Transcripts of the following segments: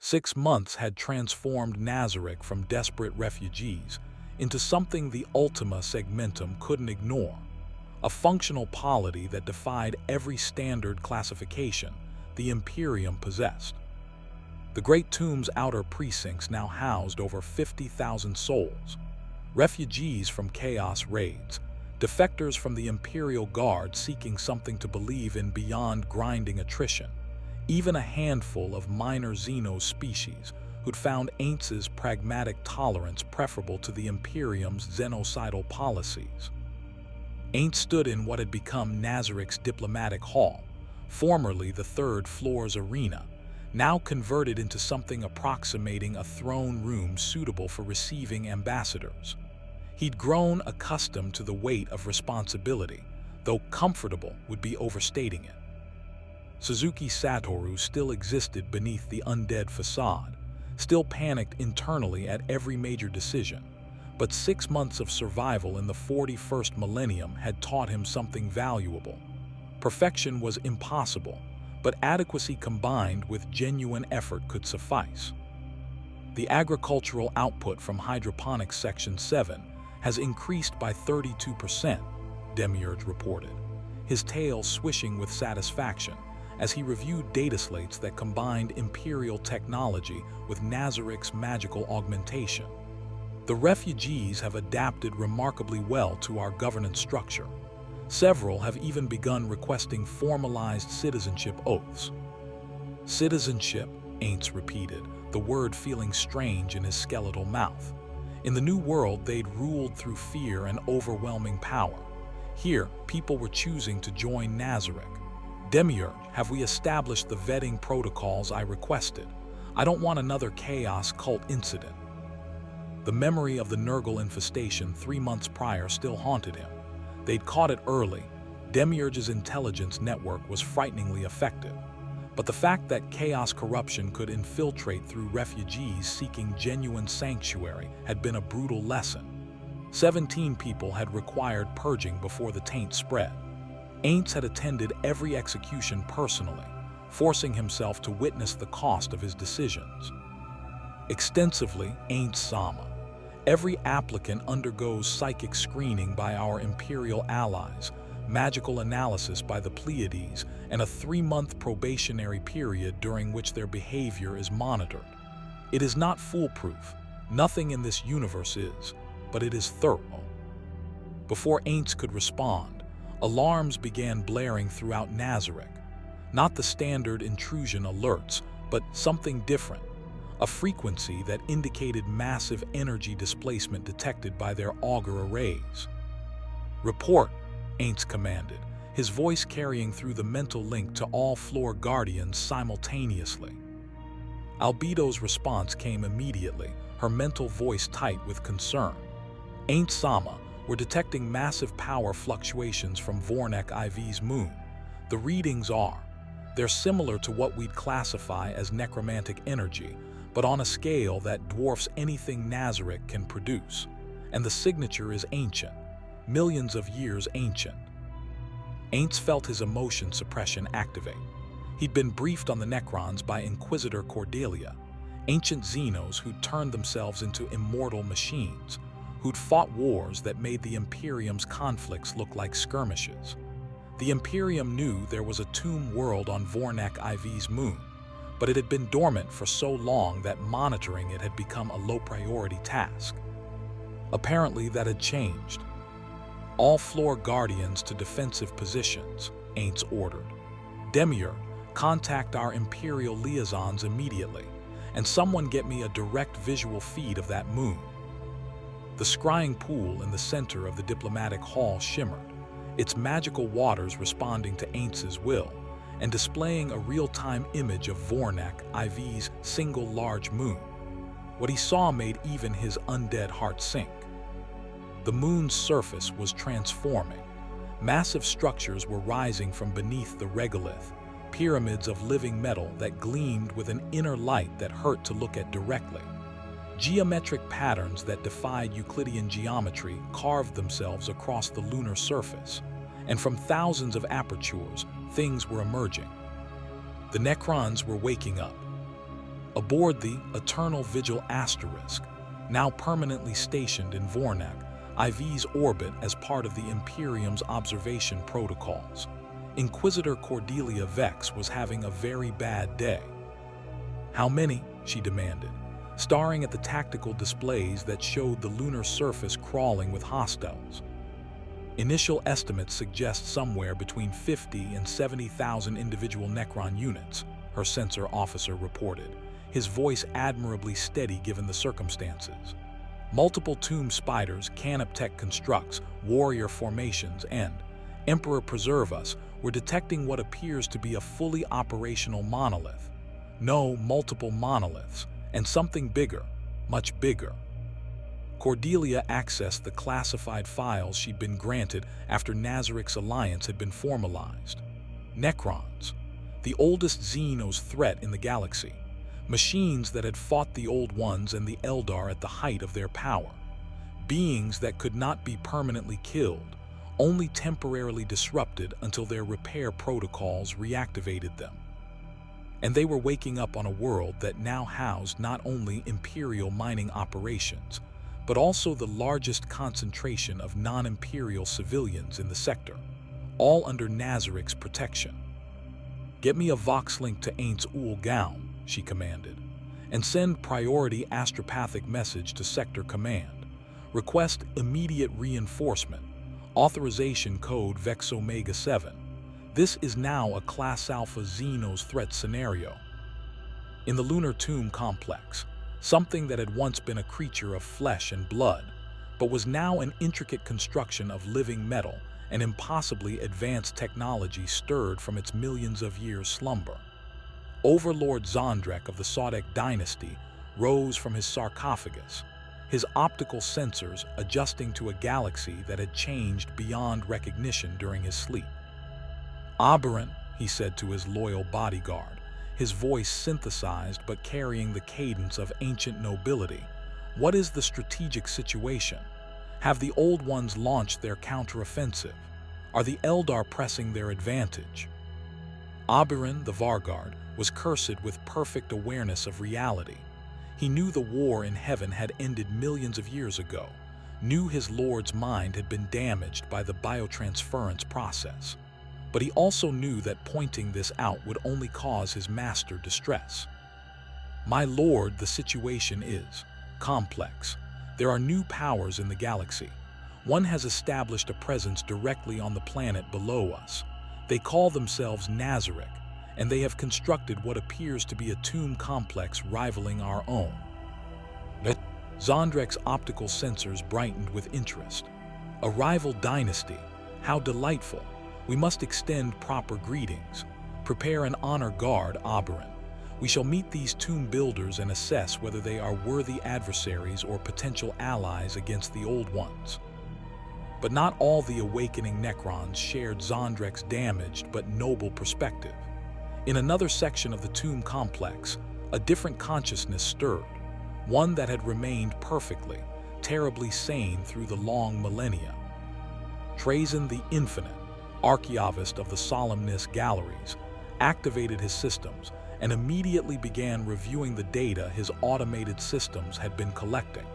6 months had transformed Nazarick from desperate refugees into something the Ultima Segmentum couldn't ignore, a functional polity that defied every standard classification the Imperium possessed. The Great Tomb's outer precincts now housed over 50,000 souls, refugees from Chaos raids, defectors from the Imperial Guard seeking something to believe in beyond grinding attrition, even a handful of minor Xenos species who'd found AINZ's pragmatic tolerance preferable to the Imperium's xenocidal policies. AINZ stood in what had become Nazarick's diplomatic hall, formerly the third floor's arena, now converted into something approximating a throne room suitable for receiving ambassadors. He'd grown accustomed to the weight of responsibility, though comfortable would be overstating it. Suzuki Satoru still existed beneath the undead facade, still panicked internally at every major decision, but 6 months of survival in the 41st millennium had taught him something valuable. Perfection was impossible, but adequacy combined with genuine effort could suffice. The agricultural output from Hydroponics Section 7 has increased by 32%, Demiurge reported, his tail swishing with satisfaction as he reviewed data slates that combined Imperial technology with Nazarick's magical augmentation. The refugees have adapted remarkably well to our governance structure. Several have even begun requesting formalized citizenship oaths. Citizenship, AINZ repeated, the word feeling strange in his skeletal mouth. In the New World, they'd ruled through fear and overwhelming power. Here, people were choosing to join Nazarick. Demiurge, have we established the vetting protocols I requested? I don't want another chaos cult incident. The memory of the Nurgle infestation 3 months prior still haunted him. They'd caught it early. Demiurge's intelligence network was frighteningly effective. But the fact that chaos corruption could infiltrate through refugees seeking genuine sanctuary had been a brutal lesson. 17 people had required purging before the taint spread. AINZ had attended every execution personally, forcing himself to witness the cost of his decisions. Extensively, AINZ Sama. Every applicant undergoes psychic screening by our Imperial allies, magical analysis by the Pleiades, and a 3-month probationary period during which their behavior is monitored. It is not foolproof. Nothing in this universe is, but it is thorough. Before AINZ could respond, alarms began blaring throughout Nazarick. Not the standard intrusion alerts, but something different. A frequency that indicated massive energy displacement detected by their auger arrays. "Report," AINZ commanded, his voice carrying through the mental link to all floor guardians simultaneously. Albedo's response came immediately, her mental voice tight with concern. "AINZ Sama, we're detecting massive power fluctuations from Vornak IV's moon. The readings they're similar to what we'd classify as necromantic energy, but on a scale that dwarfs anything Nazarick can produce. And the signature is ancient, millions of years ancient." AINZ felt his emotion suppression activate. He'd been briefed on the Necrons by Inquisitor Cordelia, ancient Xenos who'd turned themselves into immortal machines, who'd fought wars that made the Imperium's conflicts look like skirmishes. The Imperium knew there was a tomb world on Vornak IV's moon, but it had been dormant for so long that monitoring it had become a low-priority task. Apparently that had changed. "All floor guardians to defensive positions," AINZ ordered. "Demiurge, contact our Imperial liaisons immediately, and someone get me a direct visual feed of that moon." The scrying pool in the center of the diplomatic hall shimmered, its magical waters responding to AINZ's will, and displaying a real-time image of Vornak IV's single large moon. What he saw made even his undead heart sink. The moon's surface was transforming. Massive structures were rising from beneath the regolith, pyramids of living metal that gleamed with an inner light that hurt to look at directly. Geometric patterns that defied Euclidean geometry carved themselves across the lunar surface, and from thousands of apertures, things were emerging. The Necrons were waking up. Aboard the Eternal Vigil Asterisk, now permanently stationed in Vornak IV's orbit as part of the Imperium's observation protocols, Inquisitor Cordelia Vex was having a very bad day. "How many?" she demanded, staring at the tactical displays that showed the lunar surface crawling with hostiles. "Initial estimates suggest somewhere between 50 and 70,000 individual Necron units," her sensor officer reported, his voice admirably steady given the circumstances. "Multiple tomb spiders, canoptech constructs, warrior formations, and, Emperor preserve us, we're detecting what appears to be a fully operational monolith. No, multiple monoliths, and something bigger, much bigger." Cordelia accessed the classified files she'd been granted after Nazarick's alliance had been formalized. Necrons, the oldest Xenos threat in the galaxy. Machines that had fought the Old Ones and the Eldar at the height of their power. Beings that could not be permanently killed, only temporarily disrupted until their repair protocols reactivated them. And they were waking up on a world that now housed not only Imperial mining operations, but also the largest concentration of non-Imperial civilians in the sector, all under Nazarick's protection. "Get me a Vox link to AINZ OOAL, she commanded, "and send priority astropathic message to Sector Command. Request immediate reinforcement. Authorization code VEX Omega 7. This is now a Class Alpha Xenos threat scenario." In the lunar tomb complex, something that had once been a creature of flesh and blood, but was now an intricate construction of living metal and impossibly advanced technology stirred from its millions of years slumber. Overlord Zondrek of the Sodek dynasty rose from his sarcophagus, his optical sensors adjusting to a galaxy that had changed beyond recognition during his sleep. "Oberyn," he said to his loyal bodyguard, his voice synthesized but carrying the cadence of ancient nobility, "what is the strategic situation? Have the Old Ones launched their counteroffensive? Are the Eldar pressing their advantage?" Oberyn, the Varguard, was cursed with perfect awareness of reality. He knew the war in heaven had ended millions of years ago, knew his lord's mind had been damaged by the biotransference process. But he also knew that pointing this out would only cause his master distress. "My lord, the situation is complex. There are new powers in the galaxy. One has established a presence directly on the planet below us. They call themselves Nazarick, and they have constructed what appears to be a tomb complex rivaling our own." Zondrek's optical sensors brightened with interest. "A rival dynasty? How delightful. We must extend proper greetings. Prepare an honor guard, Oberyn. We shall meet these tomb builders and assess whether they are worthy adversaries or potential allies against the Old Ones." But not all the awakening Necrons shared Zondrek's damaged but noble perspective. In another section of the tomb complex, a different consciousness stirred, one that had remained perfectly, terribly sane through the long millennia. Trazyn the Infinite, archaeologist of the Solemnist Galleries, activated his systems and immediately began reviewing the data his automated systems had been collecting.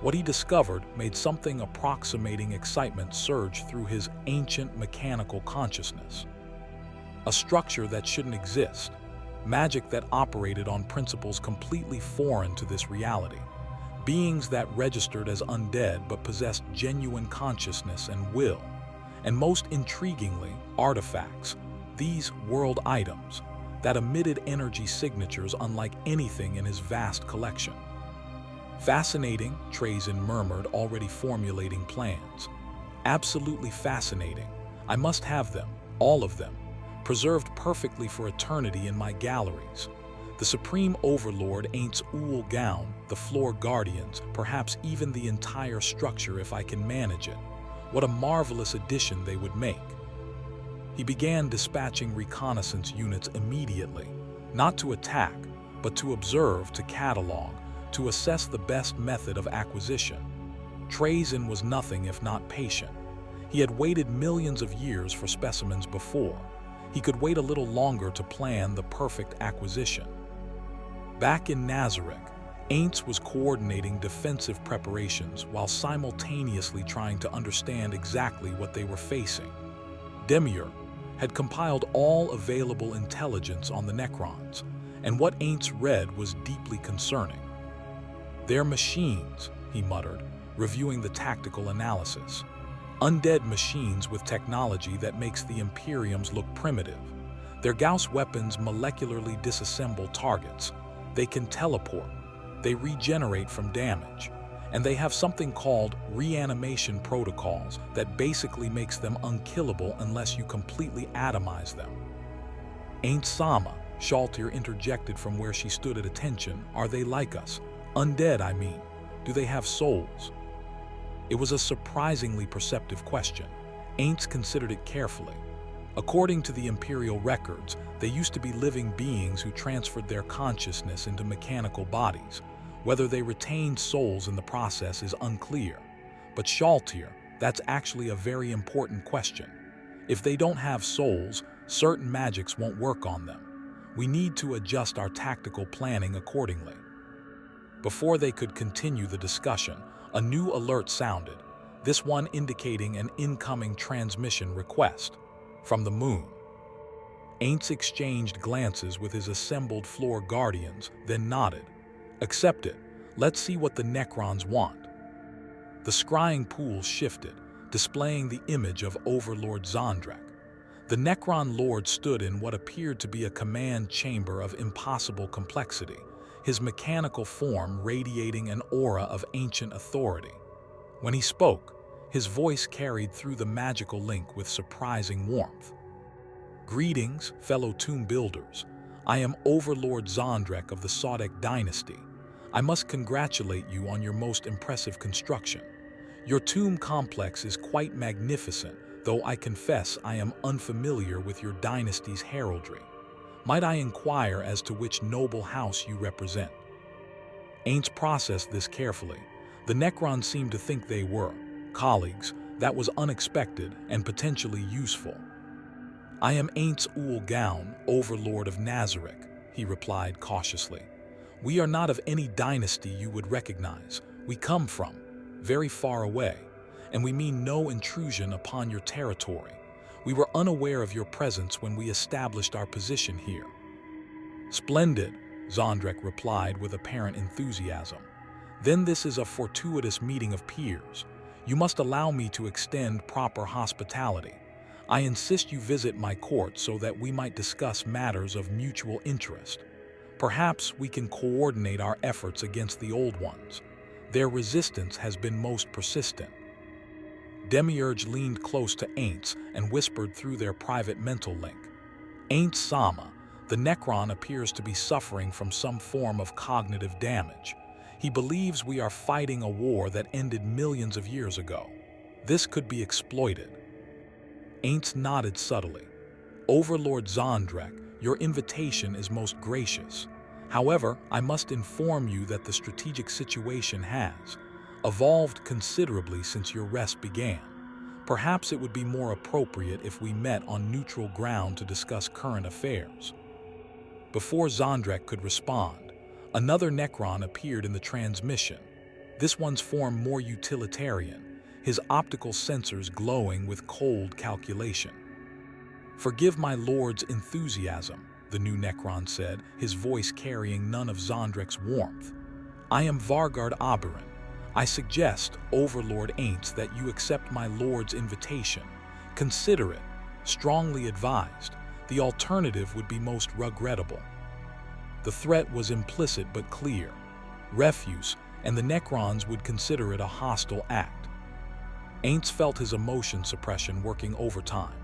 What he discovered made something approximating excitement surge through his ancient mechanical consciousness. A structure that shouldn't exist, magic that operated on principles completely foreign to this reality, beings that registered as undead but possessed genuine consciousness and will, and most intriguingly, artifacts, these world items, that emitted energy signatures unlike anything in his vast collection. "Fascinating," Trazyn murmured, already formulating plans. "Absolutely fascinating. I must have them, all of them, preserved perfectly for eternity in my galleries. The Supreme Overlord AINZ OOAL, the Floor Guardians, perhaps even the entire structure if I can manage it. What a marvelous addition they would make." He began dispatching reconnaissance units immediately, not to attack, but to observe, to catalog, to assess the best method of acquisition. Trazyn was nothing if not patient. He had waited millions of years for specimens before. He could wait a little longer to plan the perfect acquisition. Back in Nazarick, AINZ was coordinating defensive preparations while simultaneously trying to understand exactly what they were facing. Demiurge had compiled all available intelligence on the Necrons, and what AINZ read was deeply concerning. "They're machines," he muttered, reviewing the tactical analysis. "Undead machines with technology that makes the Imperiums look primitive. Their Gauss weapons molecularly disassemble targets. They can teleport. They regenerate from damage. And they have something called reanimation protocols that basically makes them unkillable unless you completely atomize them." "Ain't Sama," Shalltear interjected from where she stood at attention. "Are they like us? Undead, I mean. Do they have souls?" It was a surprisingly perceptive question. AINZ considered it carefully. According to the Imperial records, they used to be living beings who transferred their consciousness into mechanical bodies. Whether they retained souls in the process is unclear. But Shalltear, that's actually a very important question. If they don't have souls, certain magics won't work on them. We need to adjust our tactical planning accordingly. Before they could continue the discussion, a new alert sounded, this one indicating an incoming transmission request from the moon. AINZ exchanged glances with his assembled floor guardians, then nodded. "Accept it. Let's see what the Necrons want." The scrying pool shifted, displaying the image of Overlord Zandrack. The Necron Lord stood in what appeared to be a command chamber of impossible complexity, his mechanical form radiating an aura of ancient authority. When he spoke, his voice carried through the magical link with surprising warmth. "Greetings, fellow tomb builders. I am Overlord Zandrack of the Sodek dynasty. I must congratulate you on your most impressive construction. Your tomb complex is quite magnificent, though I confess I am unfamiliar with your dynasty's heraldry. Might I inquire as to which noble house you represent?" AINZ processed this carefully. The Necrons seemed to think they were colleagues. That was unexpected and potentially useful. "I am AINZ OOAL, Overlord of Nazarick," he replied cautiously. "We are not of any dynasty you would recognize. We come from very far away, and we mean no intrusion upon your territory. We were unaware of your presence when we established our position here." "Splendid," Zandrack replied with apparent enthusiasm. "Then this is a fortuitous meeting of peers. You must allow me to extend proper hospitality. I insist you visit my court so that we might discuss matters of mutual interest. Perhaps we can coordinate our efforts against the Old Ones. Their resistance has been most persistent." Demiurge leaned close to AINZ and whispered through their private mental link. "AINZ Sama, the Necron appears to be suffering from some form of cognitive damage. He believes we are fighting a war that ended millions of years ago. This could be exploited." AINZ nodded subtly. "Overlord Zandrack, your invitation is most gracious. However, I must inform you that the strategic situation has evolved considerably since your rest began. Perhaps it would be more appropriate if we met on neutral ground to discuss current affairs." Before Zandrack could respond, another Necron appeared in the transmission, this one's form more utilitarian, his optical sensors glowing with cold calculation. "Forgive my lord's enthusiasm," the new Necron said, his voice carrying none of Zandrack's warmth. "I am Vargard Oberon. I suggest, Overlord AINZ, that you accept my lord's invitation. Consider it, strongly advised. The alternative would be most regrettable." The threat was implicit but clear. Refuse, and the Necrons would consider it a hostile act. AINZ felt his emotion suppression working overtime.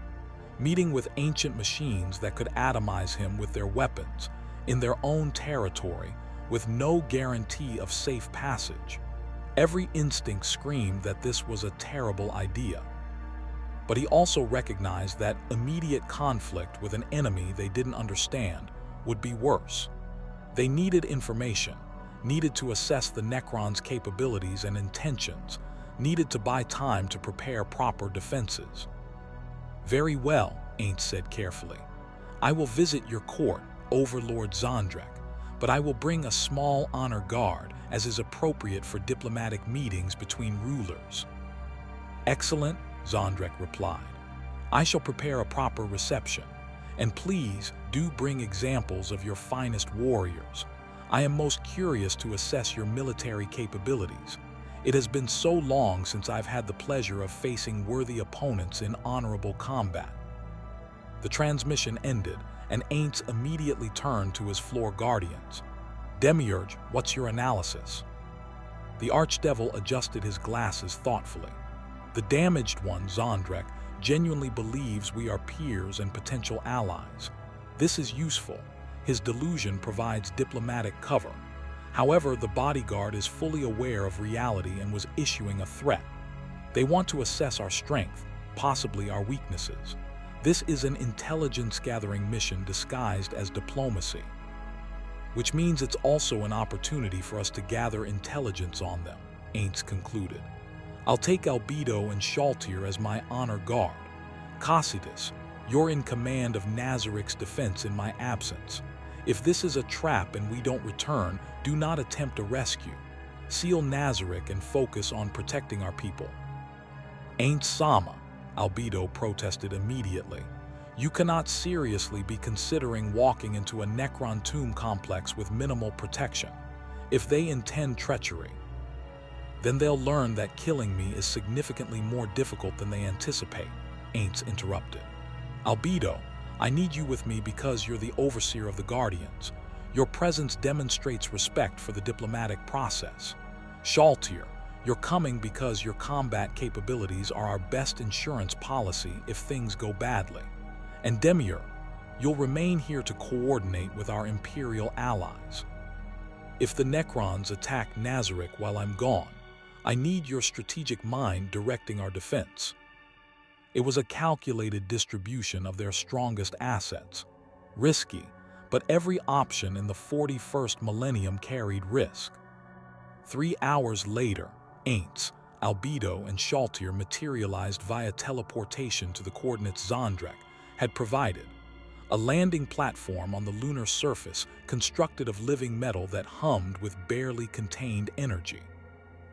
Meeting with ancient machines that could atomize him with their weapons, in their own territory, with no guarantee of safe passage. Every instinct screamed that this was a terrible idea. But he also recognized that immediate conflict with an enemy they didn't understand would be worse. They needed information, needed to assess the Necrons' capabilities and intentions, needed to buy time to prepare proper defenses. "Very well," AINZ said carefully. "I will visit your court, Overlord Zandrack, but I will bring a small honor guard, as is appropriate for diplomatic meetings between rulers." "Excellent," Nazarick replied. "I shall prepare a proper reception, and please do bring examples of your finest warriors. I am most curious to assess your military capabilities. It has been so long since I've had the pleasure of facing worthy opponents in honorable combat." The transmission ended, and AINZ immediately turned to his floor guardians. "Demiurge, what's your analysis?" The Archdevil adjusted his glasses thoughtfully. "The damaged one, Nazarick, genuinely believes we are peers and potential allies. This is useful. His delusion provides diplomatic cover. However, the bodyguard is fully aware of reality and was issuing a threat. They want to assess our strength, possibly our weaknesses. This is an intelligence-gathering mission disguised as diplomacy, which means it's also an opportunity for us to gather intelligence on them," AINZ concluded. "I'll take Albedo and Shalltear as my honor guard. Cossidus, you're in command of Nazarick's defense in my absence. If this is a trap and we don't return, do not attempt a rescue. Seal Nazarick and focus on protecting our people." "Ain't Sama," Albedo protested immediately. "You cannot seriously be considering walking into a Necron tomb complex with minimal protection. If they intend treachery, then they'll learn that killing me is significantly more difficult than they anticipate," AINZ interrupted. "Albedo, I need you with me because you're the overseer of the Guardians. Your presence demonstrates respect for the diplomatic process. Shalltear, you're coming because your combat capabilities are our best insurance policy if things go badly. And Demiurge, you'll remain here to coordinate with our Imperial allies. If the Necrons attack Nazarick while I'm gone, I need your strategic mind directing our defense." It was a calculated distribution of their strongest assets. Risky, but every option in the 41st millennium carried risk. 3 hours later, AINZ, Albedo, and Shalltear materialized via teleportation to the coordinates Nazarick had provided. A landing platform on the lunar surface constructed of living metal that hummed with barely contained energy.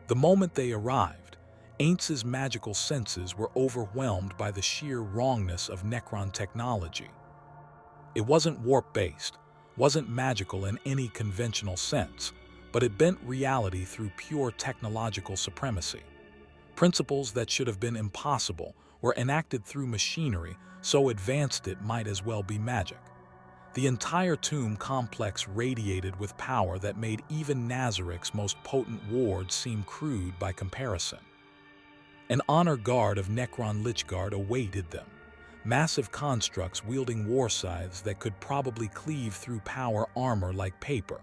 The moment they arrived, AINZ's magical senses were overwhelmed by the sheer wrongness of Necron technology. It wasn't warp-based, wasn't magical in any conventional sense, but it bent reality through pure technological supremacy. Principles that should have been impossible were enacted through machinery so advanced it might as well be magic. The entire tomb complex radiated with power that made even Nazarick's most potent wards seem crude by comparison. An honor guard of Necron Lichguard awaited them, massive constructs wielding war scythes that could probably cleave through power armor like paper.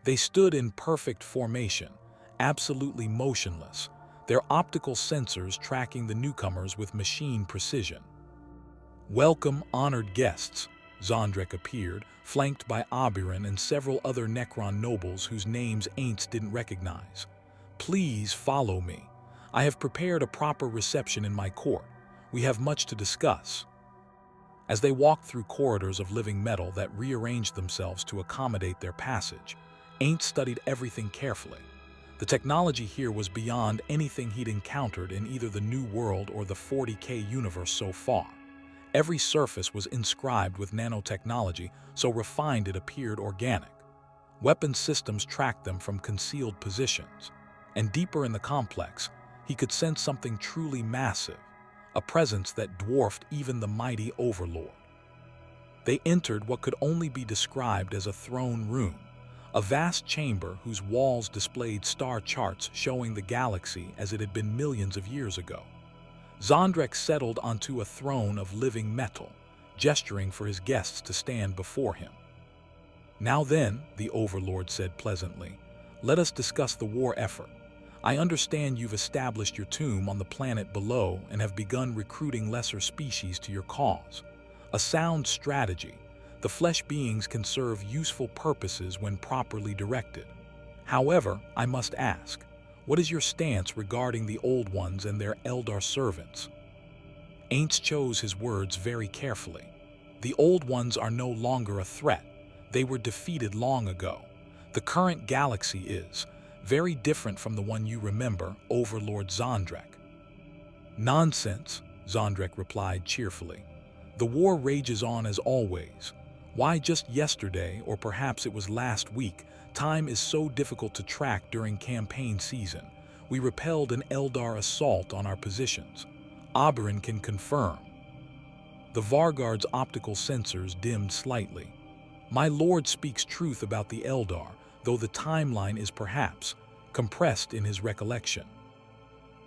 They stood in perfect formation, absolutely motionless, their optical sensors tracking the newcomers with machine precision. "Welcome, honored guests," Nazarick appeared, flanked by ABADDON and several other Necron nobles whose names AINZ didn't recognize. "Please follow me. I have prepared a proper reception in my court. We have much to discuss." As they walked through corridors of living metal that rearranged themselves to accommodate their passage, AINZ studied everything carefully. The technology here was beyond anything he'd encountered in either the New World or the 40K universe so far. Every surface was inscribed with nanotechnology, so refined it appeared organic. Weapon systems tracked them from concealed positions. And deeper in the complex, he could sense something truly massive, a presence that dwarfed even the mighty Overlord. They entered what could only be described as a throne room, a vast chamber whose walls displayed star charts showing the galaxy as it had been millions of years ago. Nazarick settled onto a throne of living metal, gesturing for his guests to stand before him. "Now then," the Overlord said pleasantly, "let us discuss the war effort. I understand you've established your tomb on the planet below and have begun recruiting lesser species to your cause. A sound strategy. The flesh beings can serve useful purposes when properly directed. However, I must ask, what is your stance regarding the Old Ones and their Eldar servants?" AINZ chose his words very carefully. "The Old Ones are no longer a threat. They were defeated long ago. The current galaxy is very different from the one you remember, Overlord Zondrack. Nonsense, Zondrack replied cheerfully. The war rages on as always. Why just yesterday, or perhaps it was last week? Time is so difficult to track during campaign season. We repelled an Eldar assault on our positions. Oberyn can confirm. The Varguard's optical sensors dimmed slightly. My lord speaks truth about the Eldar, though the timeline is perhaps compressed in his recollection.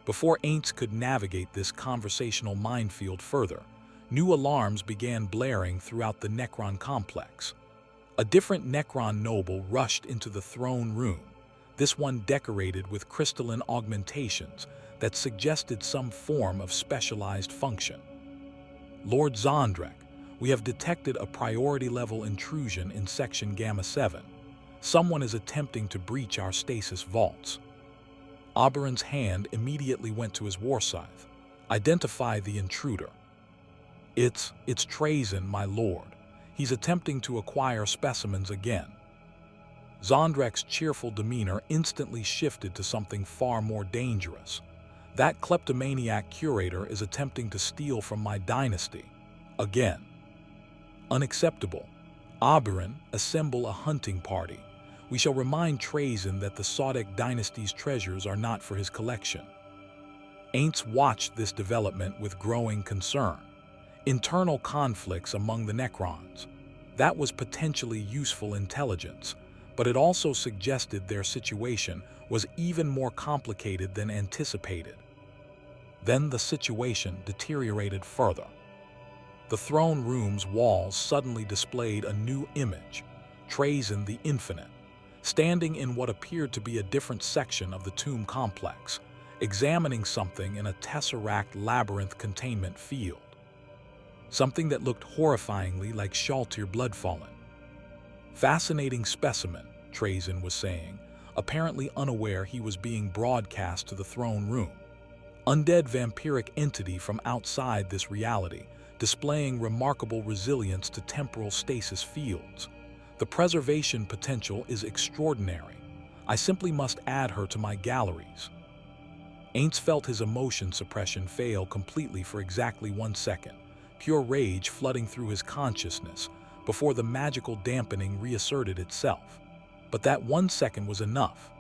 Before AINZ could navigate this conversational minefield further, new alarms began blaring throughout the Necron complex. A different Necron noble rushed into the throne room, this one decorated with crystalline augmentations that suggested some form of specialized function. Lord Zondrack, we have detected a priority-level intrusion in Section Gamma 7. Someone is attempting to breach our stasis vaults. Oberyn's hand immediately went to his war scythe. Identify the intruder. It's Trazyn, my lord. He's attempting to acquire specimens again. Zondrack's cheerful demeanor instantly shifted to something far more dangerous. That kleptomaniac curator is attempting to steal from my dynasty. Again. Unacceptable. Oberyn, assemble a hunting party. We shall remind Trazyn that the Sodic dynasty's treasures are not for his collection. AINZ watched this development with growing concern. Internal conflicts among the Necrons. That was potentially useful intelligence, but it also suggested their situation was even more complicated than anticipated. Then the situation deteriorated further. The throne room's walls suddenly displayed a new image, Trazyn the Infinite, standing in what appeared to be a different section of the tomb complex, examining something in a tesseract labyrinth containment field. Something that looked horrifyingly like Shalltear Bloodfallen. Fascinating specimen, Trazyn was saying, apparently unaware he was being broadcast to the throne room. Undead vampiric entity from outside this reality, displaying remarkable resilience to temporal stasis fields. The preservation potential is extraordinary. I simply must add her to my galleries. AINZ felt his emotion suppression fail completely for exactly 1 second, pure rage flooding through his consciousness, before the magical dampening reasserted itself. But that 1 second was enough.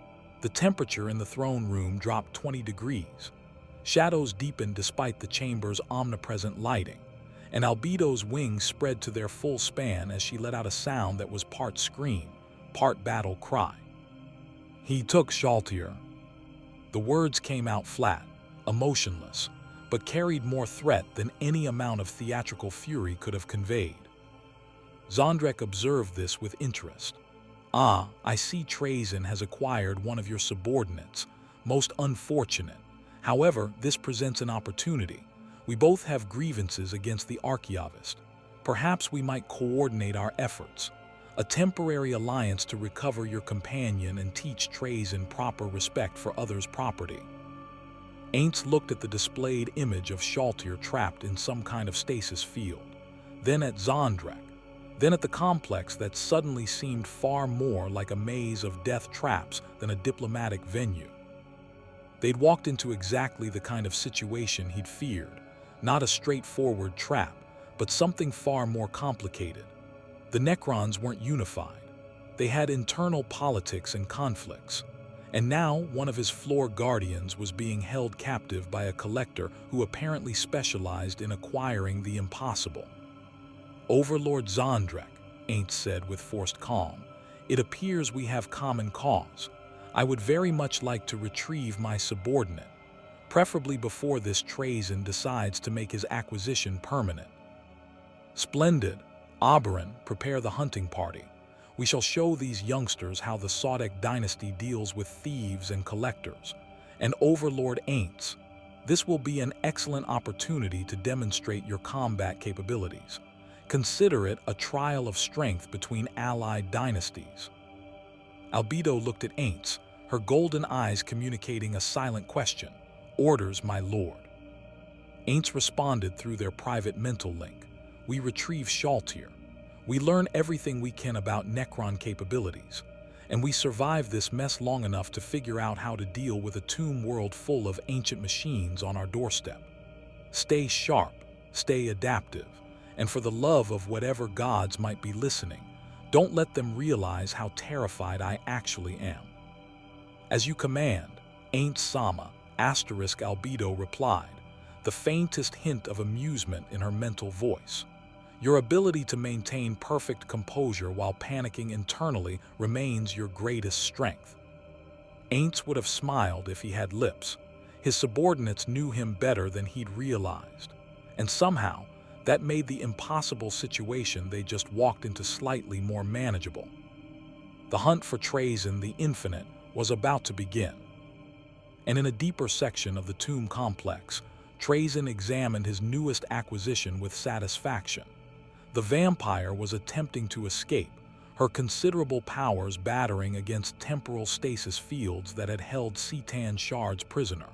The temperature in the throne room dropped 20 degrees. Shadows deepened despite the chamber's omnipresent lighting, and Albedo's wings spread to their full span as she let out a sound that was part scream, part battle cry. He took Shalltear. The words came out flat, emotionless, but carried more threat than any amount of theatrical fury could have conveyed. Zondrack observed this with interest. Ah, I see Trazyn has acquired one of your subordinates. Most unfortunate. However, this presents an opportunity. We both have grievances against the Archaeovist. Perhaps we might coordinate our efforts. A temporary alliance to recover your companion and teach Trazyn proper respect for others' property. AINZ looked at the displayed image of Shalltear trapped in some kind of stasis field, then at Zondrack, then at the complex that suddenly seemed far more like a maze of death traps than a diplomatic venue. They'd walked into exactly the kind of situation he'd feared, not a straightforward trap, but something far more complicated. The Necrons weren't unified. They had internal politics and conflicts. And now one of his floor guardians was being held captive by a collector who apparently specialized in acquiring the impossible. Overlord Zondrack, AINZ said with forced calm, it appears we have common cause. I would very much like to retrieve my subordinate, preferably before this Trazyn decides to make his acquisition permanent. Splendid. Oberyn, prepare the hunting party. We shall show these youngsters how the Sodic dynasty deals with thieves and collectors. And Overlord AINZ, this will be an excellent opportunity to demonstrate your combat capabilities. Consider it a trial of strength between allied dynasties. Albedo looked at AINZ, her golden eyes communicating a silent question. Orders, my lord. AINZ responded through their private mental link. We retrieve Shalltear. We learn everything we can about Necron capabilities. and we survived this mess long enough to figure out how to deal with a tomb world full of ancient machines on our doorstep. Stay sharp, stay adaptive, and for the love of whatever gods might be listening, don't let them realize how terrified I actually am." "As you command," AINZ Albedo replied, the faintest hint of amusement in her mental voice. "Your ability to maintain perfect composure while panicking internally remains your greatest strength." AINZ would have smiled if he had lips. His subordinates knew him better than he'd realized, and somehow that made the impossible situation they just walked into slightly more manageable. The hunt for Trazyn the Infinite was about to begin. And in a deeper section of the tomb complex, Trazyn examined his newest acquisition with satisfaction. The vampire was attempting to escape, her considerable powers battering against temporal stasis fields that had held Cetan shards prisoner.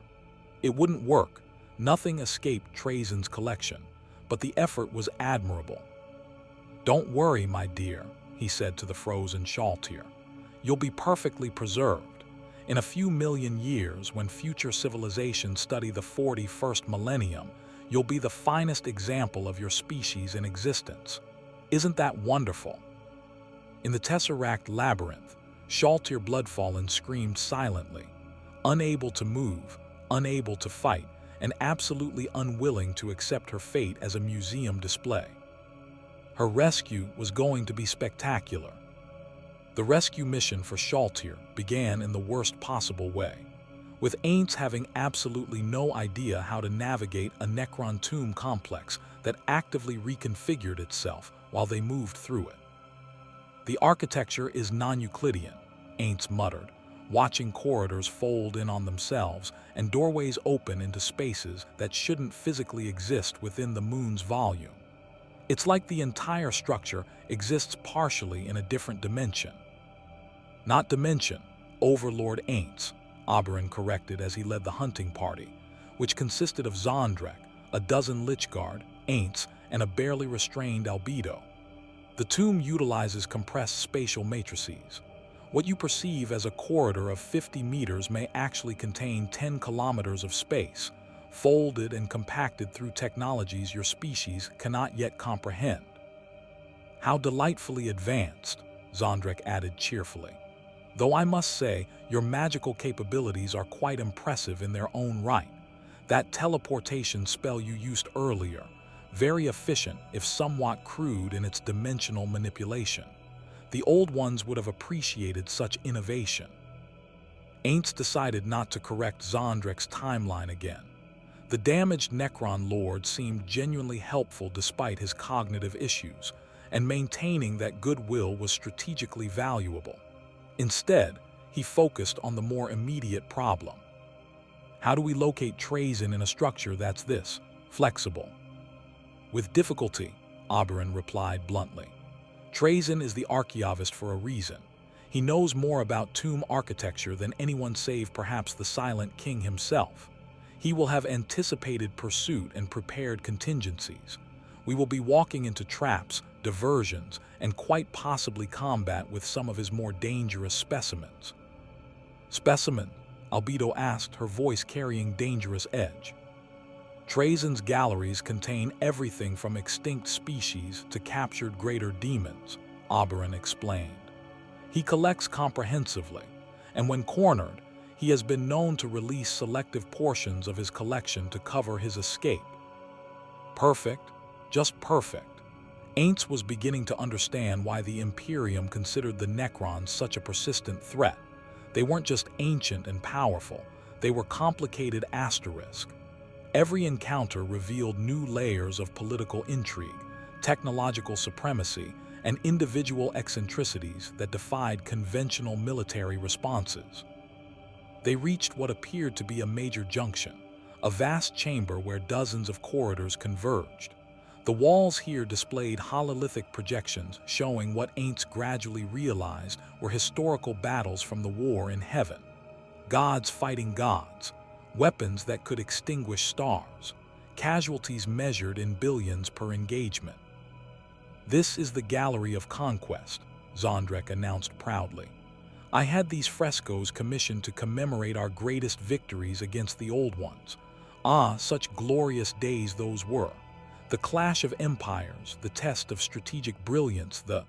It wouldn't work. Nothing escaped Trazyn's collection, but the effort was admirable. "Don't worry, my dear," he said to the frozen Shalltear. "You'll be perfectly preserved. In a few million years, when future civilizations study the 41st millennium, you'll be the finest example of your species in existence. Isn't that wonderful?" In the tesseract labyrinth, Shalltear Bloodfallen screamed silently, unable to move, unable to fight, and absolutely unwilling to accept her fate as a museum display. Her rescue was going to be spectacular. The rescue mission for Shalltear began in the worst possible way, with AINZ having absolutely no idea how to navigate a Necron tomb complex that actively reconfigured itself while they moved through it. "The architecture is non-Euclidean," AINZ muttered, watching corridors fold in on themselves and doorways open into spaces that shouldn't physically exist within the moon's volume. "It's like the entire structure exists partially in a different dimension." "Not dimension, Overlord AINZ," Oberyn corrected as he led the hunting party, which consisted of Nazarick, a dozen Lichguard, AINZ, and a barely restrained Albedo. "The tomb utilizes compressed spatial matrices. What you perceive as a corridor of 50 meters may actually contain 10 kilometers of space, folded and compacted through technologies your species cannot yet comprehend." "How delightfully advanced," Nazarick added cheerfully. "Though I must say, your magical capabilities are quite impressive in their own right. That teleportation spell you used earlier, very efficient if somewhat crude in its dimensional manipulation. The old ones would have appreciated such innovation." AINZ decided not to correct Nazarick's timeline again. The damaged Necron Lord seemed genuinely helpful despite his cognitive issues, and maintaining that goodwill was strategically valuable. Instead, he focused on the more immediate problem. "How do we locate Trazyn in a structure that's this flexible?" "With difficulty," Oberyn replied bluntly. "Trazyn is the archaeologist for a reason. He knows more about tomb architecture than anyone save perhaps the Silent King himself. He will have anticipated pursuit and prepared contingencies. We will be walking into traps, diversions, and quite possibly combat with some of his more dangerous specimens." "Specimen?" Albedo asked, her voice carrying dangerous edge. "Trazyn's galleries contain everything from extinct species to captured greater demons," Oberyn explained. "He collects comprehensively, and when cornered, he has been known to release selective portions of his collection to cover his escape." Perfect, just perfect. AINZ was beginning to understand why the Imperium considered the Necrons such a persistent threat. They weren't just ancient and powerful, they were complicated asterisk. Every encounter revealed new layers of political intrigue, technological supremacy, and individual eccentricities that defied conventional military responses. They reached what appeared to be a major junction, a vast chamber where dozens of corridors converged. The walls here displayed hololithic projections showing what AINZ gradually realized were historical battles from the war in heaven. Gods fighting gods, weapons that could extinguish stars, casualties measured in billions per engagement. "This is the Gallery of Conquest," Nazarick announced proudly. I had these frescoes commissioned to commemorate our greatest victories against the old ones. Ah, such glorious days those were. The clash of empires, the test of strategic brilliance, the—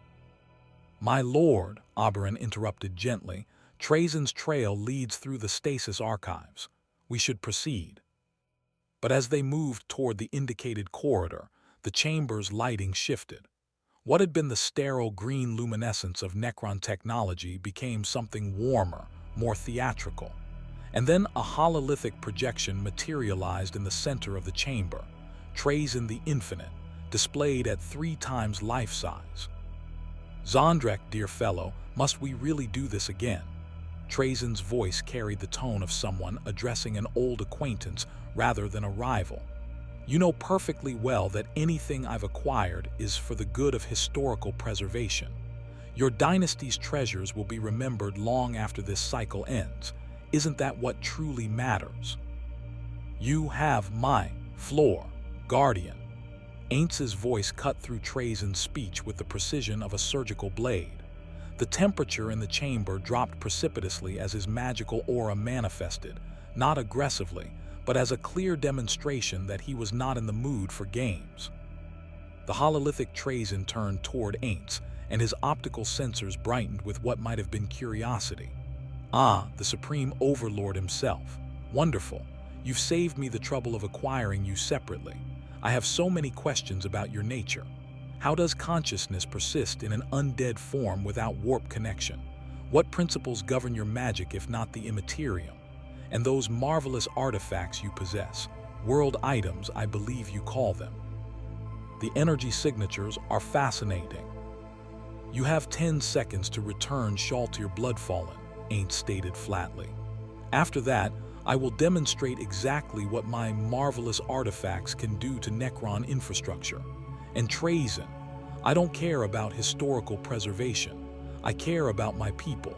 My lord, Oberyn interrupted gently, Trazyn's trail leads through the stasis archives. We should proceed. But as they moved toward the indicated corridor, the chamber's lighting shifted. What had been the sterile green luminescence of Necron technology became something warmer, more theatrical. And then a hololithic projection materialized in the center of the chamber, Trazyn the Infinite, displayed at 3 times life size. Nazarick, dear fellow, must we really do this again? Trazyn's voice carried the tone of someone addressing an old acquaintance rather than a rival. You know perfectly well that anything I've acquired is for the good of historical preservation. Your dynasty's treasures will be remembered long after this cycle ends. Isn't that what truly matters? You have my floor, Guardian. AINZ's voice cut through Trazyn's speech with the precision of a surgical blade. The temperature in the chamber dropped precipitously as his magical aura manifested, not aggressively, but as a clear demonstration that he was not in the mood for games. The hololithic Trazyn turned toward AINZ, and his optical sensors brightened with what might have been curiosity. Ah, the Supreme Overlord himself. Wonderful. You've saved me the trouble of acquiring you separately. I have so many questions about your nature. How does consciousness persist in an undead form without warp connection? What principles govern your magic if not the immaterium? And those marvelous artifacts you possess, world items I believe you call them. The energy signatures are fascinating. You have 10 seconds to return Shalltear Bloodfallen, AINZ stated flatly. After that, I will demonstrate exactly what my marvelous artifacts can do to Necron infrastructure. And Trazyn, I don't care about historical preservation. I care about my people.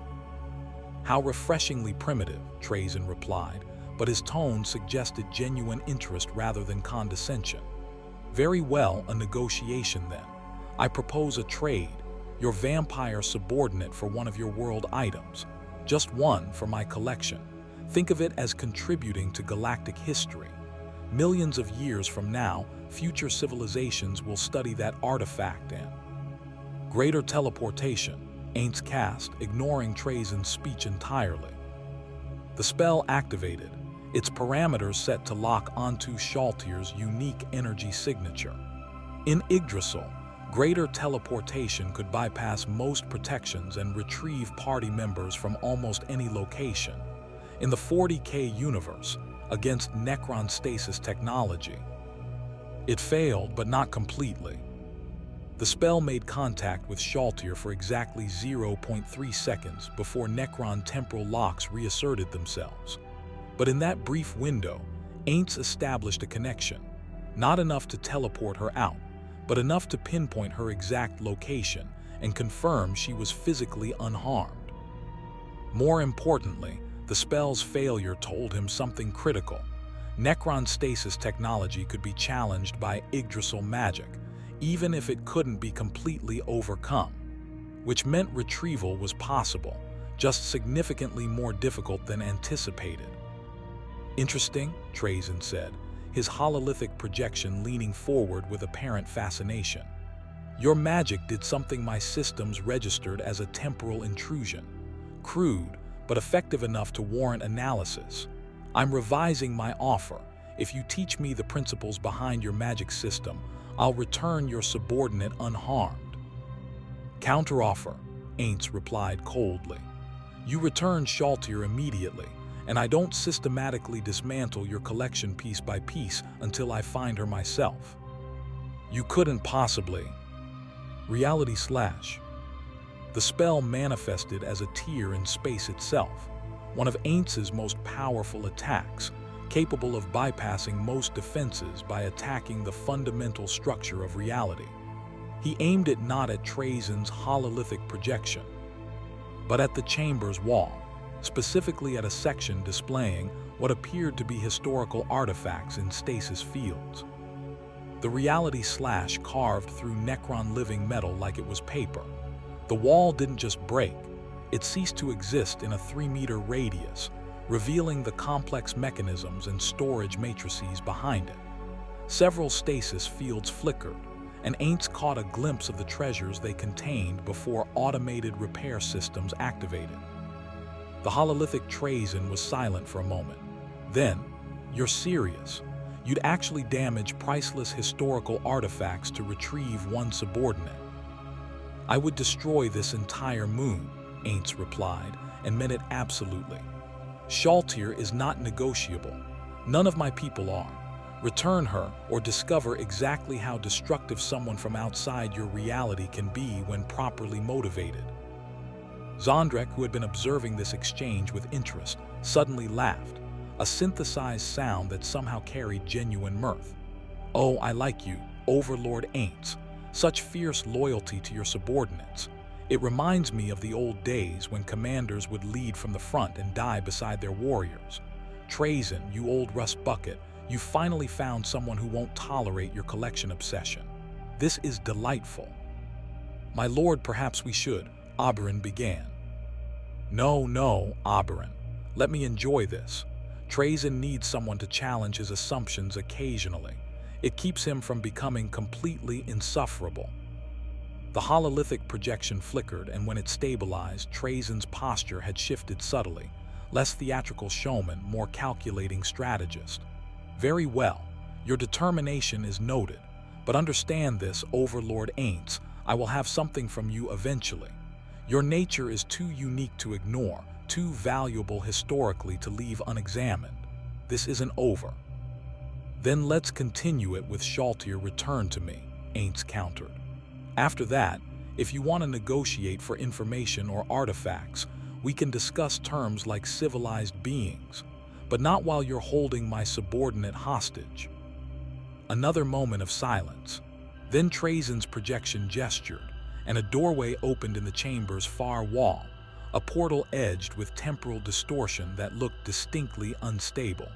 How refreshingly primitive, Trazyn replied, but his tone suggested genuine interest rather than condescension. Very well, a negotiation then. I propose a trade, your vampire subordinate for one of your world items. Just one for my collection. Think of it as contributing to galactic history. Millions of years from now, future civilizations will study that artifact and— Greater teleportation, AINZ cast, ignoring Trazyn's speech entirely. The spell activated, its parameters set to lock onto Shalltear's unique energy signature. In Yggdrasil, greater teleportation could bypass most protections and retrieve party members from almost any location. In the 40K universe, against Necron stasis technology, it failed, but not completely. The spell made contact with Shalltear for exactly 0.3 seconds before Necron temporal locks reasserted themselves. But in that brief window, AINZ established a connection, not enough to teleport her out, but enough to pinpoint her exact location and confirm she was physically unharmed. More importantly, the spell's failure told him something critical. Necron stasis technology could be challenged by Yggdrasil magic, even if it couldn't be completely overcome, which meant retrieval was possible, just significantly more difficult than anticipated. Interesting, Trazyn said, his hololithic projection leaning forward with apparent fascination. Your magic did something my systems registered as a temporal intrusion. Crude, but effective enough to warrant analysis. I'm revising my offer. If you teach me the principles behind your magic system, I'll return your subordinate unharmed. Counteroffer, AINZ replied coldly. You return Shalltear immediately, and I don't systematically dismantle your collection piece by piece until I find her myself. You couldn't possibly. Reality slash. The spell manifested as a tear in space itself, one of AINZ's most powerful attacks, capable of bypassing most defenses by attacking the fundamental structure of reality. He aimed it not at Trazyn's hololithic projection, but at the chamber's wall, specifically at a section displaying what appeared to be historical artifacts in stasis fields. The reality slash carved through Necron living metal like it was paper. The wall didn't just break, it ceased to exist in a 3-meter radius, revealing the complex mechanisms and storage matrices behind it. Several stasis fields flickered, and AINZ caught a glimpse of the treasures they contained before automated repair systems activated. The hololithic Trazyn was silent for a moment. Then, "You're serious? You'd actually damage priceless historical artifacts to retrieve one subordinate?" "I would destroy this entire moon," AINZ replied, and meant it absolutely. "Shalltear is not negotiable. None of my people are. Return her or discover exactly how destructive someone from outside your reality can be when properly motivated." Nazarick, who had been observing this exchange with interest, suddenly laughed, a synthesized sound that somehow carried genuine mirth. "Oh, I like you, Overlord AINZ. Such fierce loyalty to your subordinates. It reminds me of the old days when commanders would lead from the front and die beside their warriors. Trazyn, you old rust bucket, you finally found someone who won't tolerate your collection obsession. This is delightful." "My lord, perhaps we should," ABADDON began. No, ABADDON. Let me enjoy this. Trazyn needs someone to challenge his assumptions occasionally. It keeps him from becoming completely insufferable. The hololithic projection flickered, and when it stabilized, Trazyn's posture had shifted subtly, less theatrical showman, more calculating strategist. "Very well, your determination is noted, but understand this, Overlord AINZ, I will have something from you eventually. Your nature is too unique to ignore, too valuable historically to leave unexamined. This isn't over." "Then let's continue it with Shalltear returned to me," AINZ countered. "After that, if you want to negotiate for information or artifacts, we can discuss terms like civilized beings, but not while you're holding my subordinate hostage." Another moment of silence. Then Trazyn's projection gestured, and a doorway opened in the chamber's far wall, a portal edged with temporal distortion that looked distinctly unstable.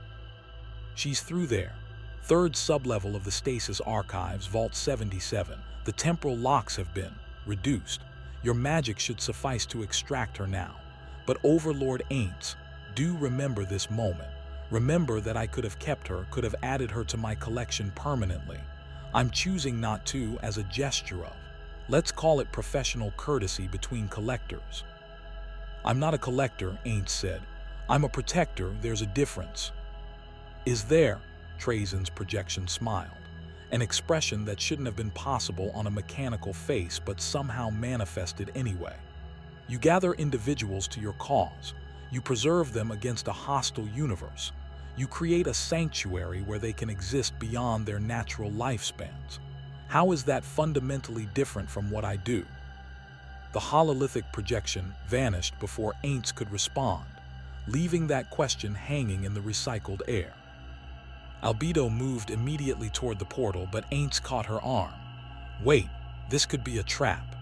"She's through there. Third sublevel of the Stasis Archives, Vault 77. The temporal locks have been reduced. Your magic should suffice to extract her now. But Overlord AINZ, do remember this moment. Remember that I could have kept her, could have added her to my collection permanently. I'm choosing not to as a gesture of, let's call it professional courtesy between collectors." "I'm not a collector," AINZ said. "I'm a protector. There's a difference." "Is there?" Trazyn's projection smiled, an expression that shouldn't have been possible on a mechanical face but somehow manifested anyway. "You gather individuals to your cause. You preserve them against a hostile universe. You create a sanctuary where they can exist beyond their natural lifespans. How is that fundamentally different from what I do?" The hololithic projection vanished before AINZ could respond, leaving that question hanging in the recycled air. Albedo moved immediately toward the portal, but AINZ caught her arm. "Wait, this could be a trap."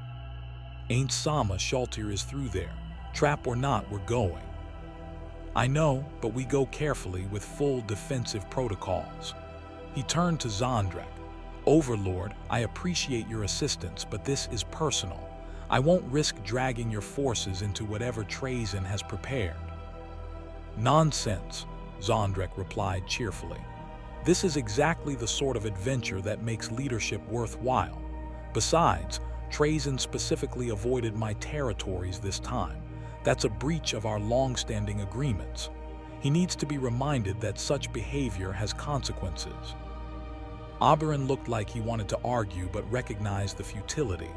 "AINZ-sama, Shalltear is through there. Trap or not, we're going." "I know, but we go carefully with full defensive protocols." He turned to Nazarick. "Overlord, I appreciate your assistance, but this is personal. I won't risk dragging your forces into whatever Trazyn has prepared." "Nonsense," Nazarick replied cheerfully. "This is exactly the sort of adventure that makes leadership worthwhile. Besides, Trazyn specifically avoided my territories this time. That's a breach of our long-standing agreements. He needs to be reminded that such behavior has consequences." ABADDON looked like he wanted to argue but recognized the futility.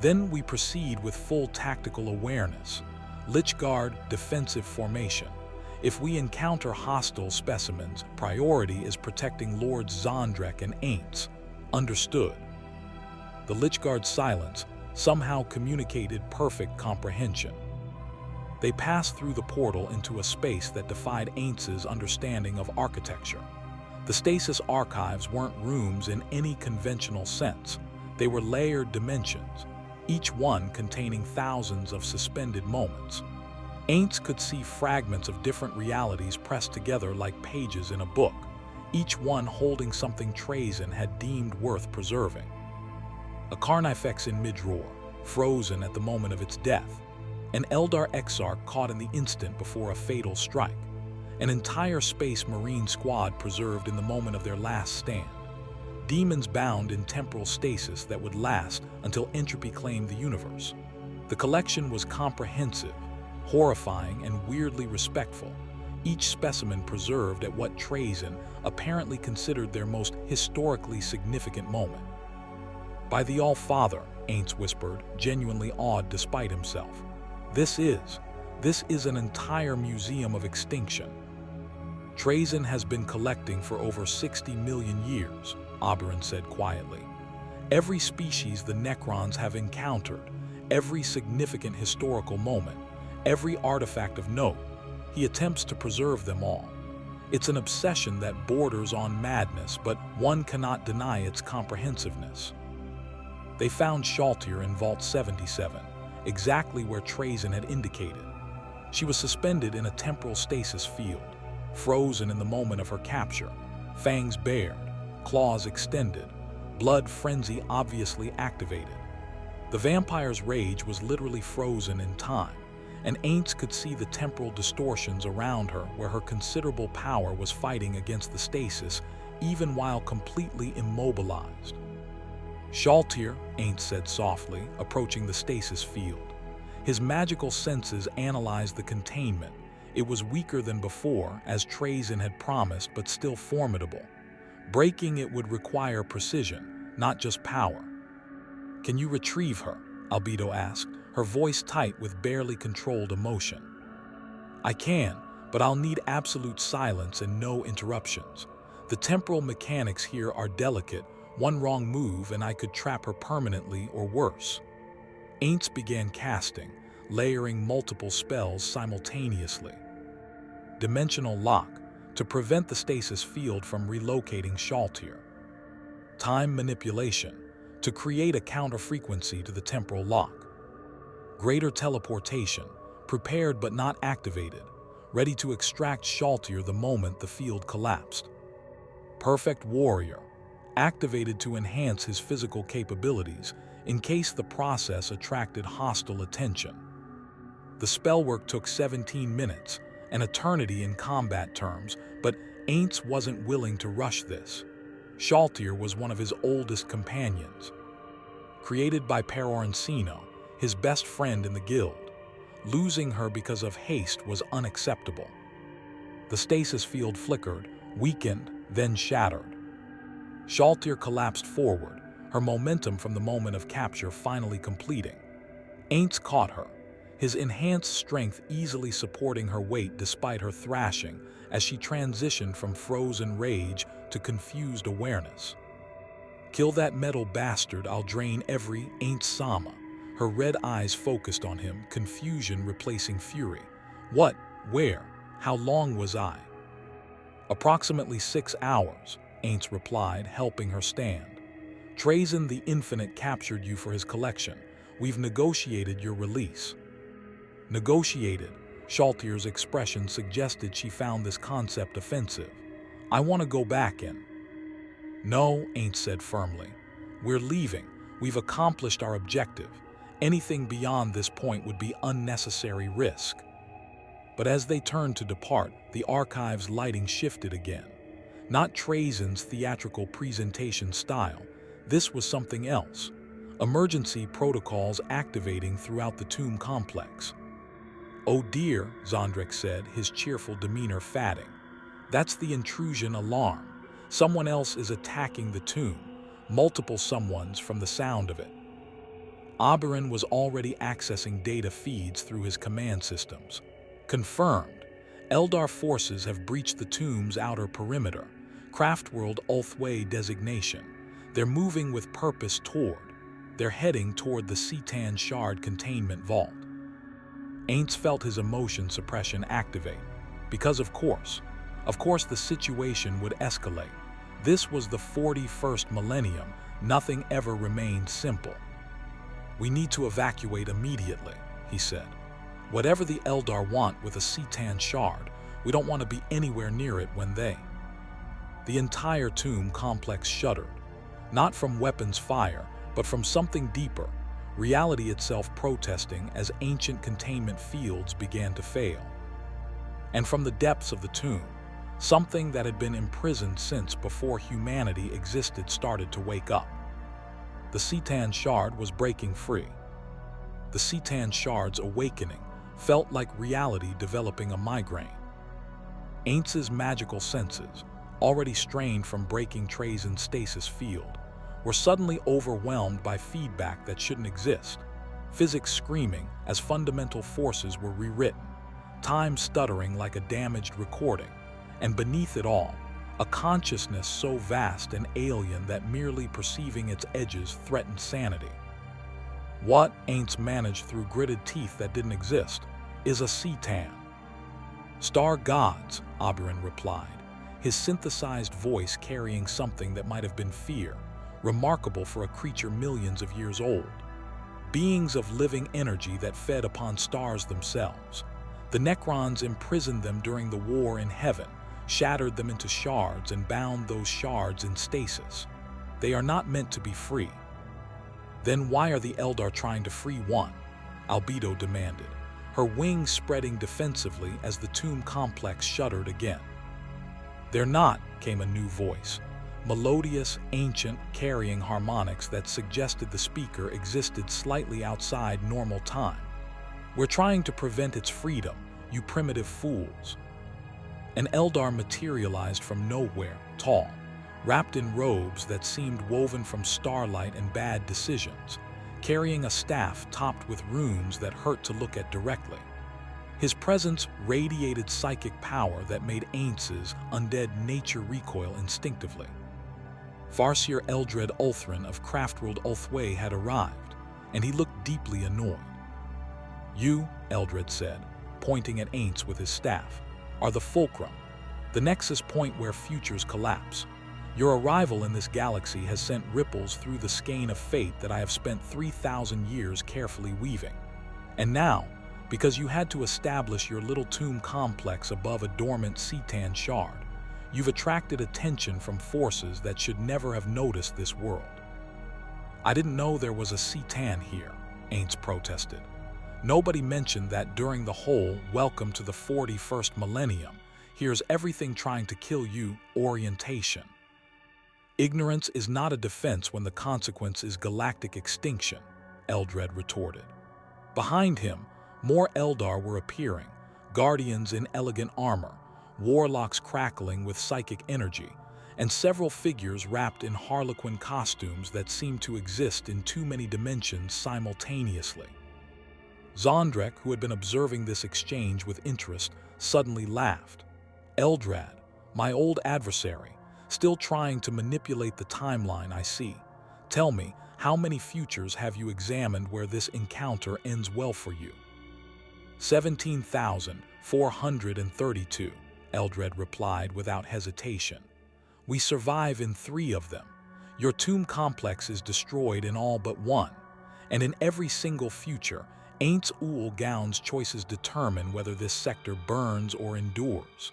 "Then we proceed with full tactical awareness. Lichguard, defensive formation. If we encounter hostile specimens, priority is protecting Lords Nazarick and AINZ. Understood?" The Lichguard's silence somehow communicated perfect comprehension. They passed through the portal into a space that defied AINZ's understanding of architecture. The Stasis Archives weren't rooms in any conventional sense. They were layered dimensions, each one containing thousands of suspended moments. AINZ could see fragments of different realities pressed together like pages in a book, each one holding something Trazyn had deemed worth preserving. A carnifex in mid-roar, frozen at the moment of its death. An Eldar Exarch caught in the instant before a fatal strike. An entire Space Marine squad preserved in the moment of their last stand. Demons bound in temporal stasis that would last until entropy claimed the universe. The collection was comprehensive, horrifying, and weirdly respectful, each specimen preserved at what Trazyn apparently considered their most historically significant moment. "By the All-Father," AINZ whispered, genuinely awed despite himself. This is an entire museum of extinction. Trazyn has been collecting for over 60 million years, ABADDON said quietly. Every species the Necrons have encountered, every significant historical moment, every artifact of note, he attempts to preserve them all. It's an obsession that borders on madness, but one cannot deny its comprehensiveness. They found Shalltear in Vault 77, exactly where Trazyn had indicated. She was suspended in a temporal stasis field, frozen in the moment of her capture, fangs bared, claws extended, blood frenzy obviously activated. The vampire's rage was literally frozen in time, and AINZ could see the temporal distortions around her where her considerable power was fighting against the stasis, even while completely immobilized. "Shalltear," AINZ said softly, approaching the stasis field. His magical senses analyzed the containment. It was weaker than before, as Trazyn had promised, but still formidable. Breaking it would require precision, not just power. "Can you retrieve her?" Albedo asked, her voice tight with barely controlled emotion. "I can, but I'll need absolute silence and no interruptions. The temporal mechanics here are delicate. One wrong move and I could trap her permanently or worse." AINZ began casting, layering multiple spells simultaneously. Dimensional lock, to prevent the stasis field from relocating Shalltear. Time manipulation, to create a counter-frequency to the temporal lock. Greater teleportation, prepared but not activated, ready to extract Shalltear the moment the field collapsed. Perfect warrior, activated to enhance his physical capabilities in case the process attracted hostile attention. The spellwork took 17 minutes, an eternity in combat terms, but AINZ wasn't willing to rush this. Shalltear was one of his oldest companions. Created by Per Orensino, his best friend in the guild. Losing her because of haste was unacceptable. The stasis field flickered, weakened, then shattered. Shalltear collapsed forward, her momentum from the moment of capture finally completing. AINZ caught her, his enhanced strength easily supporting her weight despite her thrashing as she transitioned from frozen rage to confused awareness. "Kill that metal bastard, I'll drain every AINZ Sama." Her red eyes focused on him, confusion replacing fury. "What? Where? How long was I?" "Approximately 6 hours, AINZ replied, helping her stand. "Trazyn the Infinite captured you for his collection. We've negotiated your release." Negotiated? Shalltear's expression suggested she found this concept offensive. "I want to go back in." "No," AINZ said firmly. "We're leaving. We've accomplished our objective. Anything beyond this point would be unnecessary risk." But as they turned to depart, the archive's lighting shifted again. Not Trazyn's theatrical presentation style. This was something else. Emergency protocols activating throughout the tomb complex. "Oh dear," Nazarick said, his cheerful demeanor fading. "That's the intrusion alarm. Someone else is attacking the tomb. Multiple someones from the sound of it." ABADDON was already accessing data feeds through his command systems. Confirmed. Eldar forces have breached the tomb's outer perimeter. Craftworld Ulthran designation. They're moving with purpose toward. They're heading toward the Cetan Shard containment vault. AINZ felt his emotion suppression activate. Because of course the situation would escalate. This was the 41st millennium. Nothing ever remained simple. "We need to evacuate immediately," he said. "Whatever the Eldar want with a Cetan Shard, we don't want to be anywhere near it when they..." The entire tomb complex shuddered, not from weapons fire, but from something deeper, reality itself protesting as ancient containment fields began to fail. And from the depths of the tomb, something that had been imprisoned since before humanity existed started to wake up. The C'tan shard was breaking free. The C'tan shard's awakening felt like reality developing a migraine. AINZ's magical senses, already strained from breaking Trazyn's stasis field, were suddenly overwhelmed by feedback that shouldn't exist, physics screaming as fundamental forces were rewritten, time stuttering like a damaged recording, and beneath it all, a consciousness so vast and alien that merely perceiving its edges threatened sanity. What AINZ managed through gritted teeth that didn't exist is a C'tan. Star gods, ABADDON replied, his synthesized voice carrying something that might have been fear, remarkable for a creature millions of years old. Beings of living energy that fed upon stars themselves. The Necrons imprisoned them during the war in heaven, shattered them into shards and bound those shards in stasis. They are not meant to be free. Then why are the Eldar trying to free one? Albedo demanded, her wings spreading defensively as the tomb complex shuddered again. They're not, came a new voice, melodious, ancient, carrying harmonics that suggested the speaker existed slightly outside normal time. We're trying to prevent its freedom, you primitive fools. An Eldar materialized from nowhere, tall, wrapped in robes that seemed woven from starlight and bad decisions, carrying a staff topped with runes that hurt to look at directly. His presence radiated psychic power that made AINZ's undead nature recoil instinctively. Farseer Eldrad Ulthran of Craftworld Ulthway had arrived, and he looked deeply annoyed. You, Eldrad said, pointing at AINZ with his staff, are the fulcrum, the nexus point where futures collapse. Your arrival in this galaxy has sent ripples through the skein of fate that I have spent 3,000 years carefully weaving. And now, because you had to establish your little tomb complex above a dormant C'tan shard, you've attracted attention from forces that should never have noticed this world. I didn't know there was a C'tan here, AINZ protested. Nobody mentioned that during the whole welcome to the 41st millennium, here's everything trying to kill you orientation. Ignorance is not a defense when the consequence is galactic extinction, Eldrad retorted. Behind him, more Eldar were appearing, guardians in elegant armor, warlocks crackling with psychic energy, and several figures wrapped in harlequin costumes that seemed to exist in too many dimensions simultaneously. Nazarick, who had been observing this exchange with interest, suddenly laughed. Eldrad, my old adversary, still trying to manipulate the timeline I see. Tell me, how many futures have you examined where this encounter ends well for you? 17,432, Eldrad replied without hesitation. We survive in 3 of them. Your tomb complex is destroyed in all but 1, and in every single future, AINZ OOAL Gown's choices determine whether this sector burns or endures.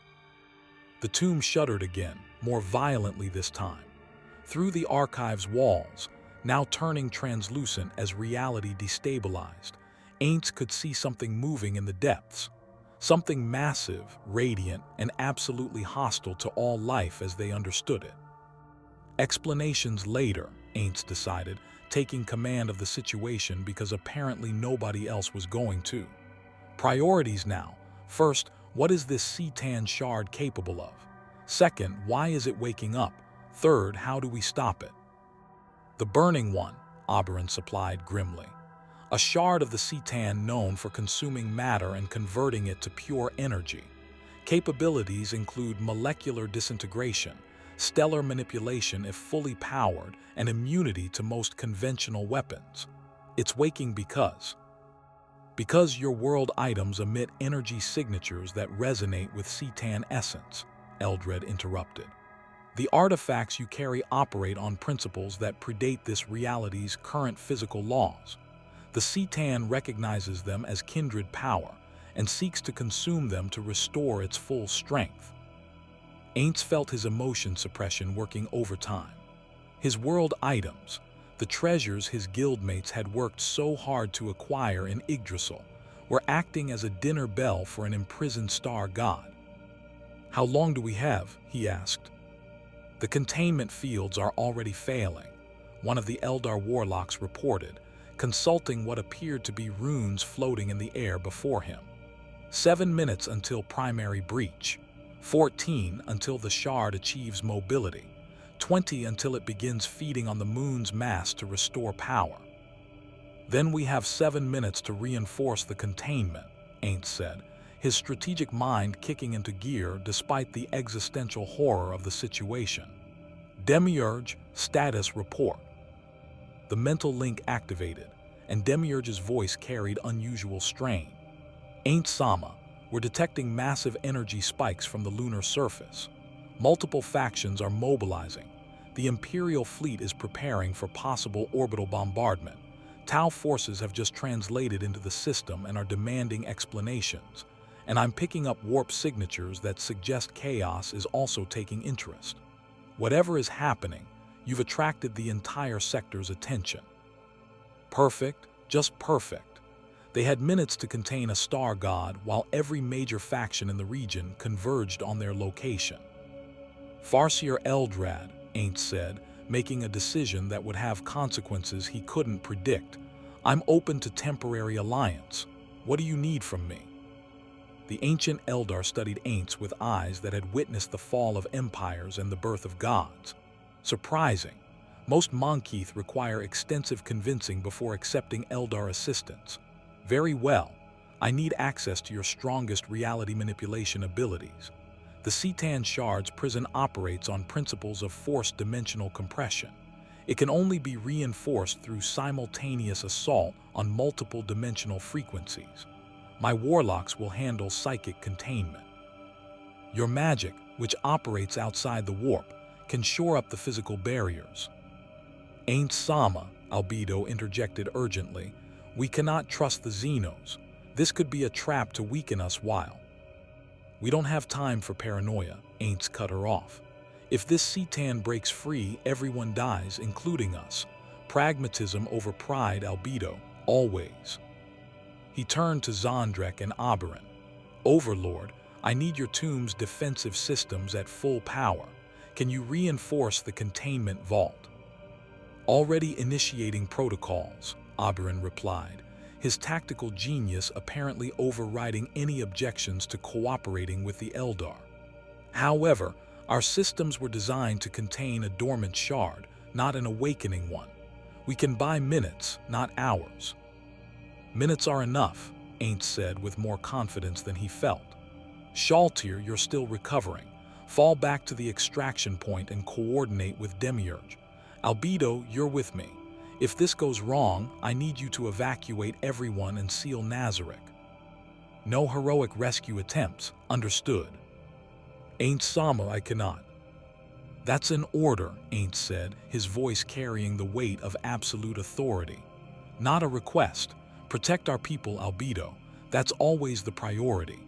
The tomb shuddered again, more violently this time. Through the archive's walls, now turning translucent as reality destabilized, AINZ could see something moving in the depths. Something massive, radiant, and absolutely hostile to all life as they understood it. Explanations later, AINZ decided, taking command of the situation because apparently nobody else was going to. Priorities now. First, what is this C'tan shard capable of? Second, why is it waking up? Third, how do we stop it? The burning one, ABADDON supplied grimly. A shard of the C'tan known for consuming matter and converting it to pure energy. Capabilities include molecular disintegration, stellar manipulation if fully powered, and immunity to most conventional weapons. It's waking because your world items emit energy signatures that resonate with C'tan essence, Eldrad interrupted. The artifacts you carry operate on principles that predate this reality's current physical laws. The C'tan recognizes them as kindred power and seeks to consume them to restore its full strength. AINZ felt his emotion suppression working overtime. His world items, The treasures his guildmates had worked so hard to acquire in Yggdrasil were acting as a dinner bell for an imprisoned star god. "How long do we have?" he asked. "The containment fields are already failing," one of the Eldar warlocks reported, consulting what appeared to be runes floating in the air before him. 7 minutes until primary breach, 14 until the shard achieves mobility, 20 until it begins feeding on the moon's mass to restore power. "Then we have 7 minutes to reinforce the containment," AINZ said, his strategic mind kicking into gear despite the existential horror of the situation. "Demiurge, status report." The mental link activated, and Demiurge's voice carried unusual strain. "AINZ-sama, we're detecting massive energy spikes from the lunar surface. Multiple factions are mobilizing. The Imperial fleet is preparing for possible orbital bombardment. Tau forces have just translated into the system and are demanding explanations. And I'm picking up warp signatures that suggest chaos is also taking interest. Whatever is happening, you've attracted the entire sector's attention." Perfect, just perfect. They had minutes to contain a star god while every major faction in the region converged on their location. "Farseer Eldrad," AINZ said, making a decision that would have consequences he couldn't predict. "I'm open to temporary alliance. What do you need from me?" The ancient Eldar studied AINZ with eyes that had witnessed the fall of empires and the birth of gods. Surprising. Most Monkeith require extensive convincing before accepting Eldar assistance. "Very well. I need access to your strongest reality manipulation abilities. The Cetan Shard's prison operates on principles of forced dimensional compression. It can only be reinforced through simultaneous assault on multiple dimensional frequencies. My warlocks will handle psychic containment. Your magic, which operates outside the warp, can shore up the physical barriers." "AINZ-sama," Albedo interjected urgently, "we cannot trust the Xenos. This could be a trap to weaken us while—" "We don't have time for paranoia," AINZ cut her off. "If this Cetan breaks free, everyone dies, including us. Pragmatism over pride, Albedo, always." He turned to Zondrek and Oberyn. "Overlord, I need your tomb's defensive systems at full power. Can you reinforce the containment vault?" "Already initiating protocols," Oberyn replied, his tactical genius apparently overriding any objections to cooperating with the Eldar. "However, our systems were designed to contain a dormant shard, not an awakening one. We can buy minutes, not hours." "Minutes are enough," AINZ said with more confidence than he felt. "Shalltear, you're still recovering. Fall back to the extraction point and coordinate with Demiurge. Albedo, you're with me. If this goes wrong, I need you to evacuate everyone and seal Nazarick. No heroic rescue attempts, understood?" "AINZ-sama, I cannot." "That's an order," AINZ said, his voice carrying the weight of absolute authority. "Not a request. Protect our people, Albedo. That's always the priority."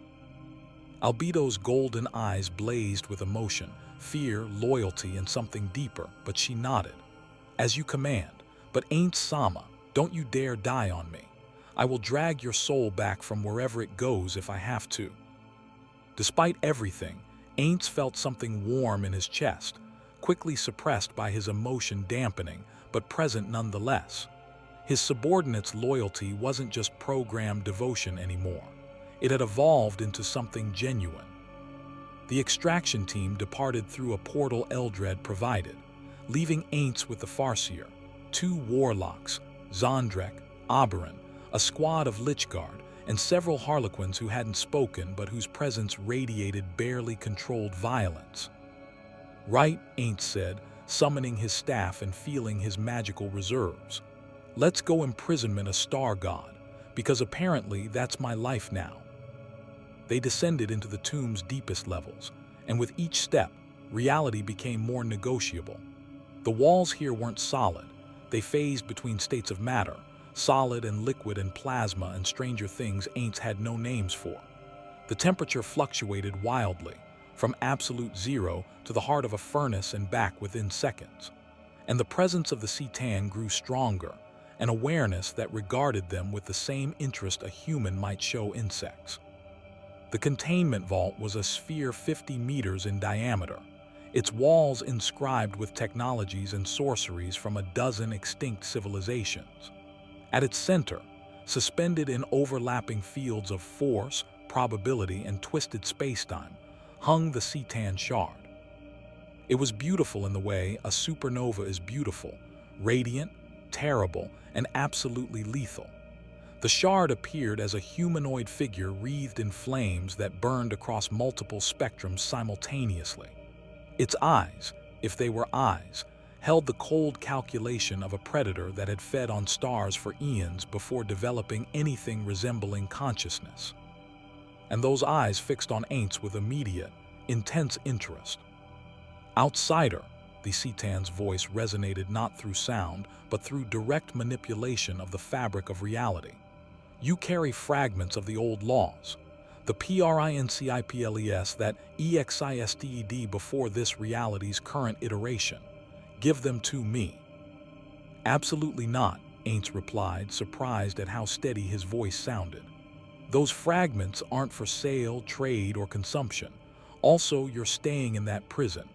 Albedo's golden eyes blazed with emotion, fear, loyalty, and something deeper, but she nodded. "As you command. But AINZ-sama, don't you dare die on me. I will drag your soul back from wherever it goes if I have to." Despite everything, AINZ felt something warm in his chest, quickly suppressed by his emotion dampening, but present nonetheless. His subordinates' loyalty wasn't just programmed devotion anymore. It had evolved into something genuine. The extraction team departed through a portal Eldrad provided, leaving AINZ with the Farseer, 2 warlocks, Zondrek, Oberyn, a squad of Lichguard, and several Harlequins who hadn't spoken but whose presence radiated barely controlled violence. "Right," AINZ said, summoning his staff and feeling his magical reserves. "Let's go imprisonment a star god, because apparently that's my life now." They descended into the tomb's deepest levels, and with each step, reality became more negotiable. The walls here weren't solid. They phased between states of matter, solid and liquid and plasma and stranger things AINZ had no names for. The temperature fluctuated wildly, from absolute zero to the heart of a furnace and back within seconds. and the presence of the C'tan grew stronger, an awareness that regarded them with the same interest a human might show insects. The containment vault was a sphere 50 meters in diameter, its walls inscribed with technologies and sorceries from a dozen extinct civilizations. At its center, suspended in overlapping fields of force, probability, and twisted spacetime, hung the C'tan shard. It was beautiful in the way a supernova is beautiful, radiant, terrible, and absolutely lethal. The shard appeared as a humanoid figure wreathed in flames that burned across multiple spectrums simultaneously. Its eyes, if they were eyes, held the cold calculation of a predator that had fed on stars for eons before developing anything resembling consciousness. And those eyes fixed on AINZ with immediate, intense interest. Outsider, the C'tan's voice resonated not through sound, but through direct manipulation of the fabric of reality. You carry fragments of the old laws, the principles that existed before this reality's current iteration. Give them to me. Absolutely not, AINZ replied, surprised at how steady his voice sounded. Those fragments aren't for sale, trade, or consumption. Also, you're staying in that prison.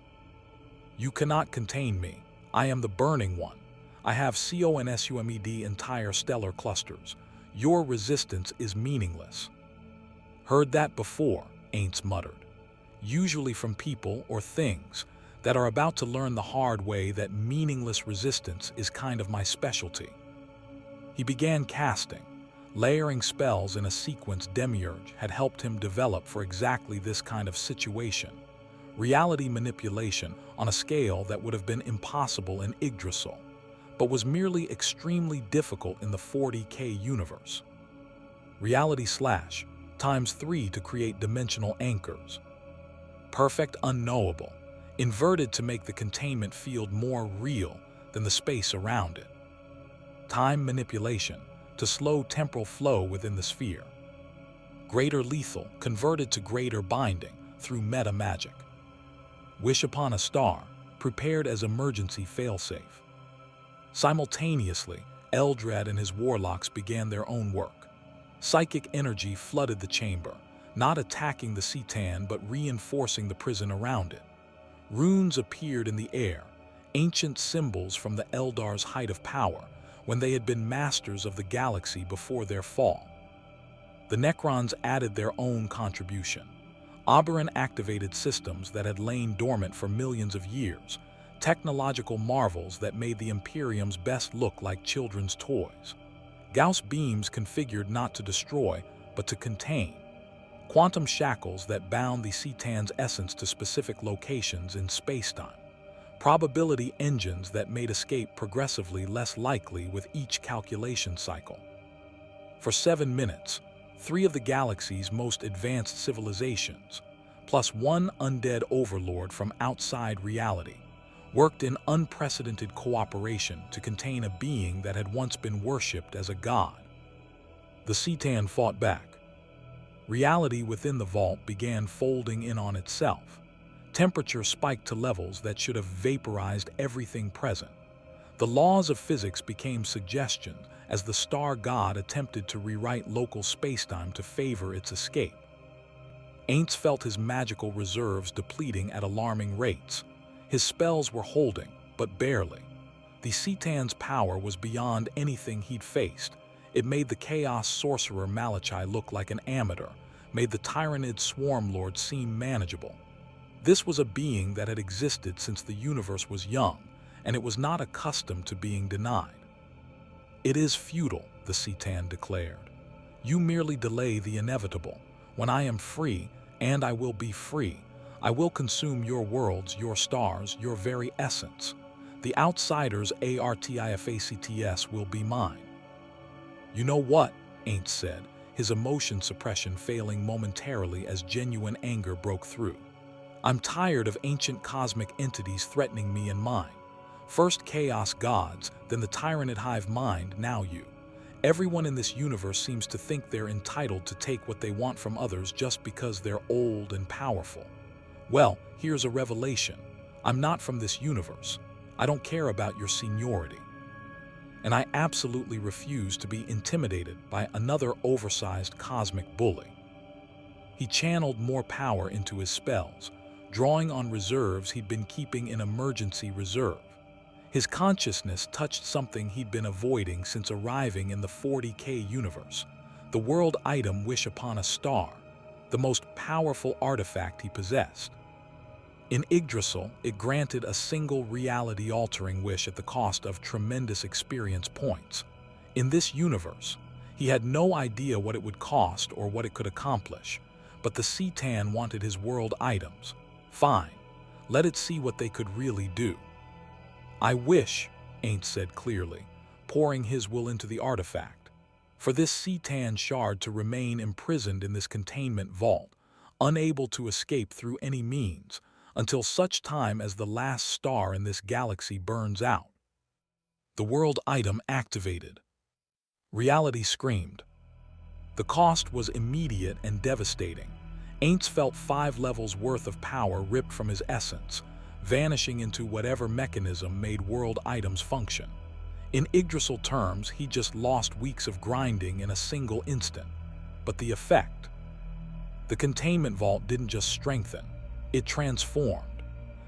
You cannot contain me. I am the Burning One. I have CONSUMED entire stellar clusters. Your resistance is meaningless. Heard that before, AINZ muttered. Usually from people or things that are about to learn the hard way that meaningless resistance is kind of my specialty. He began casting. Layering spells in a sequence Demiurge had helped him develop for exactly this kind of situation. Reality manipulation on a scale that would have been impossible in Yggdrasil, but was merely extremely difficult in the 40K universe. Reality slash times 3 to create dimensional anchors. Perfect unknowable, inverted to make the containment field more real than the space around it. Time manipulation to slow temporal flow within the sphere. Greater lethal converted to greater binding through meta magic. Wish upon a star, prepared as emergency failsafe. Simultaneously, Eldrad and his warlocks began their own work. Psychic energy flooded the chamber, not attacking the C'tan but reinforcing the prison around it. Runes appeared in the air, ancient symbols from the Eldar's height of power, when they had been masters of the galaxy before their fall. The Necrons added their own contribution. Oberon-activated systems that had lain dormant for millions of years, technological marvels that made the Imperium's best look like children's toys. Gauss beams configured not to destroy, but to contain. Quantum shackles that bound the C'tan's essence to specific locations in spacetime. Probability engines that made escape progressively less likely with each calculation cycle. For 7 minutes, 3 of the galaxy's most advanced civilizations, plus 1 undead overlord from outside reality, worked in unprecedented cooperation to contain a being that had once been worshipped as a god. The C'tan fought back. Reality within the vault began folding in on itself. Temperature spiked to levels that should have vaporized everything present. The laws of physics became suggestions as the star god attempted to rewrite local spacetime to favor its escape. AINZ felt his magical reserves depleting at alarming rates. His spells were holding, but barely. The C'tan's power was beyond anything he'd faced. It made the Chaos Sorcerer Malachi look like an amateur, made the Tyranid Swarm Lord seem manageable. This was a being that had existed since the universe was young, and it was not accustomed to being denied. It is futile, the C'tan declared. You merely delay the inevitable. When I am free, and I will be free, I will consume your worlds, your stars, your very essence. The outsider's ARTIFACTS will be mine. You know what? AINZ said, his emotion suppression failing momentarily as genuine anger broke through. I'm tired of ancient cosmic entities threatening me and mine. First chaos gods, then the Tyranid hive mind, now you. Everyone in this universe seems to think they're entitled to take what they want from others just because they're old and powerful. Well, here's a revelation. I'm not from this universe. I don't care about your seniority. And I absolutely refuse to be intimidated by another oversized cosmic bully. He channeled more power into his spells, drawing on reserves he'd been keeping in emergency reserve. His consciousness touched something he'd been avoiding since arriving in the 40K universe, the world item Wish Upon a Star, the most powerful artifact he possessed. In Yggdrasil, it granted a single reality-altering wish at the cost of tremendous experience points. In this universe, he had no idea what it would cost or what it could accomplish, but the C'tan wanted his world items. Fine, let it see what they could really do. I wish, AINZ said clearly, pouring his will into the artifact, for this C'tan shard to remain imprisoned in this containment vault, unable to escape through any means, until such time as the last star in this galaxy burns out. The world item activated. Reality screamed. The cost was immediate and devastating. AINZ felt 5 levels worth of power ripped from his essence, vanishing into whatever mechanism made world items function. In Yggdrasil terms, he just lost weeks of grinding in a single instant. But the effect? The containment vault didn't just strengthen, it transformed.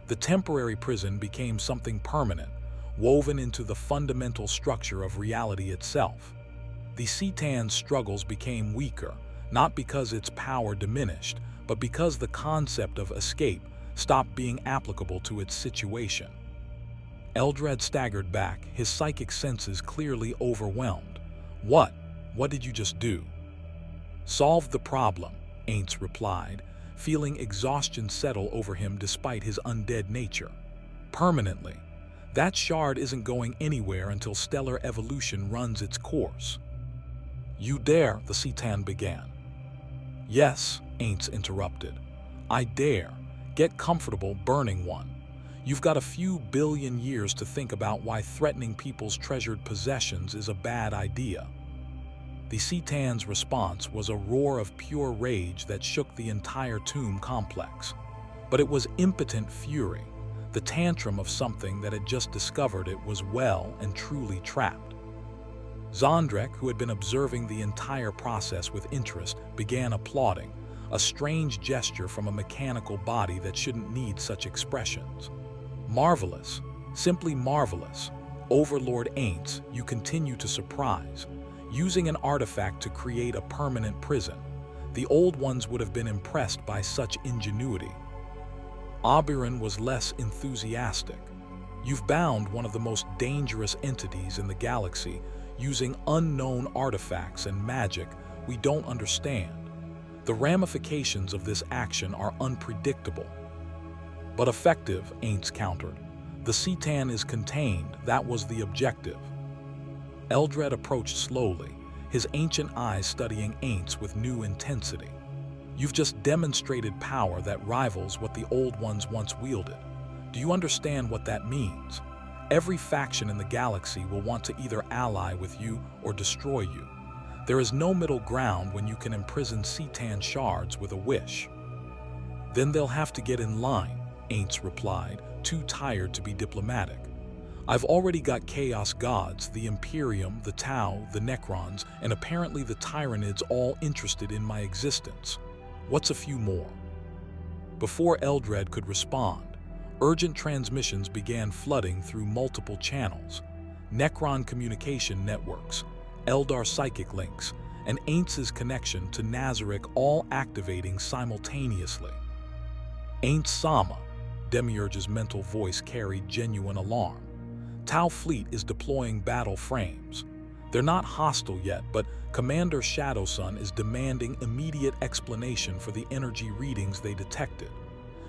The temporary prison became something permanent, woven into the fundamental structure of reality itself. The C'tan's struggles became weaker, not because its power diminished, but because the concept of escape stopped being applicable to its situation. Eldrad staggered back, his psychic senses clearly overwhelmed. What did you just do? Solved the problem, AINZ replied, feeling exhaustion settle over him despite his undead nature. Permanently. That shard isn't going anywhere until stellar evolution runs its course. You dare, the C'tan began. Yes, AINZ interrupted. I dare. Get comfortable burning one. You've got a few billion years to think about why threatening people's treasured possessions is a bad idea. The C'tan's response was a roar of pure rage that shook the entire tomb complex. But it was impotent fury, the tantrum of something that had just discovered it was well and truly trapped. Nazarick, who had been observing the entire process with interest, began applauding, a strange gesture from a mechanical body that shouldn't need such expressions. Marvelous, simply marvelous. Overlord AINZ, you continue to surprise. Using an artifact to create a permanent prison, the old ones would have been impressed by such ingenuity. ABADDON was less enthusiastic. You've bound one of the most dangerous entities in the galaxy using unknown artifacts and magic we don't understand. The ramifications of this action are unpredictable. But effective, AINZ countered. The C'tan is contained, that was the objective. Eldrad approached slowly, his ancient eyes studying AINZ with new intensity. You've just demonstrated power that rivals what the old ones once wielded. Do you understand what that means? Every faction in the galaxy will want to either ally with you or destroy you. There is no middle ground when you can imprison C'tan shards with a wish. Then they'll have to get in line, AINZ replied, too tired to be diplomatic. I've already got Chaos Gods, the Imperium, the Tau, the Necrons, and apparently the Tyranids all interested in my existence. What's a few more? Before Eldrad could respond, urgent transmissions began flooding through multiple channels. Necron communication networks, Eldar psychic links, and AINZ's connection to Nazarick all activating simultaneously. AINZ Sama, Demiurge's mental voice carried genuine alarm. Tau fleet is deploying battle frames. They're not hostile yet, but Commander Shadowsun is demanding immediate explanation for the energy readings they detected.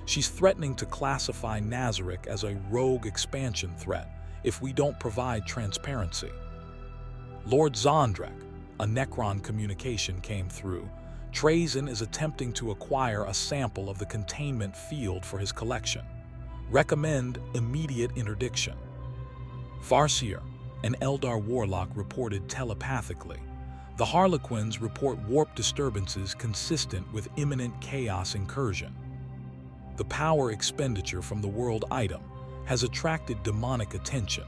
She's threatening to classify Nazarick as a rogue expansion threat if we don't provide transparency. Lord Nazarick, a Necron communication came through. Trazyn is attempting to acquire a sample of the containment field for his collection. Recommend immediate interdiction. Farseer, an Eldar warlock, reported telepathically. The Harlequins report warp disturbances consistent with imminent chaos incursion. The power expenditure from the world item has attracted demonic attention.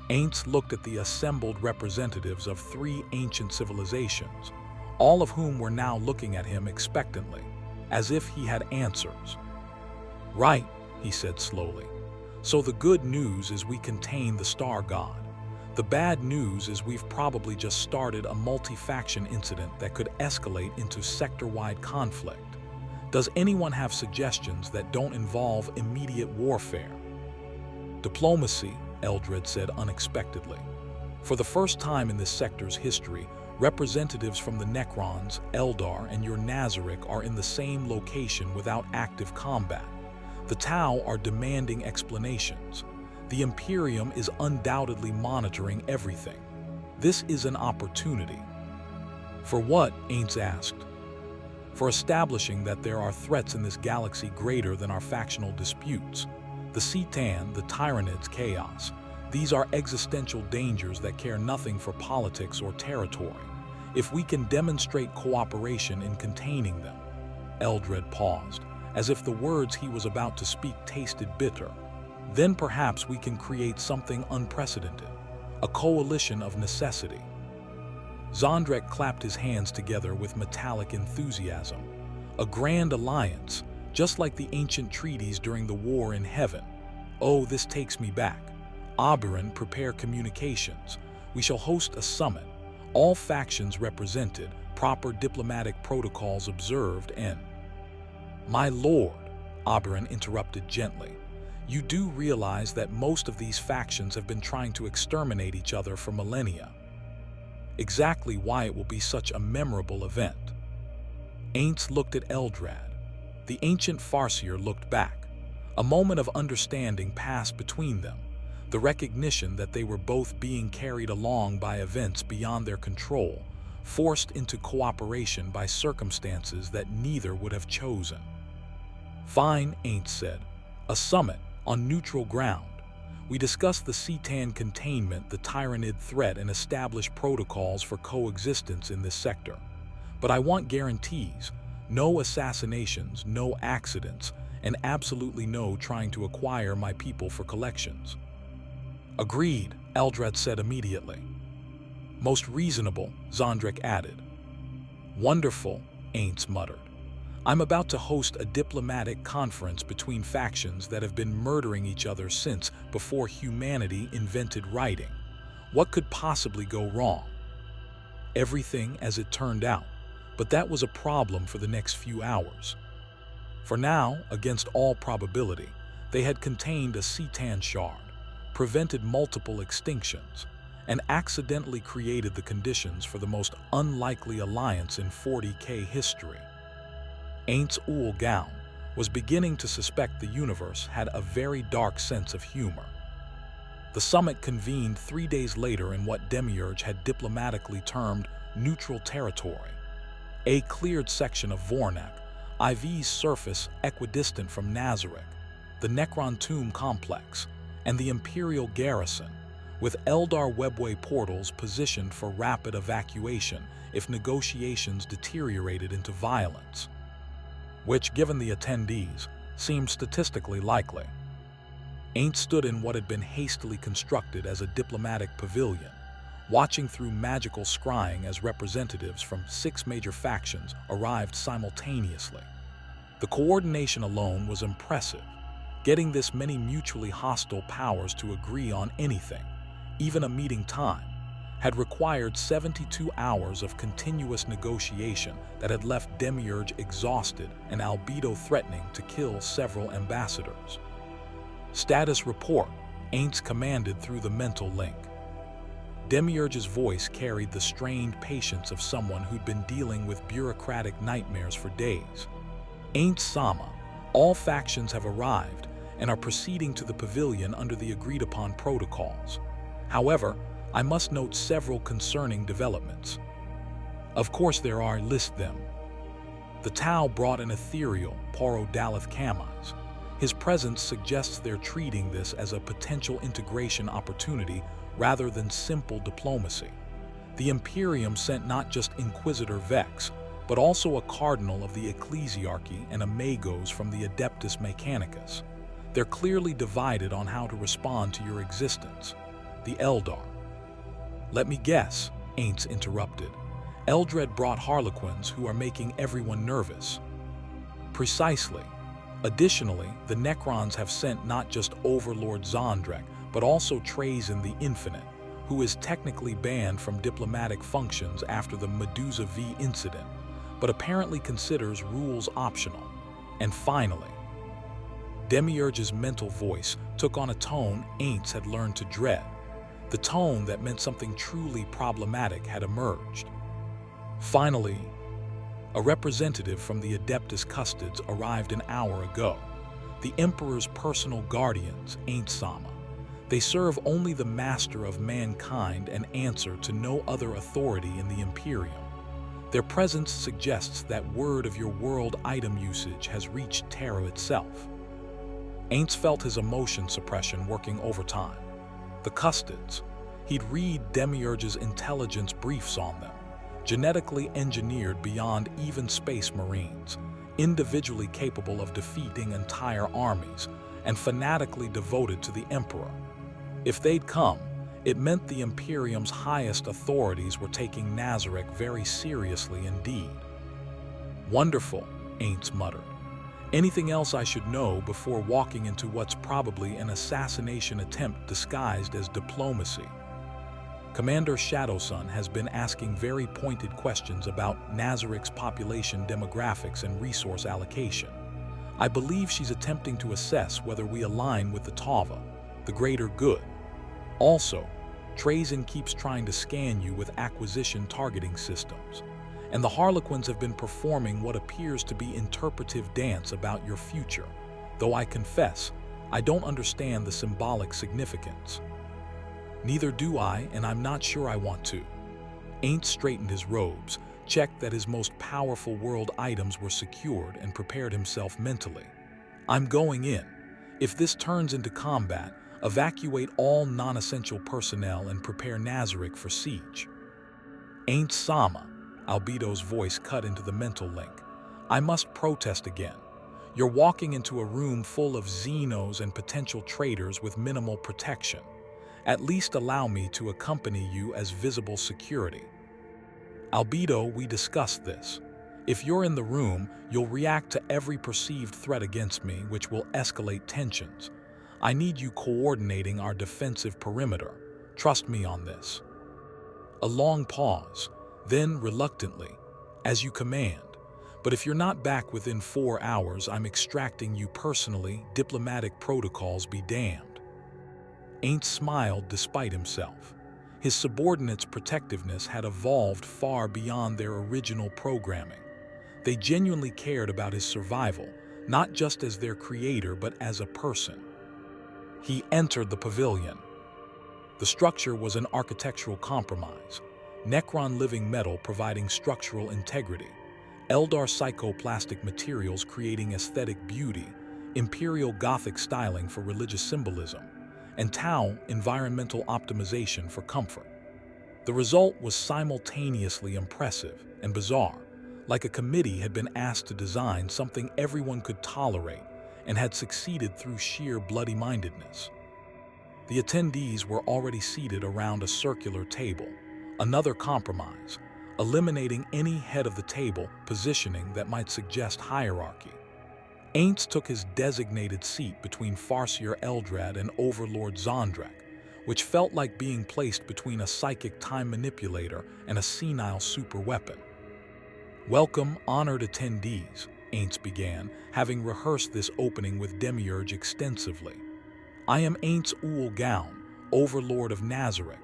AINZ looked at the assembled representatives of 3 ancient civilizations, all of whom were now looking at him expectantly, as if he had answers. "Right," he said slowly. "So the good news is we contain the Star God. The bad news is we've probably just started a multi-faction incident that could escalate into sector-wide conflict. Does anyone have suggestions that don't involve immediate warfare?" "Diplomacy," Eldrad said unexpectedly. "For the first time in this sector's history, representatives from the Necrons, Eldar, and your Nazarick are in the same location without active combat. The Tau are demanding explanations. The Imperium is undoubtedly monitoring everything. This is an opportunity." "For what?" AINZ asked. "For establishing that there are threats in this galaxy greater than our factional disputes. The C'tan, the Tyranid's chaos. These are existential dangers that care nothing for politics or territory. If we can demonstrate cooperation in containing them." Eldrad paused, as if the words he was about to speak tasted bitter. "Then perhaps we can create something unprecedented, a coalition of necessity." Nazarick clapped his hands together with metallic enthusiasm. "A grand alliance, just like the ancient treaties during the war in heaven. Oh, this takes me back. ABADDON, prepare communications. We shall host a summit, all factions represented, proper diplomatic protocols observed, and—" "My lord," ABADDON interrupted gently, "you do realize that most of these factions have been trying to exterminate each other for millennia. Exactly why it will be such a memorable event." AINZ looked at Eldrad. The ancient Farseer looked back. A moment of understanding passed between them, the recognition that they were both being carried along by events beyond their control, forced into cooperation by circumstances that neither would have chosen. "Fine," AINZ said. "A summit, on neutral ground. We discuss the C'tan containment, the Tyranid threat, and establish protocols for coexistence in this sector. But I want guarantees, no assassinations, no accidents, and absolutely no trying to acquire my people for collections." "Agreed," Eldrad said immediately. "Most reasonable," Nazarick added. "Wonderful," AINZ muttered. "I'm about to host a diplomatic conference between factions that have been murdering each other since before humanity invented writing. What could possibly go wrong?" Everything, as it turned out, but that was a problem for the next few hours. For now, against all probability, they had contained a C'tan shard, prevented multiple extinctions, and accidentally created the conditions for the most unlikely alliance in 40K history. AINZ OOAL was beginning to suspect the universe had a very dark sense of humor. The summit convened 3 days later in what Demiurge had diplomatically termed neutral territory, a cleared section of Vornak IV's surface equidistant from Nazarick, the Necron tomb complex, and the Imperial garrison, with Eldar webway portals positioned for rapid evacuation if negotiations deteriorated into violence, which, given the attendees, seemed statistically likely. AINZ stood in what had been hastily constructed as a diplomatic pavilion, watching through magical scrying as representatives from 6 major factions arrived simultaneously. The coordination alone was impressive. Getting this many mutually hostile powers to agree on anything, even a meeting time, had required 72 hours of continuous negotiation that had left Demiurge exhausted and albedo threatening to kill several ambassadors. "Status report," AINZ commanded through the mental link. Demiurge's voice carried the strained patience of someone who'd been dealing with bureaucratic nightmares for days. "AINZ Sama, all factions have arrived and are proceeding to the pavilion under the agreed-upon protocols. However, I must note several concerning developments." "Of course there are, list them." The Tau brought an ethereal, Poro Daleth Kamaz. His presence suggests they're treating this as a potential integration opportunity rather than simple diplomacy. The Imperium sent not just Inquisitor Vex, but also a cardinal of the Ecclesiarchy and a Magos from the Adeptus Mechanicus. They're clearly divided on how to respond to your existence. The Eldar. Let me guess, AINZ interrupted. Eldrad brought Harlequins who are making everyone nervous. Precisely. Additionally, the Necrons have sent not just Overlord Nazarick, but also Trazyn the Infinite, who is technically banned from diplomatic functions after the Medusa V incident, but apparently considers rules optional. And finally, Demiurge's mental voice took on a tone AINZ had learned to dread. The tone that meant something truly problematic had emerged. Finally, a representative from the Adeptus Custodes arrived an hour ago. The Emperor's personal guardians, AINZ. They serve only the master of mankind and answer to no other authority in the Imperium. Their presence suggests that word of your world item usage has reached Terra itself. AINZ felt his emotion suppression working overtime. The Custodes. He'd read Demiurge's intelligence briefs on them. Genetically engineered beyond even space marines, individually capable of defeating entire armies, and fanatically devoted to the Emperor. If they'd come, it meant the Imperium's highest authorities were taking Nazarick very seriously indeed. Wonderful, AINZ muttered. Anything else I should know before walking into what's probably an assassination attempt disguised as diplomacy? Commander Shadowsun has been asking very pointed questions about Nazarick's population demographics and resource allocation. I believe she's attempting to assess whether we align with the Tava, the greater good. Also, Trazyn keeps trying to scan you with acquisition targeting systems, and the Harlequins have been performing what appears to be interpretive dance about your future, though I confess, I don't understand the symbolic significance. Neither do I, and I'm not sure I want to. AINZ straightened his robes, checked that his most powerful world items were secured, and prepared himself mentally. I'm going in. If this turns into combat, evacuate all non-essential personnel and prepare Nazarick for siege. AINZ, Albedo's voice cut into the mental link. I must protest again. You're walking into a room full of Xenos and potential traitors with minimal protection. At least allow me to accompany you as visible security. Albedo, we discussed this. If you're in the room, you'll react to every perceived threat against me, which will escalate tensions. I need you coordinating our defensive perimeter. Trust me on this. A long pause, then reluctantly, as you command. But if you're not back within 4 hours, I'm extracting you personally. Diplomatic protocols be damned. AINZ smiled despite himself. His subordinates' protectiveness had evolved far beyond their original programming. They genuinely cared about his survival, not just as their creator, but as a person. He entered the pavilion. The structure was an architectural compromise. Necron living metal providing structural integrity. Eldar psychoplastic materials creating aesthetic beauty. Imperial Gothic styling for religious symbolism. And Tau environmental optimization for comfort. The result was simultaneously impressive and bizarre, like a committee had been asked to design something everyone could tolerate and had succeeded through sheer bloody-mindedness. The attendees were already seated around a circular table, another compromise, eliminating any head of the table positioning that might suggest hierarchy. AINZ took his designated seat between Farseer Eldrad and Overlord Nazarick, which felt like being placed between a psychic time manipulator and a senile superweapon. Welcome, honored attendees, AINZ began, having rehearsed this opening with Demiurge extensively. I am AINZ OOAL, Overlord of Nazarick.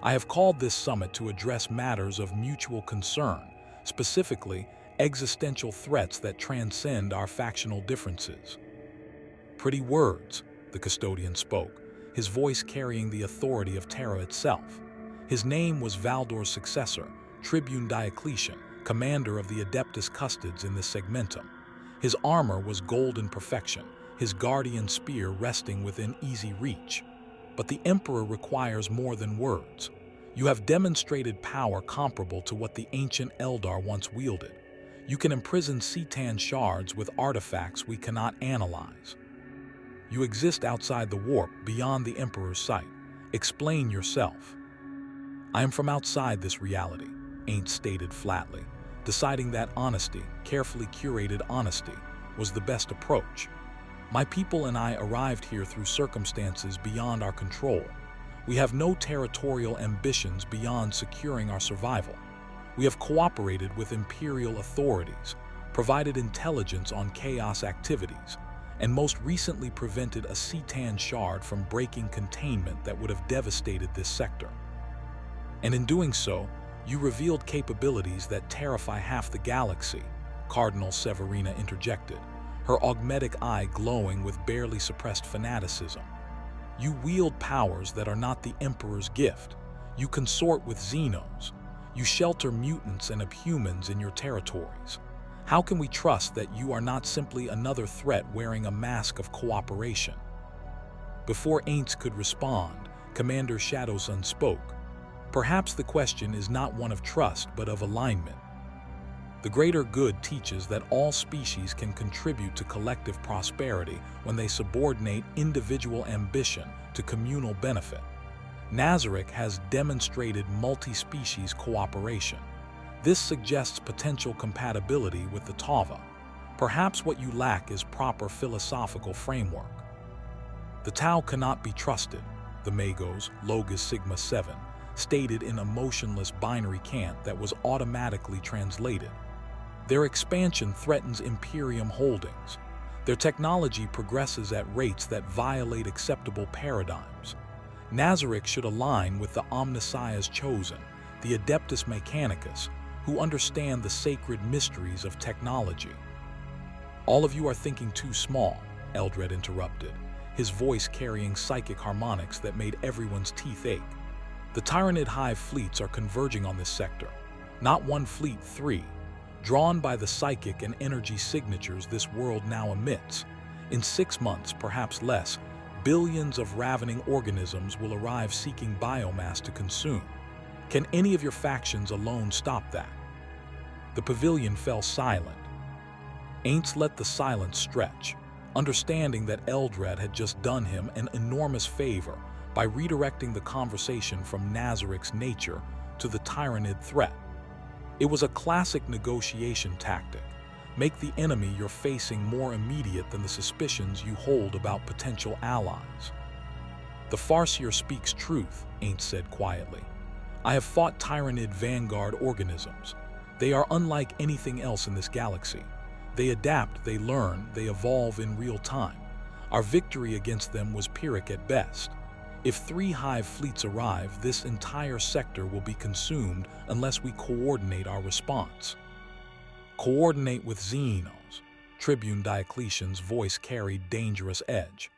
I have called this summit to address matters of mutual concern, specifically existential threats that transcend our factional differences. Pretty words, the custodian spoke, his voice carrying the authority of Terra itself. His name was Valdor's successor, Tribune Diocletian, commander of the Adeptus Custodes in this segmentum. His armor was golden perfection, his guardian spear resting within easy reach. But the Emperor requires more than words. You have demonstrated power comparable to what the ancient Eldar once wielded. You can imprison Cetan shards with artifacts we cannot analyze. You exist outside the warp, beyond the Emperor's sight. Explain yourself." "I am from outside this reality," AINZ stated flatly, deciding that honesty, carefully curated honesty, was the best approach. "My people and I arrived here through circumstances beyond our control. We have no territorial ambitions beyond securing our survival. We have cooperated with imperial authorities, provided intelligence on chaos activities, and most recently prevented a C'tan shard from breaking containment that would have devastated this sector. And in doing so, you revealed capabilities that terrify half the galaxy," Cardinal Severina interjected, her augmetic eye glowing with barely suppressed fanaticism. "You wield powers that are not the Emperor's gift. You consort with Xenos. You shelter mutants and abhumans in your territories. How can we trust that you are not simply another threat wearing a mask of cooperation?" Before AINZ could respond, Commander Shadowsun spoke. "Perhaps the question is not one of trust, but of alignment. The greater good teaches that all species can contribute to collective prosperity when they subordinate individual ambition to communal benefit. Nazarick has demonstrated multi-species cooperation. This suggests potential compatibility with the Tava. Perhaps what you lack is proper philosophical framework." "The Tau cannot be trusted," the Magos, Logos Sigma 7, stated in a motionless binary cant that was automatically translated. "Their expansion threatens Imperium holdings. Their technology progresses at rates that violate acceptable paradigms. Nazarick should align with the Omnissiah's chosen, the Adeptus Mechanicus, who understand the sacred mysteries of technology." "All of you are thinking too small," Eldrad interrupted, his voice carrying psychic harmonics that made everyone's teeth ache. "The Tyranid hive fleets are converging on this sector. Not one fleet, three. Drawn by the psychic and energy signatures this world now emits. In 6 months, perhaps less, billions of ravening organisms will arrive seeking biomass to consume. Can any of your factions alone stop that?" The pavilion fell silent. AINZ let the silence stretch, understanding that Eldrad had just done him an enormous favor by redirecting the conversation from Nazarick's nature to the Tyranid threat. It was a classic negotiation tactic. Make the enemy you're facing more immediate than the suspicions you hold about potential allies. "The Farseer speaks truth," AINZ said quietly. "I have fought Tyranid vanguard organisms. They are unlike anything else in this galaxy. They adapt, they learn, they evolve in real time. Our victory against them was Pyrrhic at best. If 3 hive fleets arrive, this entire sector will be consumed unless we coordinate our response." "Coordinate with Xenos," Tribune Diocletian's voice carried dangerous edge.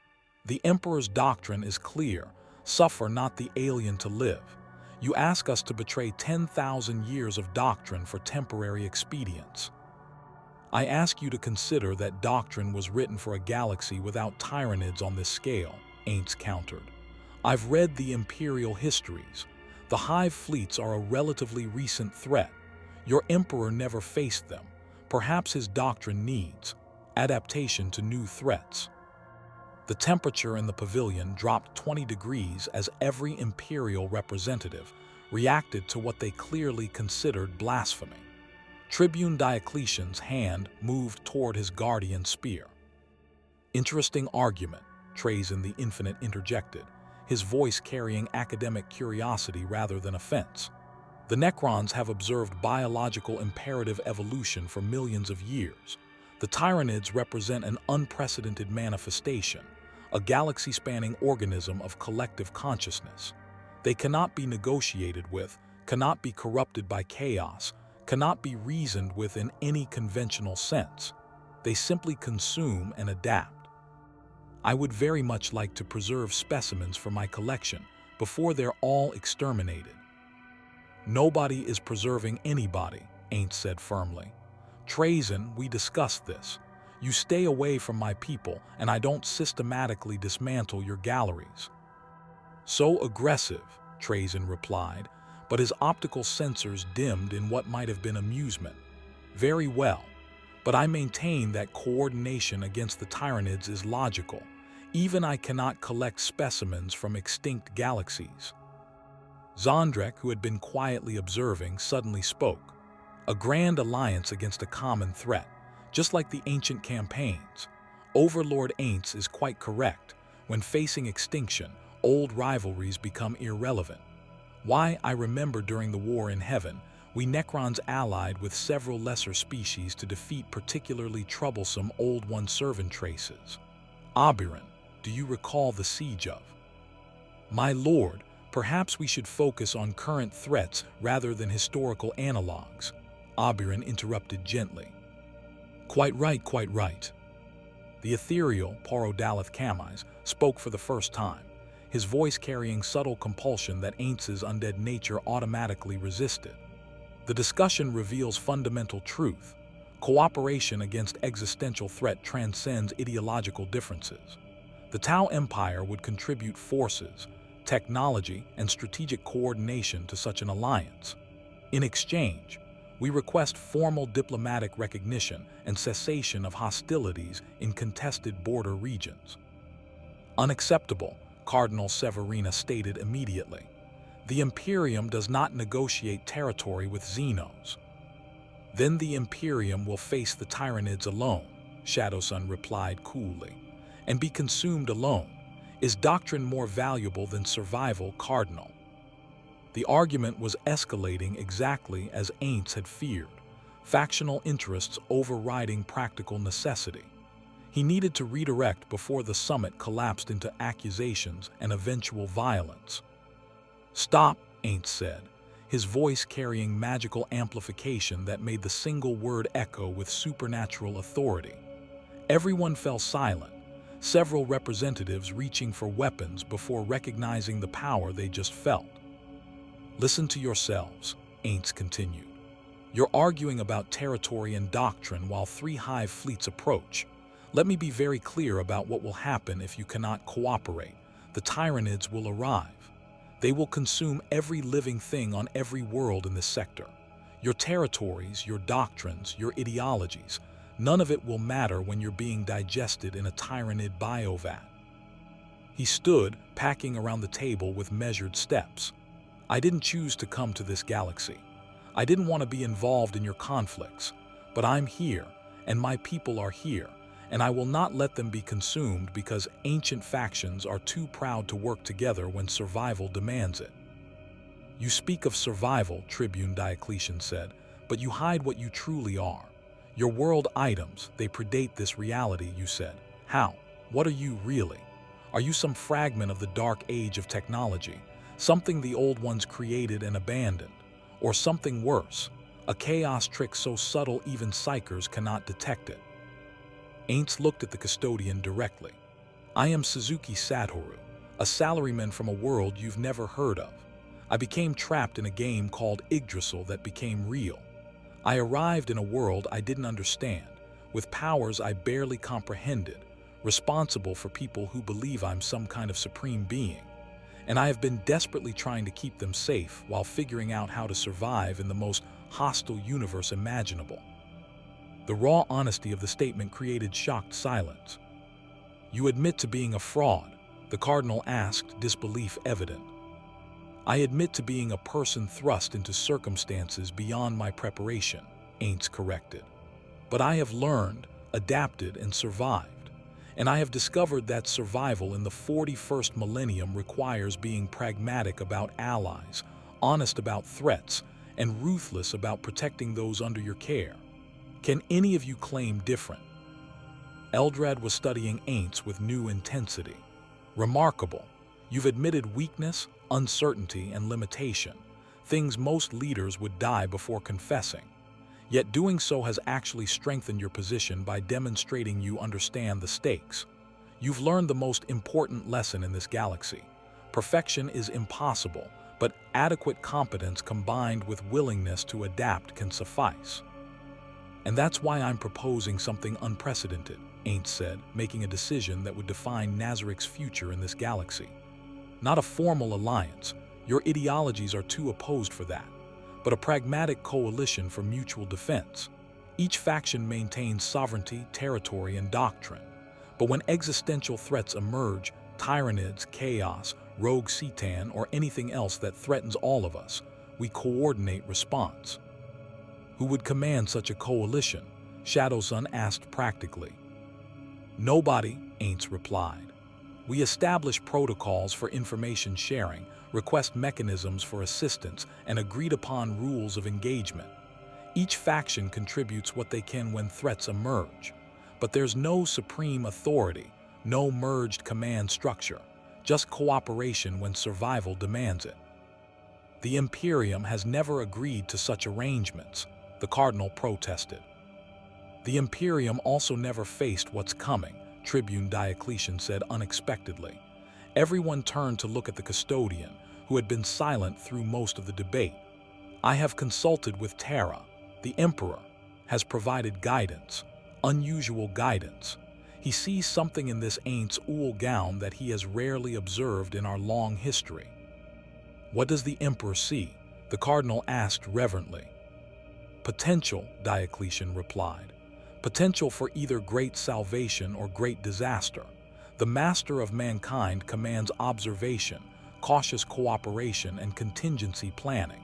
"The Emperor's doctrine is clear. Suffer not the alien to live. You ask us to betray 10,000 years of doctrine for temporary expedience. I ask you to consider that doctrine was written for a galaxy without Tyranids on this scale," AINZ countered. "I've read the Imperial histories. The hive fleets are a relatively recent threat. Your Emperor never faced them. Perhaps his doctrine needs adaptation to new threats." The temperature in the pavilion dropped 20 degrees as every Imperial representative reacted to what they clearly considered blasphemy. Tribune Diocletian's hand moved toward his guardian spear. "Interesting argument," Trazyn the Infinite interjected, his voice carrying academic curiosity rather than offense. "The Necrons have observed biological imperative evolution for millions of years. The Tyranids represent an unprecedented manifestation, a galaxy-spanning organism of collective consciousness. They cannot be negotiated with, cannot be corrupted by chaos, cannot be reasoned with in any conventional sense. They simply consume and adapt. I would very much like to preserve specimens for my collection before they're all exterminated." "Nobody is preserving anybody," AINZ said firmly. "Trazyn, we discussed this. You stay away from my people, and I don't systematically dismantle your galleries." "So aggressive," Trazyn replied, but his optical sensors dimmed in what might have been amusement. "Very well, but I maintain that coordination against the Tyranids is logical. Even I cannot collect specimens from extinct galaxies." Nazarick, who had been quietly observing, suddenly spoke. "A grand alliance against a common threat, just like the ancient campaigns. Overlord AINZ is quite correct. When facing extinction, old rivalries become irrelevant. Why, I remember during the War in Heaven, we Necrons allied with several lesser species to defeat particularly troublesome Old One servant traces. ABADDON, do you recall the siege of?" "My lord, perhaps we should focus on current threats rather than historical analogues," ABADDON interrupted gently. "Quite right, quite right." The ethereal Parodalath Kamais spoke for the first time, his voice carrying subtle compulsion that AINZ's undead nature automatically resisted. "The discussion reveals fundamental truth. Cooperation against existential threat transcends ideological differences. The Tau Empire would contribute forces, technology, and strategic coordination to such an alliance. In exchange, we request formal diplomatic recognition and cessation of hostilities in contested border regions." "Unacceptable," Cardinal Severina stated immediately. "The Imperium does not negotiate territory with Xenos." "Then the Imperium will face the Tyranids alone," Shadowsun replied coolly, "and be consumed alone. Is doctrine more valuable than survival, Cardinal?" The argument was escalating exactly as AINZ had feared, factional interests overriding practical necessity. He needed to redirect before the summit collapsed into accusations and eventual violence. "Stop," AINZ said, his voice carrying magical amplification that made the single word echo with supernatural authority. Everyone fell silent, several representatives reaching for weapons before recognizing the power they just felt. "Listen to yourselves," AINZ continued. "You're arguing about territory and doctrine while 3 hive fleets approach. Let me be very clear about what will happen if you cannot cooperate. The Tyranids will arrive. They will consume every living thing on every world in this sector. Your territories, your doctrines, your ideologies, none of it will matter when you're being digested in a Tyranid biovat." He stood, packing around the table with measured steps. "I didn't choose to come to this galaxy. I didn't want to be involved in your conflicts. But I'm here, and my people are here, and I will not let them be consumed because ancient factions are too proud to work together when survival demands it." "You speak of survival," Tribune Diocletian said, "but you hide what you truly are. Your world items, they predate this reality," you said. "How? What are you really? Are you some fragment of the dark age of technology? Something the old ones created and abandoned? Or something worse, a chaos trick so subtle even psychers cannot detect it?" AINZ looked at the custodian directly. "I am Suzuki Sadhoru, a salaryman from a world you've never heard of. I became trapped in a game called Yggdrasil that became real. I arrived in a world I didn't understand, with powers I barely comprehended, responsible for people who believe I'm some kind of supreme being. And I have been desperately trying to keep them safe while figuring out how to survive in the most hostile universe imaginable." The raw honesty of the statement created shocked silence. "You admit to being a fraud?" the Cardinal asked, disbelief evident. "I admit to being a person thrust into circumstances beyond my preparation," AINZ corrected. "But I have learned, adapted, and survived. And I have discovered that survival in the 41st millennium requires being pragmatic about allies, honest about threats, and ruthless about protecting those under your care. Can any of you claim different?" Eldrad was studying AINZ with new intensity. "Remarkable. You've admitted weakness, uncertainty, and limitation, things most leaders would die before confessing. Yet doing so has actually strengthened your position by demonstrating you understand the stakes. You've learned the most important lesson in this galaxy. Perfection is impossible, but adequate competence combined with willingness to adapt can suffice. And that's why I'm proposing something unprecedented," AINZ said, making a decision that would define Nazarick's future in this galaxy. "Not a formal alliance, your ideologies are too opposed for that, but a pragmatic coalition for mutual defense. Each faction maintains sovereignty, territory, and doctrine, But when existential threats emerge, Tyranids, Chaos, Rogue Cetan, or anything else that threatens all of us, we coordinate response. Who would command such a coalition? Shadowsun asked practically. Nobody, AINZ replied. We establish protocols for information sharing, request mechanisms for assistance, and agreed-upon rules of engagement. Each faction contributes what they can when threats emerge. But there's no supreme authority, no merged command structure, just cooperation when survival demands it. The Imperium has never agreed to such arrangements, the Cardinal protested. The Imperium also never faced what's coming, Tribune Diocletian said unexpectedly. Everyone turned to look at the custodian, who had been silent through most of the debate. I have consulted with Terra. The Emperor has provided guidance, unusual guidance. He sees something in this AINZ OOAL gown that he has rarely observed in our long history. What does the Emperor see? The Cardinal asked reverently. Potential, Diocletian replied. Potential for either great salvation or great disaster. The Master of Mankind commands observation, cautious cooperation, and contingency planning.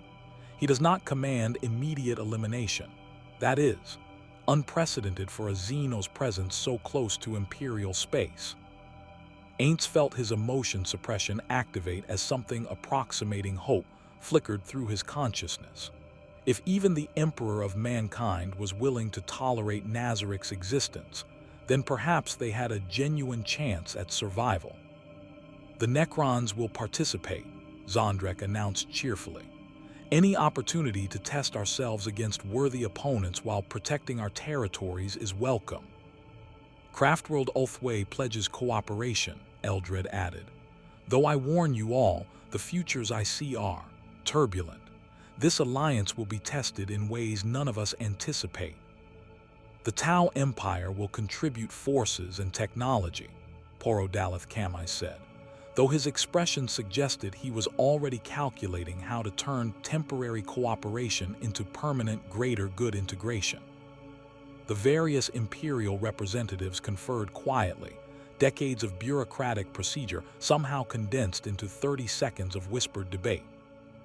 He does not command immediate elimination. That is, unprecedented for a Xeno's presence so close to Imperial space. AINZ felt his emotion suppression activate as something approximating hope flickered through his consciousness. If even the Emperor of Mankind was willing to tolerate Nazarick's existence, then perhaps they had a genuine chance at survival. The Necrons will participate, Zondrek announced cheerfully. Any opportunity to test ourselves against worthy opponents while protecting our territories is welcome. Craftworld Ulthran pledges cooperation, Eldrad added. Though I warn you all, the futures I see are turbulent. This alliance will be tested in ways none of us anticipate. The Tau Empire will contribute forces and technology, Porodalith Kamai said, though his expression suggested he was already calculating how to turn temporary cooperation into permanent greater good integration. The various imperial representatives conferred quietly, decades of bureaucratic procedure somehow condensed into 30 seconds of whispered debate.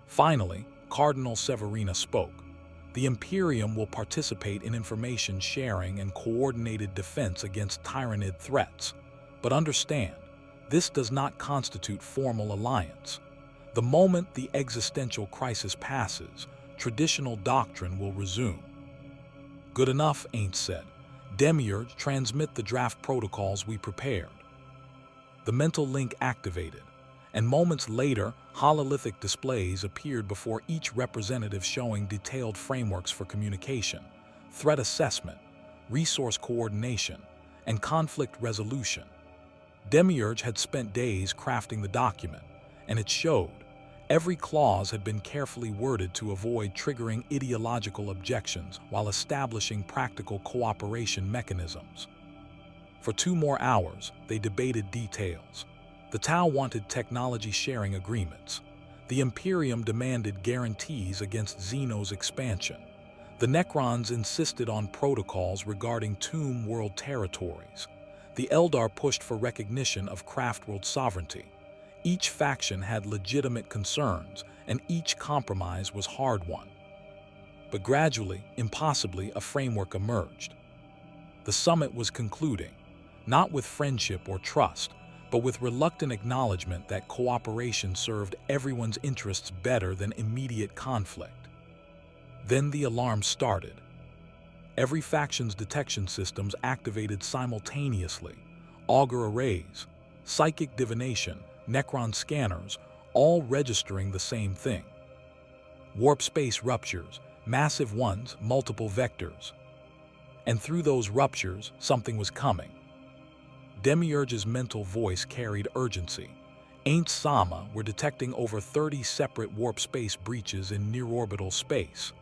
Finally, Cardinal Severina spoke. The Imperium will participate in information sharing and coordinated defense against Tyranid threats. But understand, this does not constitute formal alliance. The moment the existential crisis passes, traditional doctrine will resume. Good enough, AINZ said. Demiurge, transmit the draft protocols we prepared. The mental link activated, and moments later, hololithic displays appeared before each representative showing detailed frameworks for communication, threat assessment, resource coordination, and conflict resolution. Demiurge had spent days crafting the document, and it showed. Every clause had been carefully worded to avoid triggering ideological objections while establishing practical cooperation mechanisms. For 2 more hours, they debated details. The Tau wanted technology sharing agreements. The Imperium demanded guarantees against Xeno's expansion. The Necrons insisted on protocols regarding Tomb World territories. The Eldar pushed for recognition of Craftworld sovereignty. Each faction had legitimate concerns, and each compromise was hard-won. But gradually, impossibly, a framework emerged. The summit was concluding, not with friendship or trust, but with reluctant acknowledgement that cooperation served everyone's interests better than immediate conflict. Then the alarm started. Every faction's detection systems activated simultaneously. Augur arrays, psychic divination, Necron scanners, all registering the same thing. Warp space ruptures, massive ones, multiple vectors. And through those ruptures, something was coming. Demiurge's mental voice carried urgency. AINZ Sama were detecting over 30 separate warp space breaches in near-orbital space.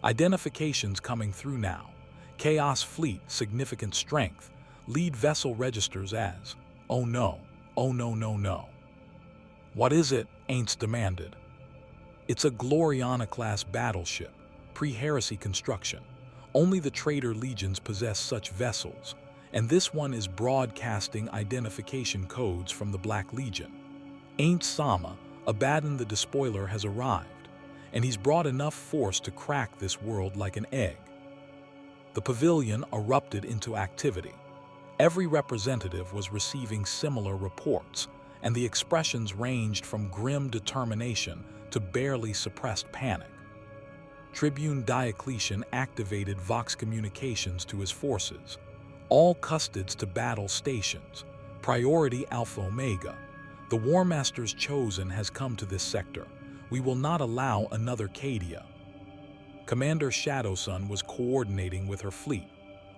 Identifications coming through now. Chaos Fleet, significant strength. Lead vessel registers as, oh no, oh no, no, no. What is it? AINZ demanded. It's a Gloriana-class battleship, pre-heresy construction. Only the traitor legions possess such vessels. and this one is broadcasting identification codes from the Black Legion. AINZ OOAL, ABADDON the Despoiler, has arrived, and he's brought enough force to crack this world like an egg. The pavilion erupted into activity. Every representative was receiving similar reports, and the expressions ranged from grim determination to barely suppressed panic. Tribune Diocletian activated Vox communications to his forces. All custods to battle stations. Priority Alpha Omega. The Warmaster's chosen has come to this sector. We will not allow another Cadia. Commander Shadowsun was coordinating with her fleet.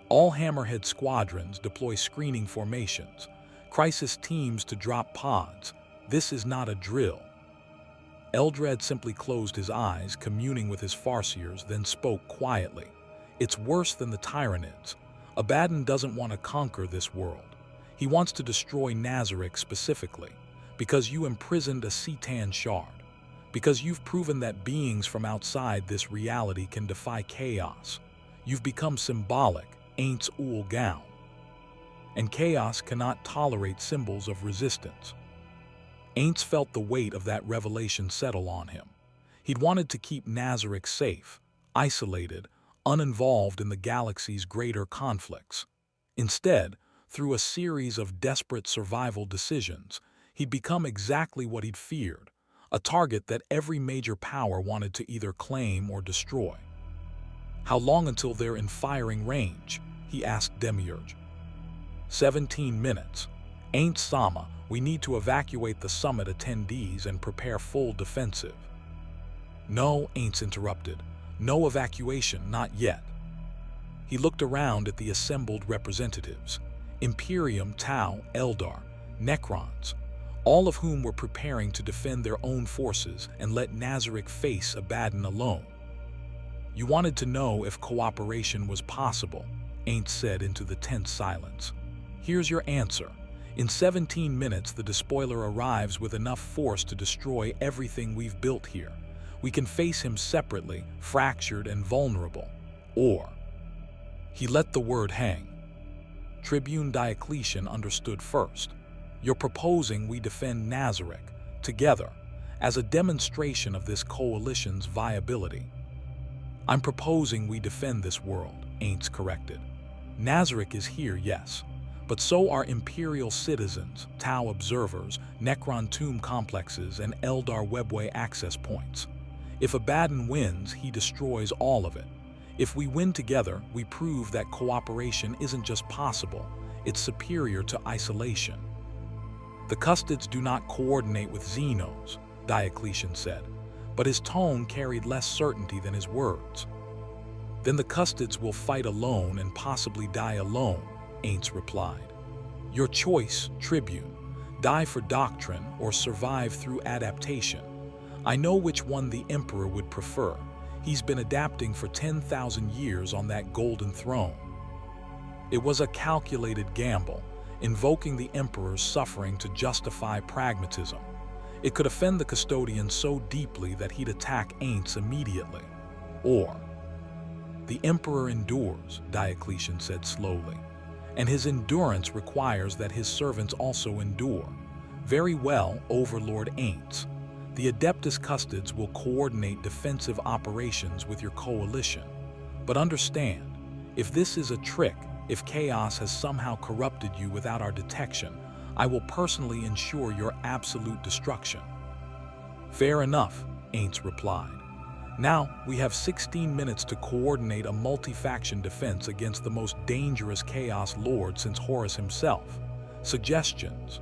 All Hammerhead squadrons deploy screening formations. Crisis teams to drop pods. This is not a drill. Eldrad simply closed his eyes, communing with his Farseers, then spoke quietly. It's worse than the Tyranids. Abaddon doesn't want to conquer this world. He wants to destroy Nazarick specifically, because you imprisoned a Cetan shard, because you've proven that beings from outside this reality can defy chaos. You've become symbolic, AINZ OOAL gown. And chaos cannot tolerate symbols of resistance. AINZ felt the weight of that revelation settle on him. He'd wanted to keep Nazarick safe, isolated, uninvolved in the galaxy's greater conflicts. Instead, through a series of desperate survival decisions, he'd become exactly what he'd feared, a target that every major power wanted to either claim or destroy. How long until they're in firing range? He asked Demiurge. 17 minutes. AINZ OOAL, we need to evacuate the summit attendees and prepare full defensive. No, AINZ interrupted. No evacuation, not yet. He looked around at the assembled representatives. Imperium, Tau, Eldar, Necrons, all of whom were preparing to defend their own forces and let Nazarick face Abaddon alone. You wanted to know if cooperation was possible, AINZ said into the tense silence. Here's your answer. In 17 minutes, the Despoiler arrives with enough force to destroy everything we've built here. We can face him separately, fractured and vulnerable. Or... He let the word hang. Tribune Diocletian understood first. You're proposing we defend Nazarick, together, as a demonstration of this coalition's viability. I'm proposing we defend this world, AINZ corrected. Nazarick is here, yes. But so are Imperial citizens, Tau observers, Necron tomb complexes, and Eldar webway access points. If Abaddon wins, he destroys all of it. If we win together, we prove that cooperation isn't just possible, it's superior to isolation. The Custodes do not coordinate with Xenos, Diocletian said, but his tone carried less certainty than his words. Then the Custodes will fight alone and possibly die alone, AINZ replied. Your choice, Tribune. Die for doctrine or survive through adaptation. I know which one the Emperor would prefer. He's been adapting for 10,000 years on that golden throne. It was a calculated gamble, invoking the Emperor's suffering to justify pragmatism. It could offend the Custodian so deeply that he'd attack AINZ immediately. Or, the Emperor endures, Diocletian said slowly. And his endurance requires that his servants also endure. Very well, Overlord AINZ. The Adeptus Custodes will coordinate defensive operations with your coalition. But understand, if this is a trick, if chaos has somehow corrupted you without our detection, I will personally ensure your absolute destruction. Fair enough, AINZ replied. Now, we have 16 minutes to coordinate a multi-faction defense against the most dangerous Chaos Lord since Horus himself. Suggestions?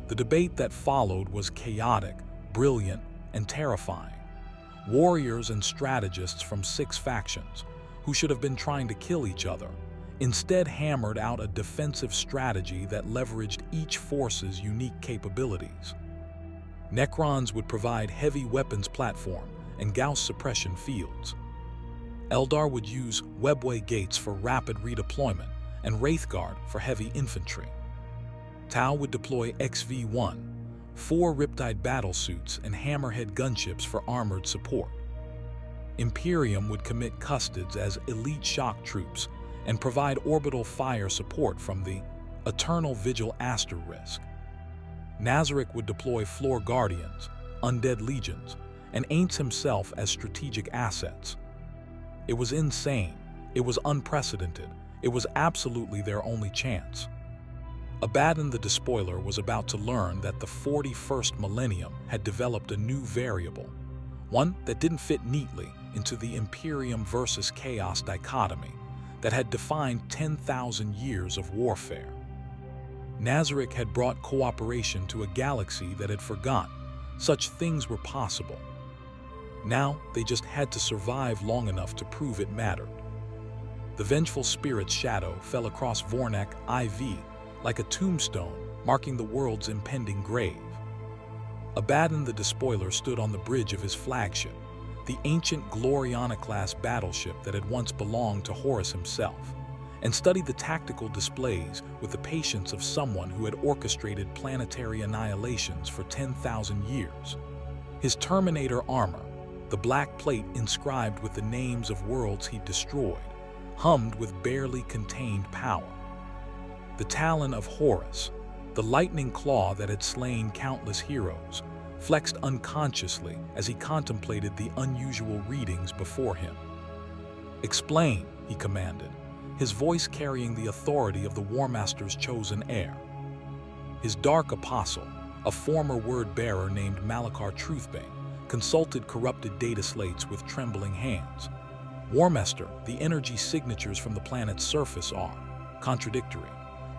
The debate that followed was chaotic, brilliant, and terrifying. Warriors and strategists from 6 factions, who should have been trying to kill each other, instead hammered out a defensive strategy that leveraged each force's unique capabilities. Necrons would provide heavy weapons platform and Gauss suppression fields. Eldar would use webway gates for rapid redeployment and Wraithguard for heavy infantry. Tau would deploy XV-1, 4 Riptide battlesuits and Hammerhead gunships for armored support. Imperium would commit Custodes as elite shock troops and provide orbital fire support from the Eternal Vigil asterisk. Nazarick would deploy Floor Guardians, Undead Legions, and AINZ himself as strategic assets. It was insane. It was unprecedented. It was absolutely their only chance. ABADDON the Despoiler was about to learn that the 41st millennium had developed a new variable, one that didn't fit neatly into the Imperium versus Chaos dichotomy that had defined 10,000 years of warfare. Nazarick had brought cooperation to a galaxy that had forgotten such things were possible. Now they just had to survive long enough to prove it mattered. The vengeful spirit's shadow fell across Vornak IV like a tombstone marking the world's impending grave. ABADDON the Despoiler stood on the bridge of his flagship, the ancient Gloriana-class battleship that had once belonged to Horus himself, and studied the tactical displays with the patience of someone who had orchestrated planetary annihilations for 10,000 years. His Terminator armor, the black plate inscribed with the names of worlds he'd destroyed, hummed with barely contained power. The talon of Horus, the lightning claw that had slain countless heroes, flexed unconsciously as he contemplated the unusual readings before him. "Explain," he commanded, his voice carrying the authority of the Warmaster's chosen heir. His dark apostle, a former word-bearer named Malachar Truthbane, consulted corrupted data slates with trembling hands. "Warmaster, the energy signatures from the planet's surface are contradictory.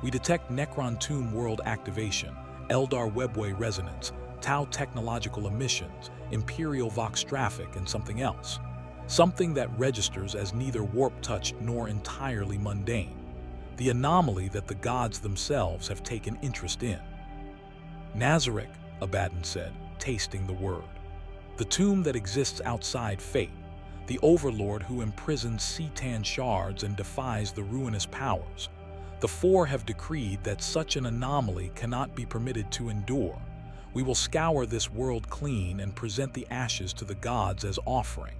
We detect Necron tomb world activation, Eldar webway resonance, Tau technological emissions, Imperial Vox traffic, and something else. Something that registers as neither warp-touched nor entirely mundane. The anomaly that the gods themselves have taken interest in." "Nazarick," ABADDON said, tasting the word. "The tomb that exists outside fate, the overlord who imprisons Cetan shards and defies the ruinous powers. The Four have decreed that such an anomaly cannot be permitted to endure. We will scour this world clean and present the ashes to the gods as offering."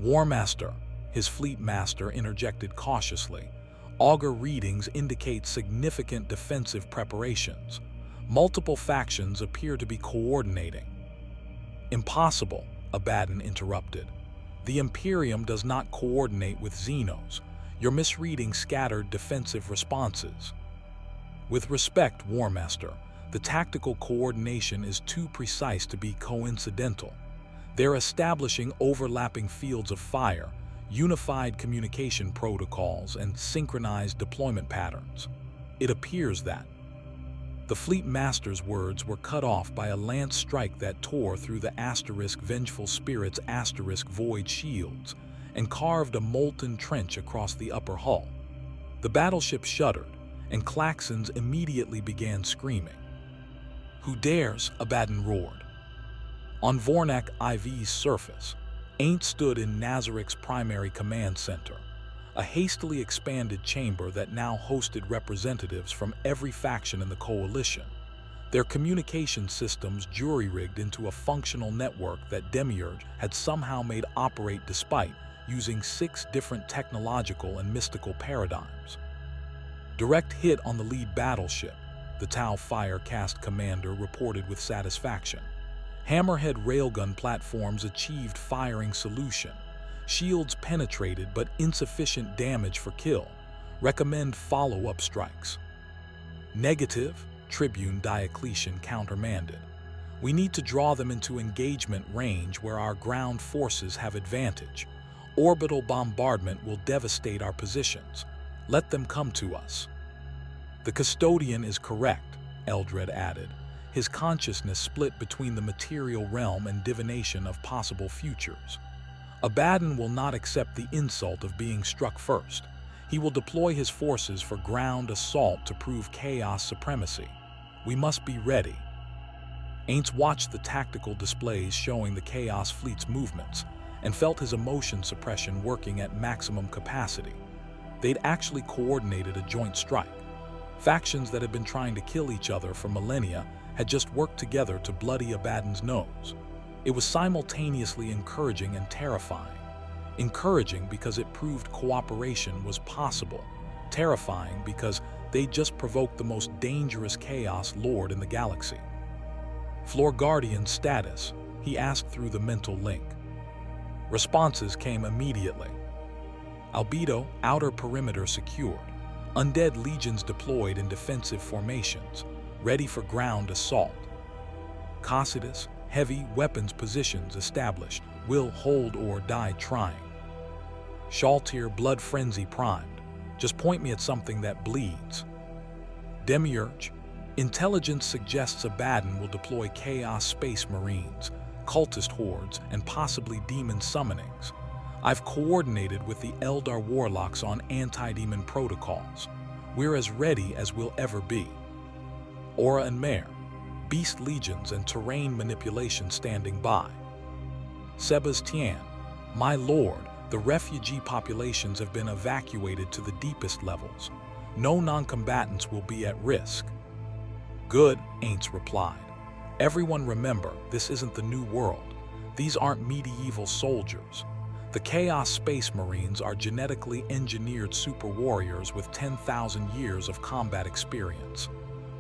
"Warmaster," his fleet master interjected cautiously, "augur readings indicate significant defensive preparations. Multiple factions appear to be coordinating." "Impossible," ABADDON interrupted. "The Imperium does not coordinate with Xenos. You're misreading scattered defensive responses." "With respect, Warmaster, the tactical coordination is too precise to be coincidental. They're establishing overlapping fields of fire, unified communication protocols, and synchronized deployment patterns. It appears that—" The fleet master's words were cut off by a lance strike that tore through the asterisk vengeful spirit's asterisk void shields and carved a molten trench across the upper hull. The battleship shuddered, and Klaxons immediately began screaming. "Who dares?" ABADDON roared. On Vornak IV's surface, AINZ stood in Nazarick's primary command center, a hastily expanded chamber that now hosted representatives from every faction in the coalition, their communication systems jury-rigged into a functional network that Demiurge had somehow made operate despite using 6 different technological and mystical paradigms. "Direct hit on the lead battleship," the Tau Firecast commander reported with satisfaction. "Hammerhead railgun platforms achieved firing solution. Shields penetrated but insufficient damage for kill. Recommend follow-up strikes." "Negative," Tribune Diocletian countermanded. "We need to draw them into engagement range where our ground forces have advantage. Orbital bombardment will devastate our positions. Let them come to us." "The custodian is correct," Eldrad added, his consciousness split between the material realm and divination of possible futures. "ABADDON will not accept the insult of being struck first. He will deploy his forces for ground assault to prove chaos supremacy. We must be ready." AINZ watched the tactical displays showing the Chaos Fleet's movements and felt his emotion suppression working at maximum capacity. They'd actually coordinated a joint strike. Factions that had been trying to kill each other for millennia had just worked together to bloody ABADDON's nose. It was simultaneously encouraging and terrifying. encouraging because it proved cooperation was possible, terrifying because they just provoked the most dangerous Chaos Lord in the galaxy. "Floor Guardian status," he asked through the mental link. Responses came immediately. Albedo, outer perimeter secured. Undead legions deployed in defensive formations, ready for ground assault. Cocytus, heavy weapons positions established, will hold or die trying. Shalltear, blood frenzy primed. Just point me at something that bleeds. Demiurge, intelligence suggests ABADDON will deploy Chaos Space Marines, cultist hordes, and possibly demon summonings. I've coordinated with the Eldar Warlocks on anti-demon protocols. We're as ready as we'll ever be. Aura and Mare, beast legions and terrain manipulation standing by. Sebastian, my lord, the refugee populations have been evacuated to the deepest levels. No non-combatants will be at risk. Good, AINZ replied. Everyone remember, this isn't the New World. These aren't medieval soldiers. The Chaos Space Marines are genetically engineered super warriors with 10,000 years of combat experience.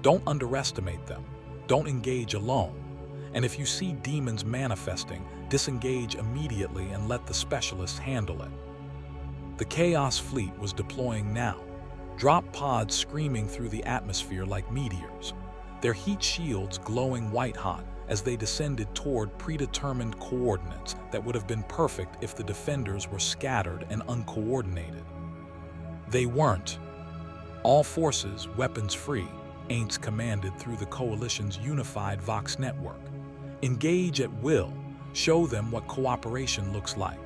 Don't underestimate them. Don't engage alone. And if you see demons manifesting, disengage immediately and let the specialists handle it. The Chaos Fleet was deploying now. Drop pods screaming through the atmosphere like meteors, their heat shields glowing white-hot as they descended toward predetermined coordinates that would have been perfect if the defenders were scattered and uncoordinated. They weren't. All forces, weapons free, AINZ commanded through the Coalition's unified Vox network. Engage at will, show them what cooperation looks like.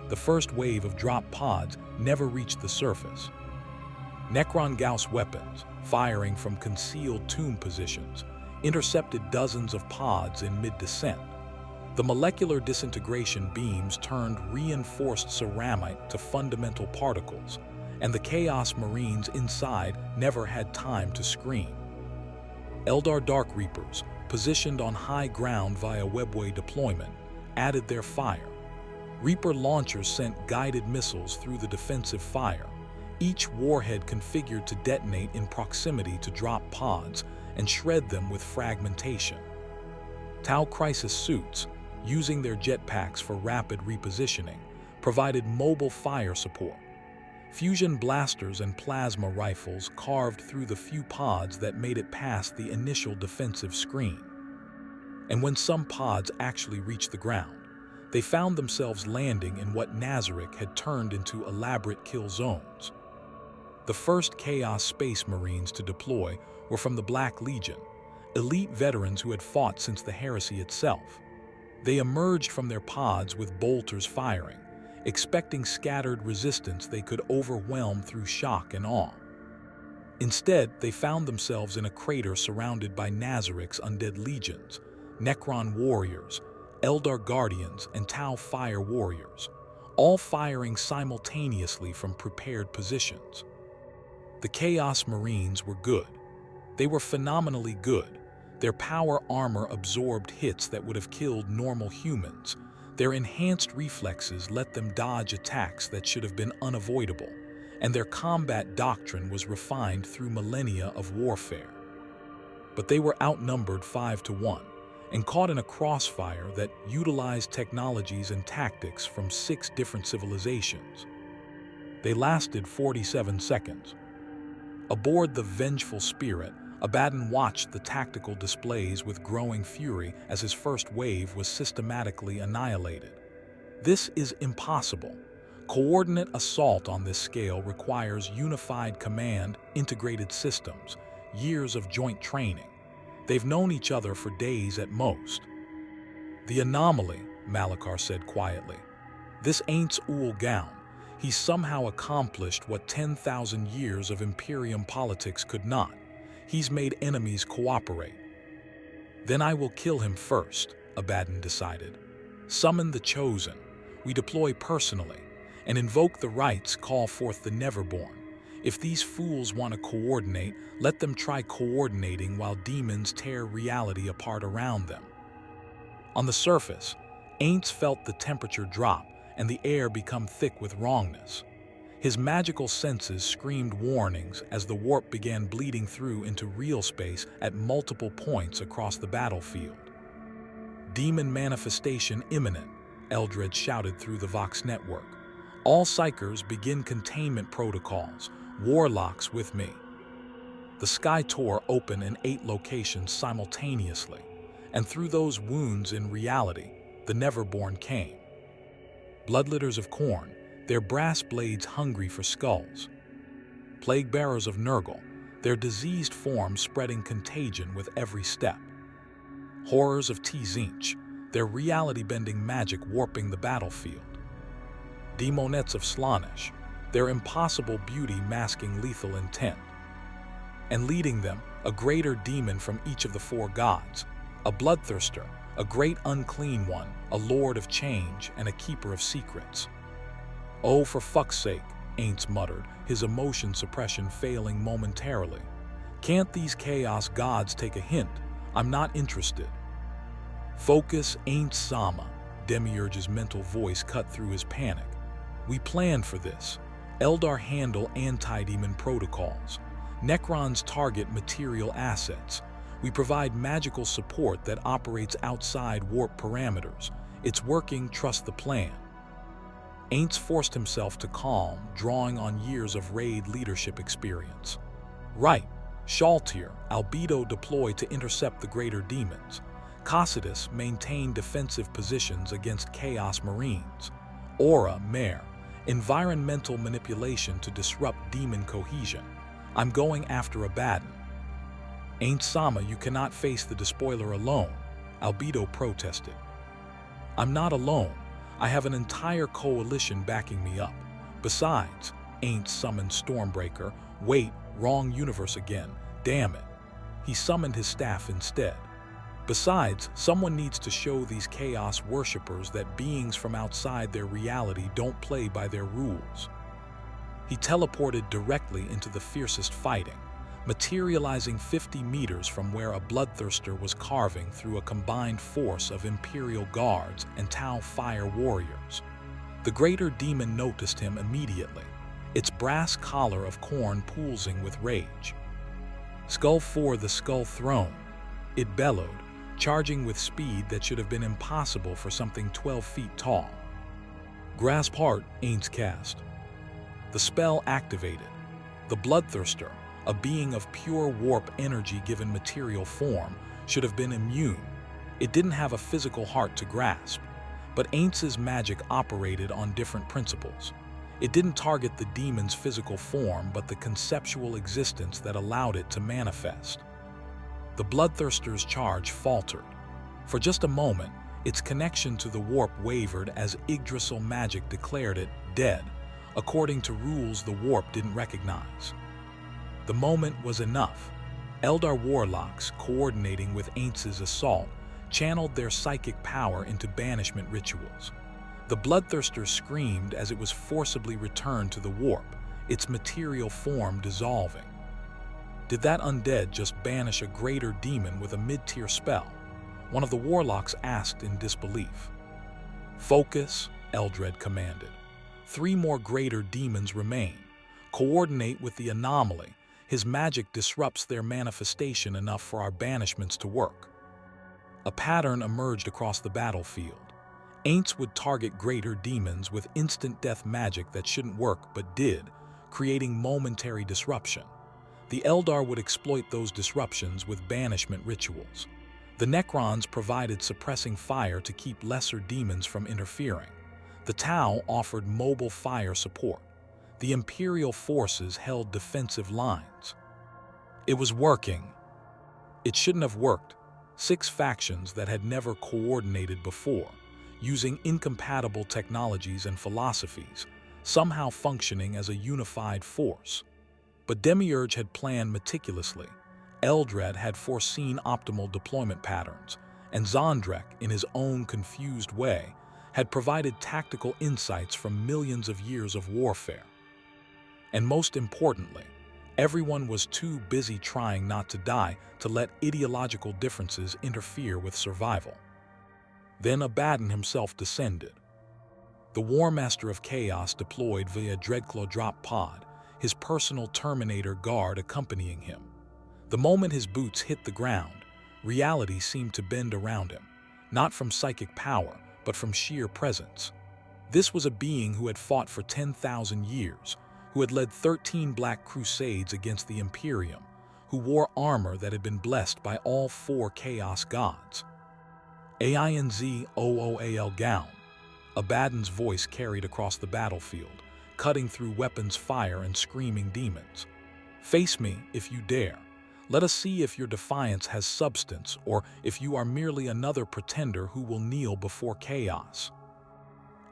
The first wave of drop pods never reached the surface. Necron Gauss weapons, firing from concealed tomb positions, intercepted dozens of pods in mid-descent. The molecular disintegration beams turned reinforced ceramite to fundamental particles, and the Chaos Marines inside never had time to scream. Eldar Dark Reapers, positioned on high ground via webway deployment, added their fire. Reaper launchers sent guided missiles through the defensive fire, each warhead configured to detonate in proximity to drop pods and shred them with fragmentation. Tau Crisis suits, using their jetpacks for rapid repositioning, provided mobile fire support. Fusion blasters and plasma rifles carved through the few pods that made it past the initial defensive screen. And when some pods actually reached the ground, they found themselves landing in what Nazarick had turned into elaborate kill zones. The first Chaos Space Marines to deploy were from the Black Legion, elite veterans who had fought since the heresy itself. They emerged from their pods with bolters firing, expecting scattered resistance they could overwhelm through shock and awe. Instead, they found themselves in a crater surrounded by Nazarick's undead legions, Necron warriors, Eldar guardians, and Tau fire warriors, all firing simultaneously from prepared positions. The Chaos Marines were good. They were phenomenally good. Their power armor absorbed hits that would have killed normal humans. Their enhanced reflexes let them dodge attacks that should have been unavoidable, and their combat doctrine was refined through millennia of warfare. But they were outnumbered 5-1, and caught in a crossfire that utilized technologies and tactics from 6 different civilizations. They lasted 47 seconds. Aboard the Vengeful Spirit, ABADDON watched the tactical displays with growing fury as his first wave was systematically annihilated. This is impossible. Coordinate assault on this scale requires unified command, integrated systems, years of joint training. They've known each other for days at most. The anomaly, Malachar said quietly. This AINZ OOAL gown. He's somehow accomplished what 10,000 years of Imperium politics could not. He's made enemies cooperate. Then I will kill him first, ABADDON decided. Summon the Chosen. We deploy personally, and invoke the rites call forth the Neverborn. If these fools want to coordinate, let them try coordinating while demons tear reality apart around them. On the surface, AINZ felt the temperature drop, and the air become thick with wrongness. His magical senses screamed warnings as the warp began bleeding through into real space at multiple points across the battlefield. "Demon manifestation imminent," Eldred shouted through the Vox network. "All Psychers begin containment protocols. Warlocks with me." The sky tore open in 8 locations simultaneously, and through those wounds in reality, the Neverborn came. Bloodlitters of Khorne, their brass blades hungry for skulls. Plague bearers of Nurgle, their diseased forms spreading contagion with every step. Horrors of Tzinch, their reality-bending magic warping the battlefield. Demonettes of Slaanesh, their impossible beauty masking lethal intent. And leading them, a greater demon from each of the 4 gods, a bloodthirster, a great unclean one, a lord of change, and a keeper of secrets. "Oh, for fuck's sake," AINZ muttered, his emotion suppression failing momentarily. "Can't these chaos gods take a hint? I'm not interested." "Focus, AINZ Sama," Demiurge's mental voice cut through his panic. "We planned for this. Eldar handle anti-demon protocols. Necrons target material assets. We provide magical support that operates outside warp parameters. It's working, trust the plan." AINZ forced himself to calm, drawing on years of raid leadership experience. "Right. Shalltear, Albedo deploy to intercept the greater demons. Cocytus maintain defensive positions against Chaos Marines. Aura, Mare, environmental manipulation to disrupt demon cohesion. I'm going after Abaddon." "AINZ Sama, you cannot face the Despoiler alone," Albedo protested. "I'm not alone. I have an entire coalition backing me up. Besides," AINZ summoned Stormbreaker. "Wait, wrong universe again. Damn it." He summoned his staff instead. "Besides, someone needs to show these Chaos worshippers that beings from outside their reality don't play by their rules." He teleported directly into the fiercest fighting, materializing 50 meters from where a bloodthirster was carving through a combined force of Imperial Guards and Tau Fire Warriors. The greater demon noticed him immediately, its brass collar of Khorne pulsing with rage. "Skull for the Skull Throne," it bellowed, charging with speed that should have been impossible for something 12 feet tall. "Grasp Heart," AINZ cast. The spell activated. The bloodthirster, a being of pure warp energy given material form, should have been immune. It didn't have a physical heart to grasp, but AINZ's magic operated on different principles. It didn't target the demon's physical form, but the conceptual existence that allowed it to manifest. The bloodthirster's charge faltered. For just a moment, its connection to the warp wavered as Yggdrasil magic declared it dead, according to rules the warp didn't recognize. The moment was enough. Eldar warlocks, coordinating with AINZ's assault, channeled their psychic power into banishment rituals. The bloodthirster screamed as it was forcibly returned to the warp, its material form dissolving. Did that undead just banish a greater demon with a mid-tier spell? One of the warlocks asked in disbelief. "Focus," Eldred commanded. 3 more greater demons remain. Coordinate with the anomaly. His magic disrupts their manifestation enough for our banishments to work. A pattern emerged across the battlefield. AINZ would target greater demons with instant death magic that shouldn't work but did, creating momentary disruption. The Eldar would exploit those disruptions with banishment rituals. The Necrons provided suppressing fire to keep lesser demons from interfering. The Tau offered mobile fire support. The Imperial forces held defensive lines. It was working. It shouldn't have worked. 6 factions that had never coordinated before, using incompatible technologies and philosophies, somehow functioning as a unified force. But Demiurge had planned meticulously. Eldrad had foreseen optimal deployment patterns, and Nazarick, in his own confused way, had provided tactical insights from millions of years of warfare. And most importantly, everyone was too busy trying not to die to let ideological differences interfere with survival. Then Abaddon himself descended. The Warmaster of Chaos deployed via Dreadclaw drop pod, his personal Terminator guard accompanying him. The moment his boots hit the ground, reality seemed to bend around him, not from psychic power, but from sheer presence. This was a being who had fought for 10,000 years, who had led 13 Black Crusades against the Imperium, who wore armor that had been blessed by all 4 Chaos gods. AINZ OOAL gown. Abaddon's voice carried across the battlefield, cutting through weapons fire and screaming demons. Face me if you dare. Let us see if your defiance has substance, or if you are merely another pretender who will kneel before chaos.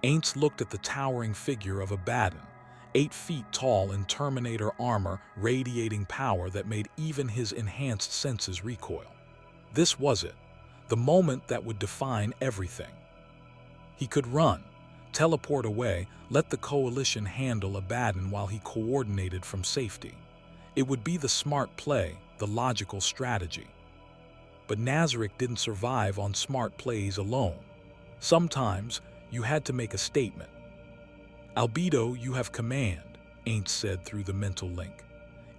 AINZ looked at the towering figure of Abaddon, 8 feet tall in Terminator armor, radiating power that made even his enhanced senses recoil. This was it, the moment that would define everything. He could run, teleport away, let the Coalition handle Abaddon while he coordinated from safety. It would be the smart play, the logical strategy. But Nazarick didn't survive on smart plays alone. Sometimes, you had to make a statement. "Albedo, you have command," AINZ said through the mental link.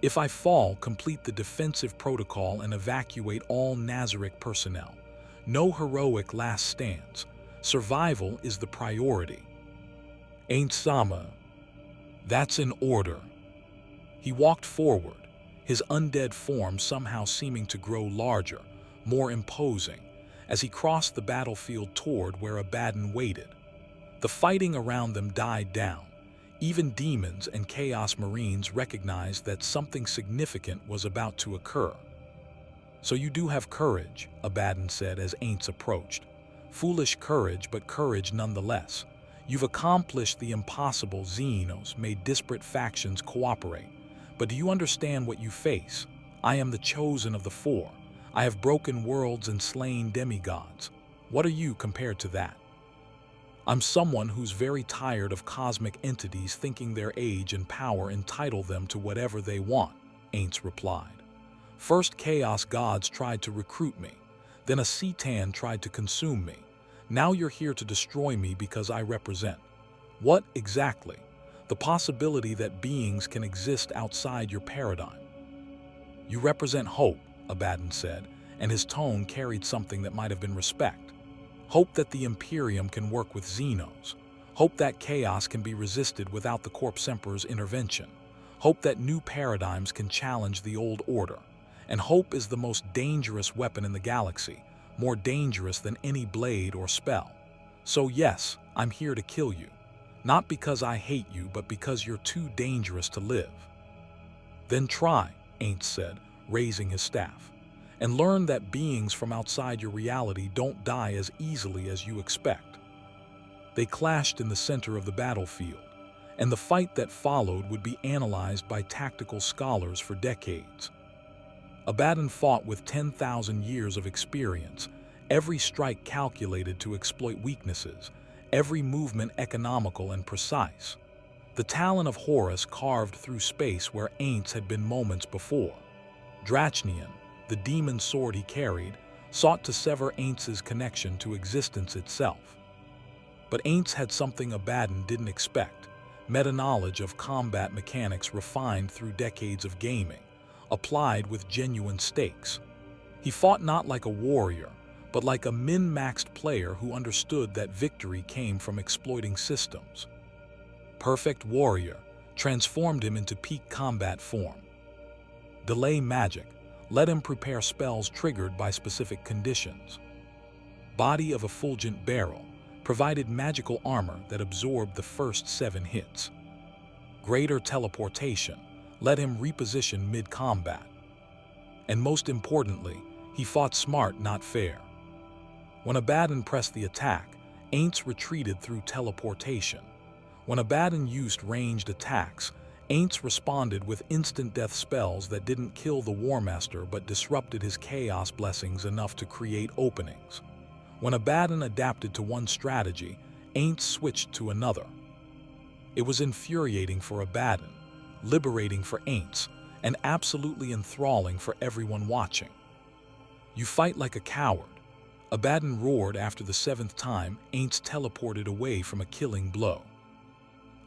"If I fall, complete the defensive protocol and evacuate all Nazarick personnel. No heroic last stands. Survival is the priority." "AINZ-sama, that's an order." He walked forward, his undead form somehow seeming to grow larger, more imposing, as he crossed the battlefield toward where Abaddon waited. The fighting around them died down. Even demons and Chaos Marines recognized that something significant was about to occur. "So you do have courage," Abaddon said as AINZ approached. "Foolish courage, but courage nonetheless. You've accomplished the impossible. Xenos made disparate factions cooperate. But do you understand what you face? I am the chosen of the 4. I have broken worlds and slain demigods. What are you compared to that?" "I'm someone who's very tired of cosmic entities thinking their age and power entitle them to whatever they want," AINZ replied. "First Chaos gods tried to recruit me. Then a Cetan tried to consume me. Now you're here to destroy me because I represent. What exactly? The possibility that beings can exist outside your paradigm." "You represent hope," Abaddon said, and his tone carried something that might have been respect. "Hope that the Imperium can work with Xenos. Hope that chaos can be resisted without the Corpse Emperor's intervention. Hope that new paradigms can challenge the old order. And hope is the most dangerous weapon in the galaxy, more dangerous than any blade or spell. So yes, I'm here to kill you. Not because I hate you, but because you're too dangerous to live." "Then try," AINZ said, raising his staff, "and learn that beings from outside your reality don't die as easily as you expect." They clashed in the center of the battlefield, and the fight that followed would be analyzed by tactical scholars for decades. Abaddon fought with 10,000 years of experience, every strike calculated to exploit weaknesses, every movement economical and precise. The talon of Horus carved through space where AINZ had been moments before. Drachnian, the demon sword he carried, sought to sever AINZ's connection to existence itself. But AINZ had something Abaddon didn't expect, meta-knowledge of combat mechanics refined through decades of gaming, applied with genuine stakes. He fought not like a warrior, but like a min-maxed player who understood that victory came from exploiting systems. Perfect Warrior transformed him into peak combat form. Delay Magic let him prepare spells triggered by specific conditions. Body of Effulgent Barrel provided magical armor that absorbed the first 7 hits. Greater Teleportation let him reposition mid-combat. And most importantly, he fought smart, not fair. When Abaddon pressed the attack, AINZ retreated through teleportation. When Abaddon used ranged attacks, AINZ responded with instant death spells that didn't kill the Warmaster but disrupted his chaos blessings enough to create openings. When Abaddon adapted to one strategy, AINZ switched to another. It was infuriating for Abaddon, liberating for AINZ, and absolutely enthralling for everyone watching. "You fight like a coward," Abaddon roared after the 7th time. AINZ teleported away from a killing blow.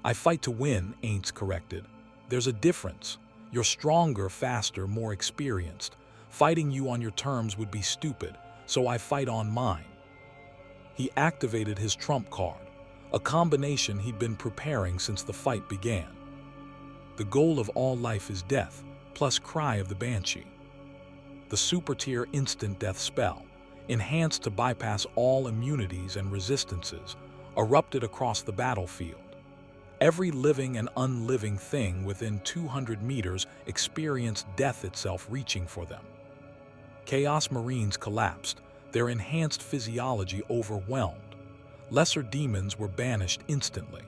"I fight to win," AINZ corrected. "There's a difference. You're stronger, faster, more experienced. Fighting you on your terms would be stupid, so I fight on mine." He activated his trump card, a combination he'd been preparing since the fight began. The goal of all life is death, plus Cry of the Banshee. The super tier instant death spell, enhanced to bypass all immunities and resistances, erupted across the battlefield. Every living and unliving thing within 200 meters experienced death itself reaching for them. Chaos Marines collapsed, their enhanced physiology overwhelmed. Lesser demons were banished instantly.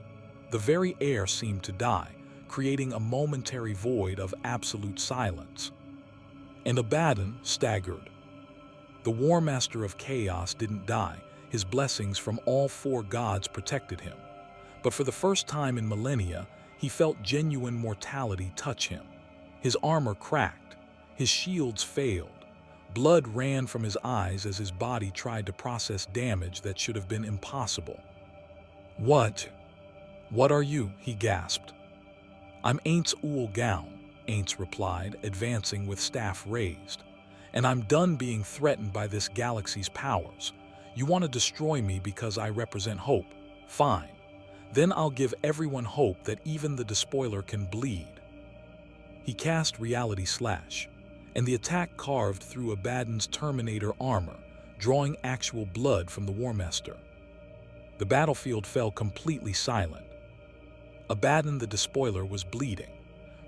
The very air seemed to die, creating a momentary void of absolute silence. And Abaddon staggered. The Warmaster of Chaos didn't die. His blessings from all 4 gods protected him. But for the first time in millennia, he felt genuine mortality touch him. His armor cracked. His shields failed. Blood ran from his eyes as his body tried to process damage that should have been impossible. What are you?" he gasped. "I'm AINZ OOAL, AINZ replied, advancing with staff raised. "And I'm done being threatened by this galaxy's powers. You want to destroy me because I represent hope? Fine. Then I'll give everyone hope that even the Despoiler can bleed." He cast Reality Slash, and the attack carved through Abaddon's Terminator armor, drawing actual blood from the Warmaster. The battlefield fell completely silent. Abaddon the Despoiler was bleeding.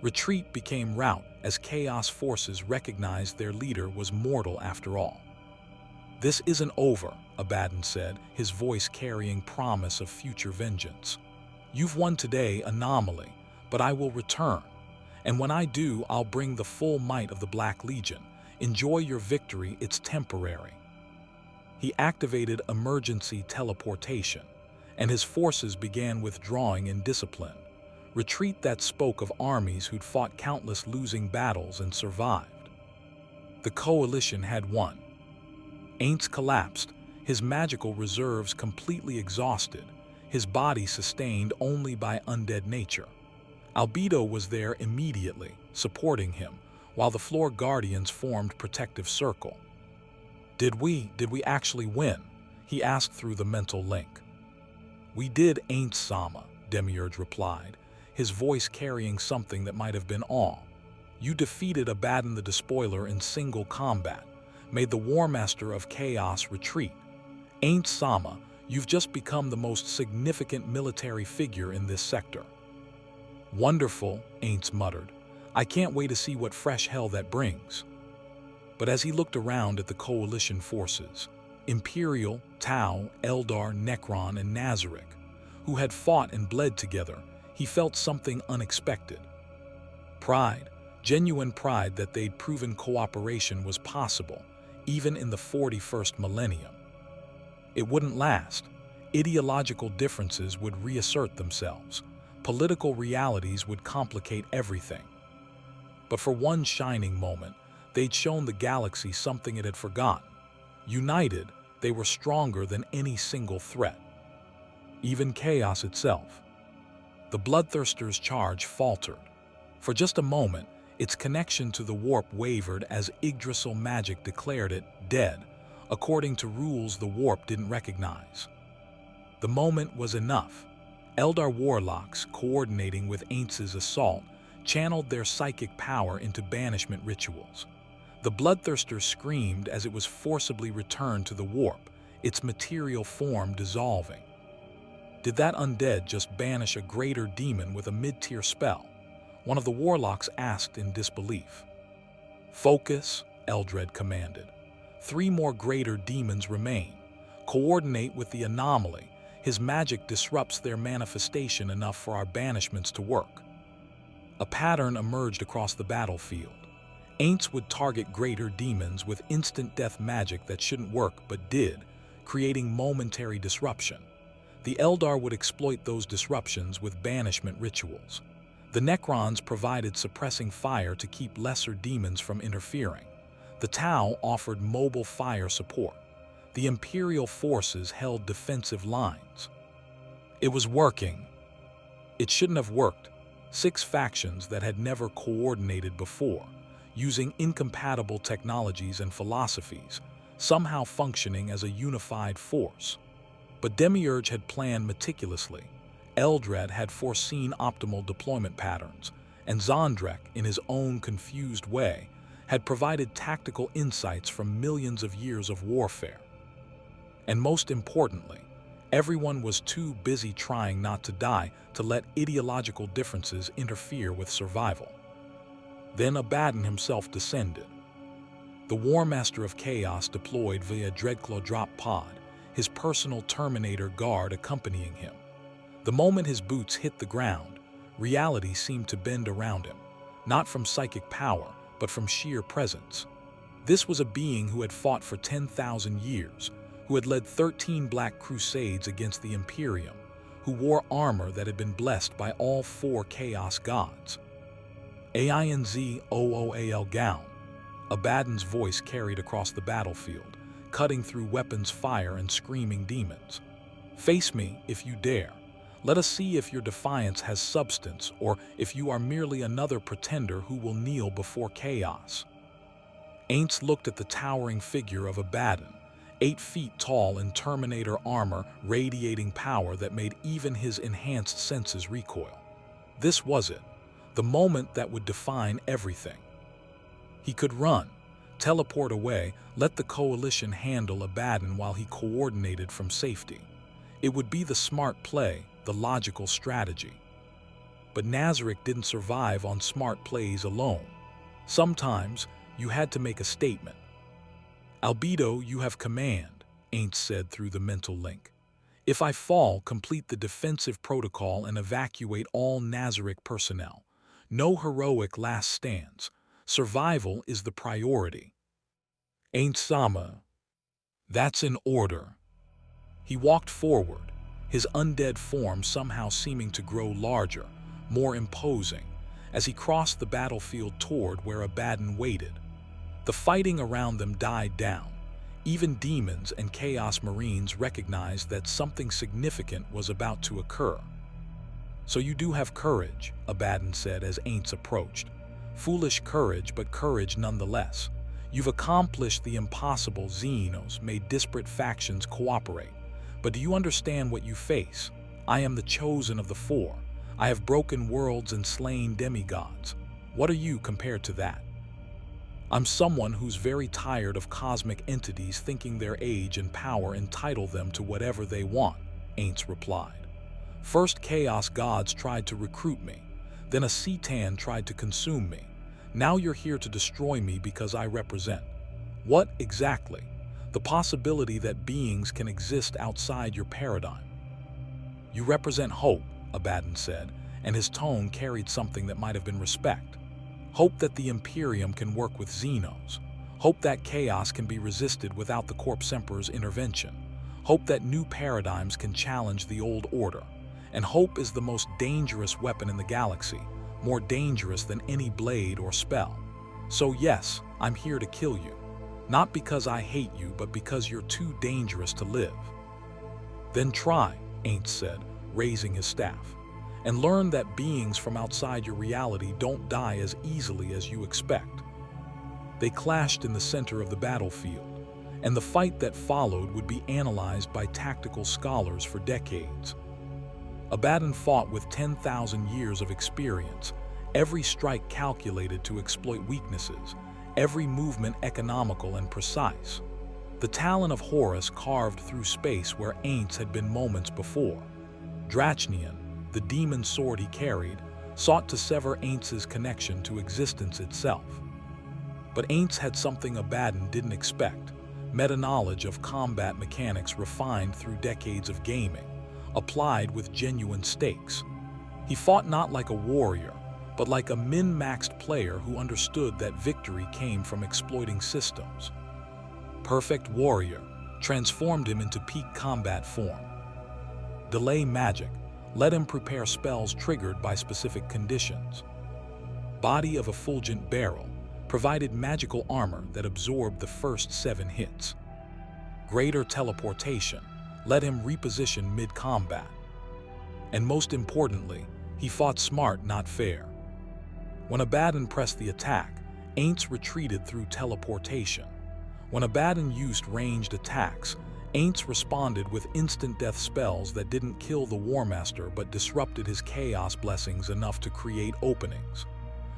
Retreat became rout as Chaos forces recognized their leader was mortal after all. "This isn't over," Abaddon said, his voice carrying promise of future vengeance. "You've won today, Anomaly, but I will return. And when I do, I'll bring the full might of the Black Legion. Enjoy your victory, it's temporary." He activated emergency teleportation, and his forces began withdrawing in discipline. Retreat that spoke of armies who'd fought countless losing battles and survived. The coalition had won. AINZ collapsed, his magical reserves completely exhausted, his body sustained only by undead nature. Albedo was there immediately, supporting him, while the floor guardians formed protective circle. Did we actually win?" he asked through the mental link. "We did, AINZ Sama," Demiurge replied, his voice carrying something that might have been awe. "You defeated Abaddon the Despoiler in single combat, made the Warmaster of Chaos retreat. AINZ Sama, you've just become the most significant military figure in this sector." "Wonderful," AINZ muttered. "I can't wait to see what fresh hell that brings." But as he looked around at the coalition forces, Imperial, Tau, Eldar, Necron, and Nazarick, who had fought and bled together, he felt something unexpected. Pride, genuine pride that they'd proven cooperation was possible, even in the 41st millennium. It wouldn't last. Ideological differences would reassert themselves. Political realities would complicate everything. But for one shining moment, they'd shown the galaxy something it had forgotten. United, they were stronger than any single threat. Even chaos itself. The Bloodthirster's charge faltered. For just a moment, its connection to the warp wavered as Yggdrasil magic declared it dead, according to rules the warp didn't recognize. The moment was enough. Eldar warlocks, coordinating with AINZ's assault, channeled their psychic power into banishment rituals. The Bloodthirster screamed as it was forcibly returned to the warp, its material form dissolving. Did that undead just banish a greater demon with a mid-tier spell? One of the warlocks asked in disbelief. "Focus," Eldred commanded. 3 more greater demons remain. Coordinate with the anomaly. His magic disrupts their manifestation enough for our banishments to work. A pattern emerged across the battlefield. AINZ would target greater demons with instant death magic that shouldn't work but did, creating momentary disruption. The Eldar would exploit those disruptions with banishment rituals. The Necrons provided suppressing fire to keep lesser demons from interfering. The Tau offered mobile fire support. the Imperial forces held defensive lines. It was working. It shouldn't have worked. 6 factions that had never coordinated before, using incompatible technologies and philosophies, somehow functioning as a unified force. But Demiurge had planned meticulously. Eldrad had foreseen optimal deployment patterns, and Nazarick, in his own confused way, had provided tactical insights from millions of years of warfare. And most importantly, everyone was too busy trying not to die to let ideological differences interfere with survival. Then Abaddon himself descended. The Warmaster of Chaos deployed via Dreadclaw drop pod, his personal Terminator guard accompanying him. The moment his boots hit the ground, reality seemed to bend around him, not from psychic power, but from sheer presence. This was a being who had fought for 10,000 years, who had led 13 Black Crusades against the Imperium, who wore armor that had been blessed by all 4 Chaos gods. AINZ OOAL gown. Abaddon's voice carried across the battlefield, cutting through weapons fire and screaming demons. Face me if you dare. Let us see if your defiance has substance, or if you are merely another pretender who will kneel before chaos. AINZ looked at the towering figure of Abaddon, 8 feet tall in Terminator armor radiating power that made even his enhanced senses recoil. This was it, the moment that would define everything. He could run, teleport away, let the Coalition handle Abaddon while he coordinated from safety. It would be the smart play, the logical strategy. But Nazarick didn't survive on smart plays alone. Sometimes you had to make a statement. "Albedo, you have command," AINZ said through the mental link. "If I fall, complete the defensive protocol and evacuate all Nazarick personnel. No heroic last stands. Survival is the priority." "AINZ Sama." "That's in order." He walked forward, his undead form somehow seeming to grow larger, more imposing, as he crossed the battlefield toward where Abaddon waited. The fighting around them died down. Even demons and Chaos Marines recognized that something significant was about to occur. "So you do have courage," Abaddon said as AINZ approached. "Foolish courage, but courage nonetheless. You've accomplished the impossible. Xenos made disparate factions cooperate. But do you understand what you face? I am the chosen of the 4. I have broken worlds and slain demigods. What are you compared to that?" "I'm someone who's very tired of cosmic entities thinking their age and power entitle them to whatever they want," AINZ replied. "First Chaos gods tried to recruit me. Then a Cetan tried to consume me. Now you're here to destroy me because I represent. What exactly? The possibility that beings can exist outside your paradigm." "You represent hope," Abaddon said, and his tone carried something that might have been respect. "Hope that the Imperium can work with Xenos. Hope that chaos can be resisted without the Corpse Emperor's intervention. Hope that new paradigms can challenge the old order. And hope is the most dangerous weapon in the galaxy, more dangerous than any blade or spell. So yes, I'm here to kill you. Not because I hate you, but because you're too dangerous to live." "Then try," AINZ said, raising his staff, "and learn that beings from outside your reality don't die as easily as you expect." They clashed in the center of the battlefield, and the fight that followed would be analyzed by tactical scholars for decades. Abaddon fought with 10,000 years of experience, every strike calculated to exploit weaknesses, every movement economical and precise. The talon of Horus carved through space where AINZ had been moments before. Drachnian, the demon sword he carried, sought to sever AINZ's connection to existence itself. But AINZ had something Abaddon didn't expect, meta-knowledge of combat mechanics refined through decades of gaming, applied with genuine stakes. He fought not like a warrior, but like a min-maxed player who understood that victory came from exploiting systems. Perfect Warrior transformed him into peak combat form. Delay Magic let him prepare spells triggered by specific conditions. Body of Effulgent Barrel provided magical armor that absorbed the first 7 hits. greater teleportation, let him reposition mid-combat. And most importantly, he fought smart, not fair. When Abaddon pressed the attack, AINZ retreated through teleportation. When Abaddon used ranged attacks, AINZ responded with instant death spells that didn't kill the Warmaster but disrupted his chaos blessings enough to create openings.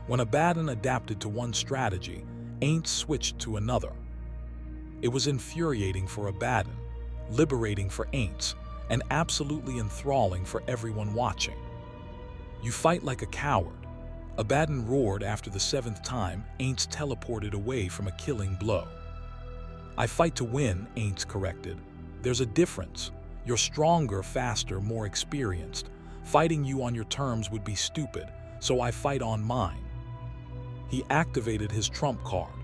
When Abaddon adapted to one strategy, AINZ switched to another. It was infuriating for Abaddon, liberating for AINZ, and absolutely enthralling for everyone watching. "You fight like a coward," Abaddon roared after the 7th time AINZ teleported away from a killing blow. "I fight to win," AINZ corrected. "There's a difference. You're stronger, faster, more experienced. Fighting you on your terms would be stupid, so I fight on mine." He activated his trump card,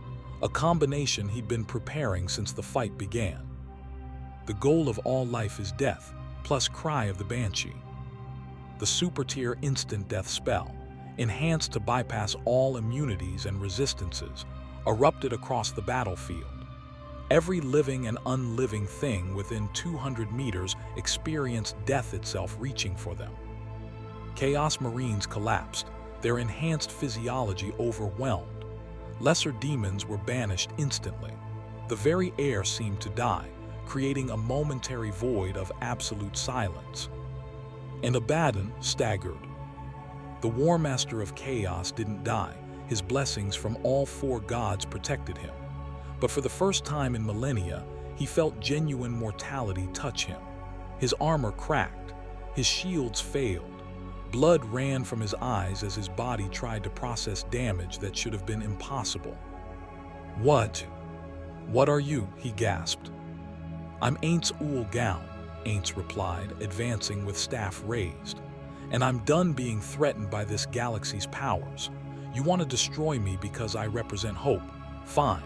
a combination he'd been preparing since the fight began. The goal of all life is death, plus Cry of the Banshee. The super-tier instant death spell, enhanced to bypass all immunities and resistances, erupted across the battlefield. Every living and unliving thing within 200 meters experienced death itself reaching for them. Chaos Marines collapsed, their enhanced physiology overwhelmed. Lesser demons were banished instantly. The very air seemed to die, creating a momentary void of absolute silence. And Abaddon staggered. The Warmaster of Chaos didn't die. His blessings from all 4 gods protected him. But for the first time in millennia, he felt genuine mortality touch him. His armor cracked. His shields failed. Blood ran from his eyes as his body tried to process damage that should have been impossible. "What are you?" he gasped. "I'm AINZ OOAL, AINZ replied, advancing with staff raised. "And I'm done being threatened by this galaxy's powers. You want to destroy me because I represent hope? Fine.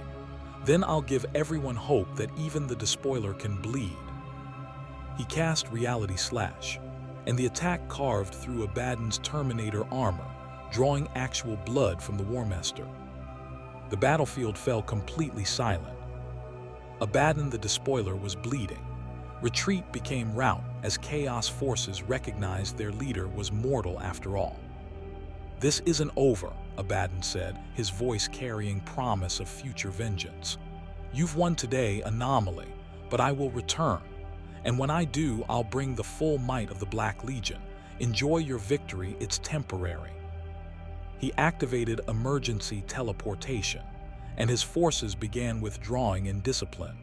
Then I'll give everyone hope that even the Despoiler can bleed." He cast Reality Slash, and the attack carved through Abaddon's Terminator armor, drawing actual blood from the Warmaster. The battlefield fell completely silent. Abaddon the Despoiler was bleeding. Retreat became rout as Chaos forces recognized their leader was mortal after all. "This isn't over," Abaddon said, his voice carrying promise of future vengeance. "You've won today, Anomaly, but I will return. And when I do, I'll bring the full might of the Black Legion. Enjoy your victory, it's temporary." He activated emergency teleportation, and his forces began withdrawing in discipline.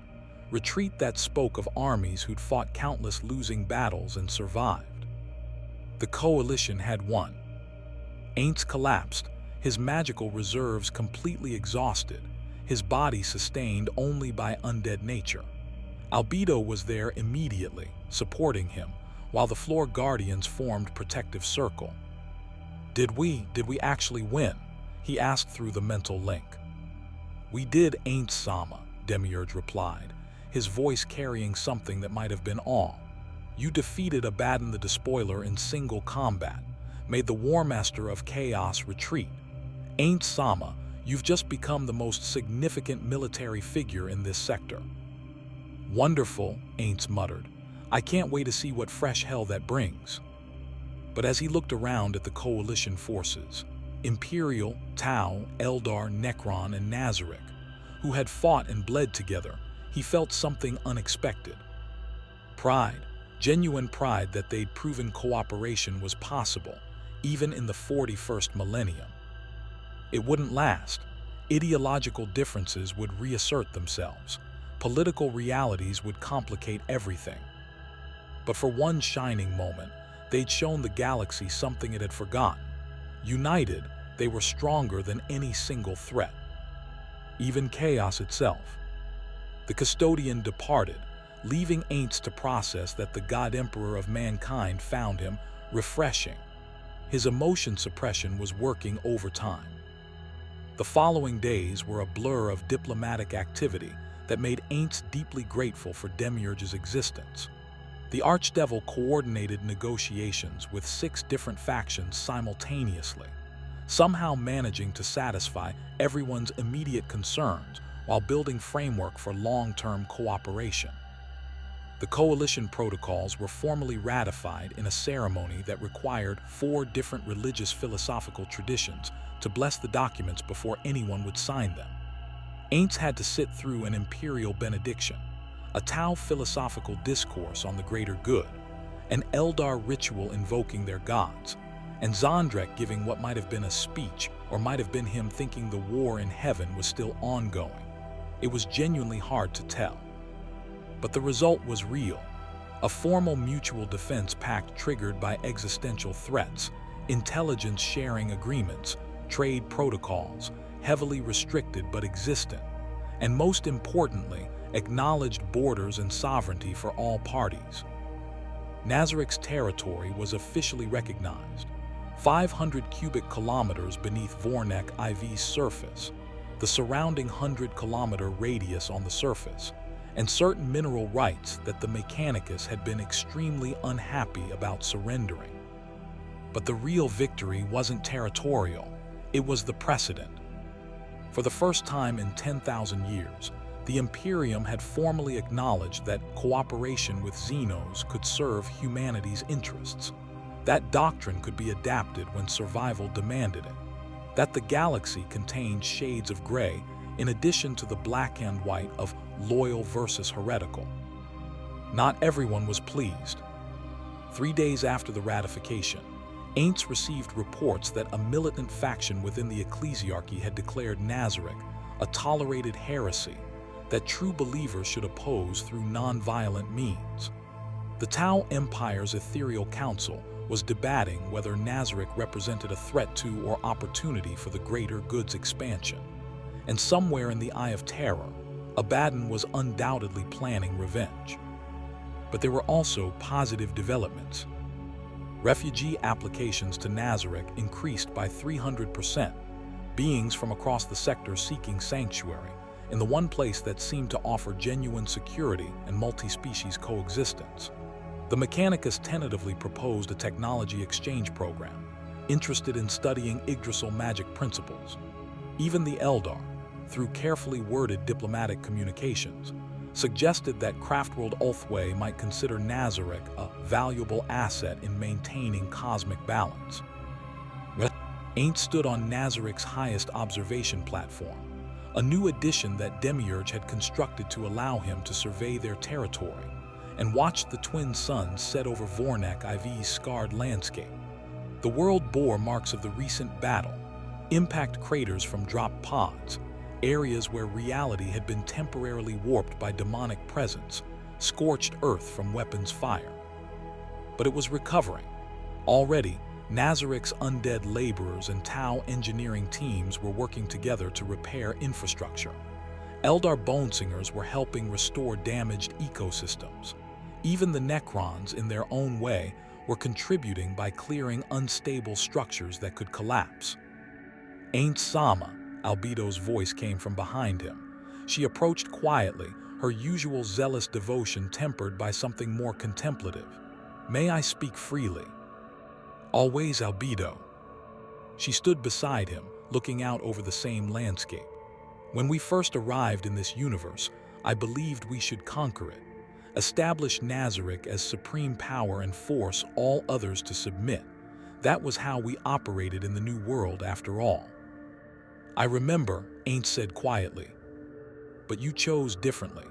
Retreat that spoke of armies who'd fought countless losing battles and survived. The coalition had won. AINZ collapsed, his magical reserves completely exhausted, his body sustained only by undead nature. Albedo was there immediately, supporting him, while the floor guardians formed protective circle. Did we actually win?" he asked through the mental link. "We did, AINZ-sama," Demiurge replied, his voice carrying something that might have been awe. "You defeated Abaddon the Despoiler in single combat, made the Warmaster of Chaos retreat. AINZ-sama, you've just become the most significant military figure in this sector." "Wonderful," AINZ muttered. "I can't wait to see what fresh hell that brings." But as he looked around at the coalition forces, Imperial, Tau, Eldar, Necron, and Nazarick, who had fought and bled together, he felt something unexpected. Pride, genuine pride that they'd proven cooperation was possible, even in the 41st millennium. It wouldn't last. Ideological differences would reassert themselves. Political realities would complicate everything. But for one shining moment, they'd shown the galaxy something it had forgotten. United, they were stronger than any single threat. Even chaos itself. The custodian departed, leaving AINZ to process that the God Emperor of mankind found him refreshing. His emotion suppression was working overtime. The following days were a blur of diplomatic activity that made AINZ deeply grateful for Demiurge's existence. The Archdevil coordinated negotiations with 6 different factions simultaneously, somehow managing to satisfy everyone's immediate concerns while building framework for long-term cooperation. The coalition protocols were formally ratified in a ceremony that required 4 different religious philosophical traditions to bless the documents before anyone would sign them. AINZ had to sit through an imperial benediction, a Tau philosophical discourse on the greater good, an Eldar ritual invoking their gods, and Nazarick giving what might have been a speech or might have been him thinking the war in heaven was still ongoing. It was genuinely hard to tell. But the result was real, a formal mutual defense pact triggered by existential threats, intelligence sharing agreements, trade protocols, heavily restricted but existent, and most importantly, acknowledged borders and sovereignty for all parties. Nazarick's territory was officially recognized, 500 cubic kilometers beneath Vornak IV's surface, the surrounding 100-kilometer radius on the surface, and certain mineral rights that the Mechanicus had been extremely unhappy about surrendering. But the real victory wasn't territorial, it was the precedent. For the first time in 10,000 years, the Imperium had formally acknowledged that cooperation with Xenos could serve humanity's interests, that doctrine could be adapted when survival demanded it, that the galaxy contained shades of gray in addition to the black and white of loyal versus heretical. Not everyone was pleased. 3 days after the ratification, AINZ received reports that a militant faction within the ecclesiarchy had declared Nazarick a tolerated heresy that true believers should oppose through non-violent means. The Tau Empire's ethereal council was debating whether Nazarick represented a threat to or opportunity for the greater good's expansion. And somewhere in the Eye of Terror, ABADDON was undoubtedly planning revenge. But there were also positive developments. Refugee applications to Nazarick increased by 300%, beings from across the sector seeking sanctuary, in the one place that seemed to offer genuine security and multi-species coexistence. The Mechanicus tentatively proposed a technology exchange program, interested in studying Yggdrasil magic principles. Even the Eldar, through carefully worded diplomatic communications, suggested that Craftworld Ulthran might consider Nazarick a valuable asset in maintaining cosmic balance. AINZ stood on Nazarick's highest observation platform, a new addition that Demiurge had constructed to allow him to survey their territory, and watched the twin suns set over Vornak IV's scarred landscape. The world bore marks of the recent battle, impact craters from dropped pods, areas where reality had been temporarily warped by demonic presence, scorched earth from weapons fire. But it was recovering. Already, Nazarick's undead laborers and Tau engineering teams were working together to repair infrastructure. Eldar bonesingers were helping restore damaged ecosystems. Even the Necrons, in their own way, were contributing by clearing unstable structures that could collapse. "Ain't Sama," Albedo's voice came from behind him. She approached quietly, her usual zealous devotion tempered by something more contemplative. "May I speak freely?" "Always, Albedo." She stood beside him, looking out over the same landscape. "When we first arrived in this universe, I believed we should conquer it, establish Nazarick as supreme power and force all others to submit. That was how we operated in the New World after all." "I remember," AINZ said quietly. "But you chose differently.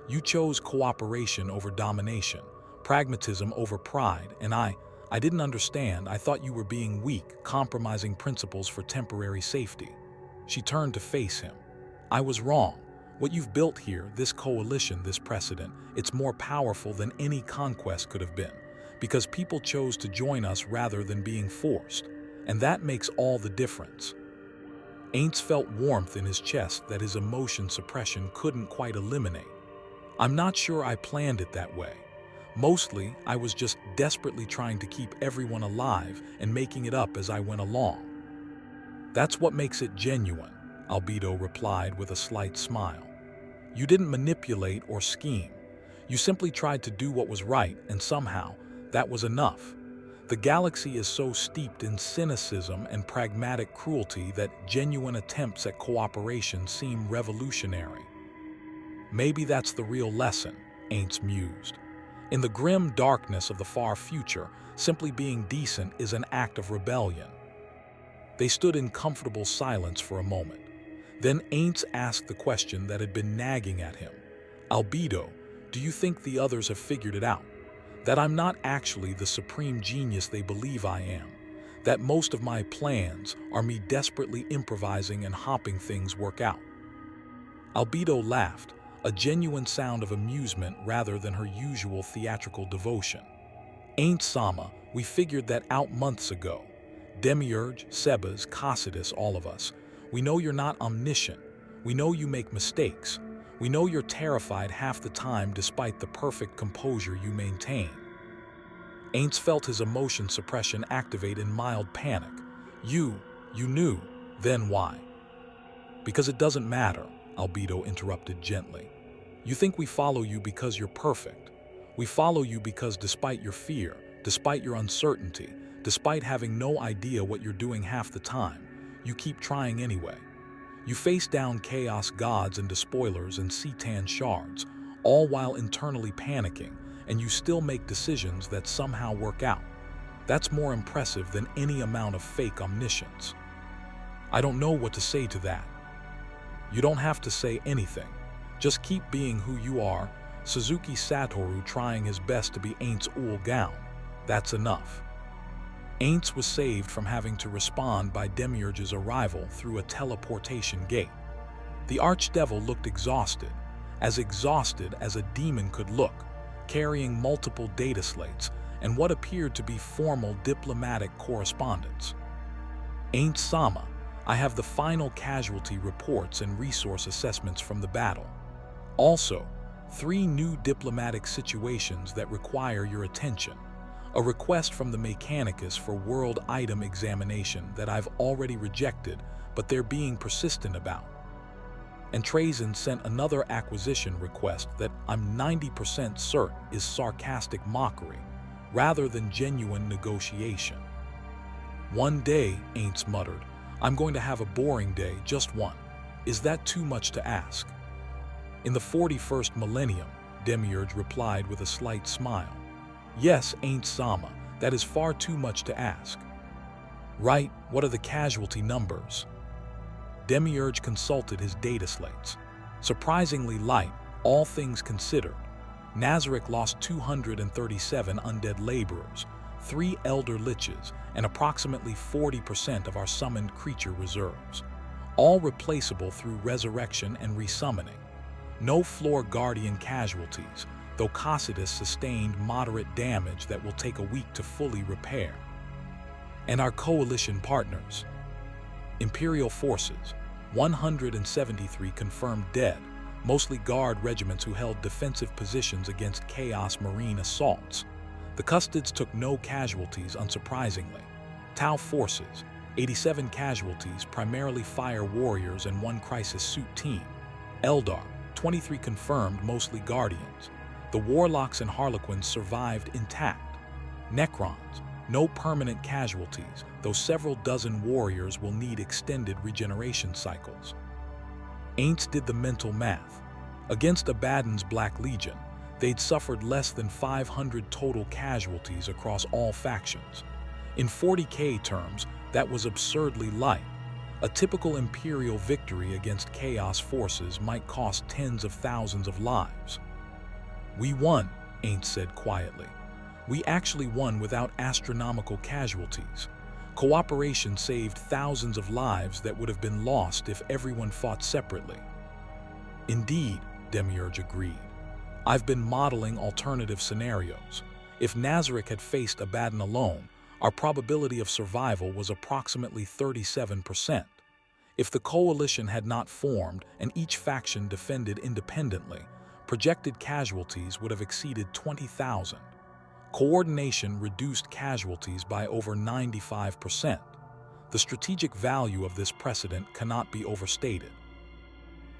You chose cooperation over domination, pragmatism over pride, and I didn't understand. I thought you were being weak, compromising principles for temporary safety." She turned to face him. "I was wrong. What you've built here, this coalition, this precedent, it's more powerful than any conquest could have been, because people chose to join us rather than being forced, and that makes all the difference." AINZ felt warmth in his chest that his emotion suppression couldn't quite eliminate. "I'm not sure I planned it that way. Mostly, I was just desperately trying to keep everyone alive and making it up as I went along." "That's what makes it genuine," Albedo replied with a slight smile. "You didn't manipulate or scheme. You simply tried to do what was right, and somehow, that was enough. The galaxy is so steeped in cynicism and pragmatic cruelty that genuine attempts at cooperation seem revolutionary." "Maybe that's the real lesson," AINZ mused. In the grim darkness of the far future, simply being decent is an act of rebellion. They stood in comfortable silence for a moment. Then AINZ asked the question that had been nagging at him. "Albedo, do you think the others have figured it out? That I'm not actually the supreme genius they believe I am? That most of my plans are me desperately improvising and hoping things work out?" Albedo laughed, a genuine sound of amusement rather than her usual theatrical devotion. "AINZ-sama, we figured that out months ago. Demiurge, Sebas, Cocytus, all of us. We know you're not omniscient. We know you make mistakes. We know you're terrified half the time despite the perfect composure you maintain." AINZ felt his emotion suppression activate in mild panic. You knew, then why?" "Because it doesn't matter," Albedo interrupted gently. "You think we follow you because you're perfect. We follow you because despite your fear, despite your uncertainty, despite having no idea what you're doing half the time, you keep trying anyway. You face down chaos gods and despoilers and Cetan shards, all while internally panicking, and you still make decisions that somehow work out. That's more impressive than any amount of fake omniscience." "I don't know what to say to that." "You don't have to say anything. Just keep being who you are, Suzuki Satoru trying his best to be AINZ OOAL. That's enough." AINZ was saved from having to respond by Demiurge's arrival through a teleportation gate. The Archdevil looked exhausted as a demon could look, carrying multiple data slates and what appeared to be formal diplomatic correspondence. "AINZ-sama, I have the final casualty reports and resource assessments from the battle. Also, 3 new diplomatic situations that require your attention. A request from the Mechanicus for world item examination that I've already rejected, but they're being persistent about. And Trazyn sent another acquisition request that I'm 90% certain is sarcastic mockery, rather than genuine negotiation." "One day," AINZ muttered. "I'm going to have a boring day, just one. Is that too much to ask?" "In the 41st millennium," Demiurge replied with a slight smile. "Yes, AINZ-sama, that is far too much to ask." "Right, what are the casualty numbers?" Demiurge consulted his data slates. Surprisingly light, all things considered. Nazarick lost 237 undead laborers, 3 elder liches, and approximately 40% of our summoned creature reserves. All replaceable through resurrection and resummoning. No floor guardian casualties, though Cocytus sustained moderate damage that will take a week to fully repair. And our coalition partners. Imperial forces, 173 confirmed dead, mostly guard regiments who held defensive positions against Chaos Marine assaults. The Custodes took no casualties, unsurprisingly. Tau forces, 87 casualties, primarily fire warriors and 1 crisis suit team. Eldar, 23 confirmed, mostly guardians. The warlocks and harlequins survived intact. Necrons, no permanent casualties, though several dozen warriors will need extended regeneration cycles. AINZ did the mental math. Against Abaddon's Black Legion, they'd suffered less than 500 total casualties across all factions. In 40k terms, that was absurdly light. A typical Imperial victory against Chaos forces might cost tens of thousands of lives. "We won," AINZ said quietly. "We actually won without astronomical casualties. Cooperation saved thousands of lives that would have been lost if everyone fought separately." "Indeed," Demiurge agreed. "I've been modeling alternative scenarios. If Nazarick had faced Abaddon alone, our probability of survival was approximately 37%. If the coalition had not formed and each faction defended independently, projected casualties would have exceeded 20,000. Coordination reduced casualties by over 95%. The strategic value of this precedent cannot be overstated.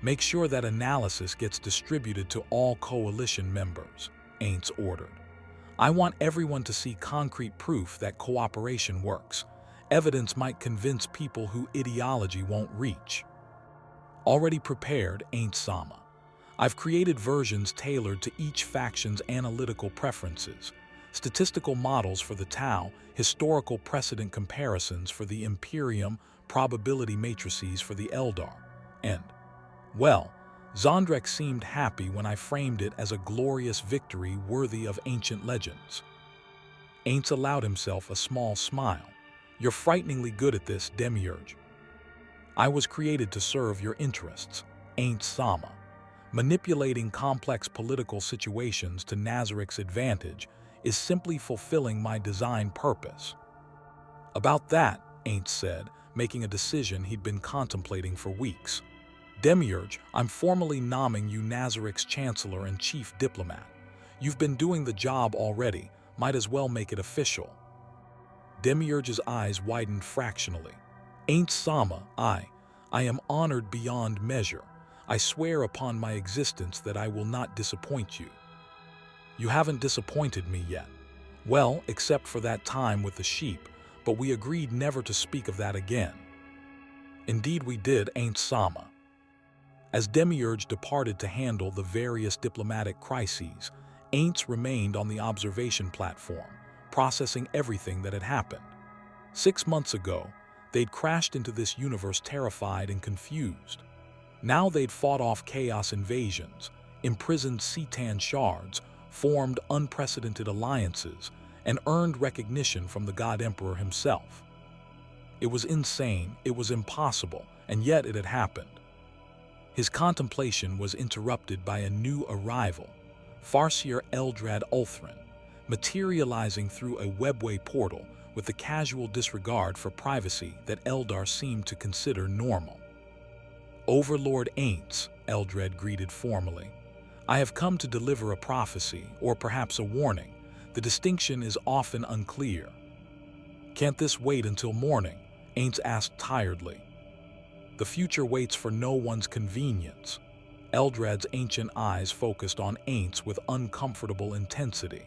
Make sure that analysis gets distributed to all coalition members," AINZ ordered. "I want everyone to see concrete proof that cooperation works. Evidence might convince people who ideology won't reach." "Already prepared, AINZ-sama. I've created versions tailored to each faction's analytical preferences, statistical models for the Tau, historical precedent comparisons for the Imperium, probability matrices for the Eldar, and, well, Zondrek seemed happy when I framed it as a glorious victory worthy of ancient legends. AINZ allowed himself a small smile. You're frighteningly good at this, Demiurge. I was created to serve your interests, AINZ Sama. Manipulating complex political situations to Nazarick's advantage is simply fulfilling my design purpose. About that, AINZ said, making a decision he'd been contemplating for weeks. Demiurge, I'm formally nomming you Nazarick's Chancellor and Chief Diplomat. You've been doing the job already, might as well make it official. Demiurge's eyes widened fractionally. AINZ Sama, I am honored beyond measure. I swear upon my existence that I will not disappoint you. You haven't disappointed me yet. Well, except for that time with the sheep, but we agreed never to speak of that again. Indeed we did, AINZ Sama. As Demiurge departed to handle the various diplomatic crises, AINZ remained on the observation platform, processing everything that had happened. 6 months ago, they'd crashed into this universe terrified and confused. Now they'd fought off chaos invasions, imprisoned Cetan shards, formed unprecedented alliances, and earned recognition from the God Emperor himself. It was insane, it was impossible, and yet it had happened. His contemplation was interrupted by a new arrival, Farseer Eldrad Ulthran, materializing through a webway portal with the casual disregard for privacy that Eldar seemed to consider normal. Overlord AINZ, Eldrad greeted formally. I have come to deliver a prophecy, or perhaps a warning. The distinction is often unclear. Can't this wait until morning? AINZ asked tiredly. The future waits for no one's convenience. Eldrad's ancient eyes focused on AINZ with uncomfortable intensity.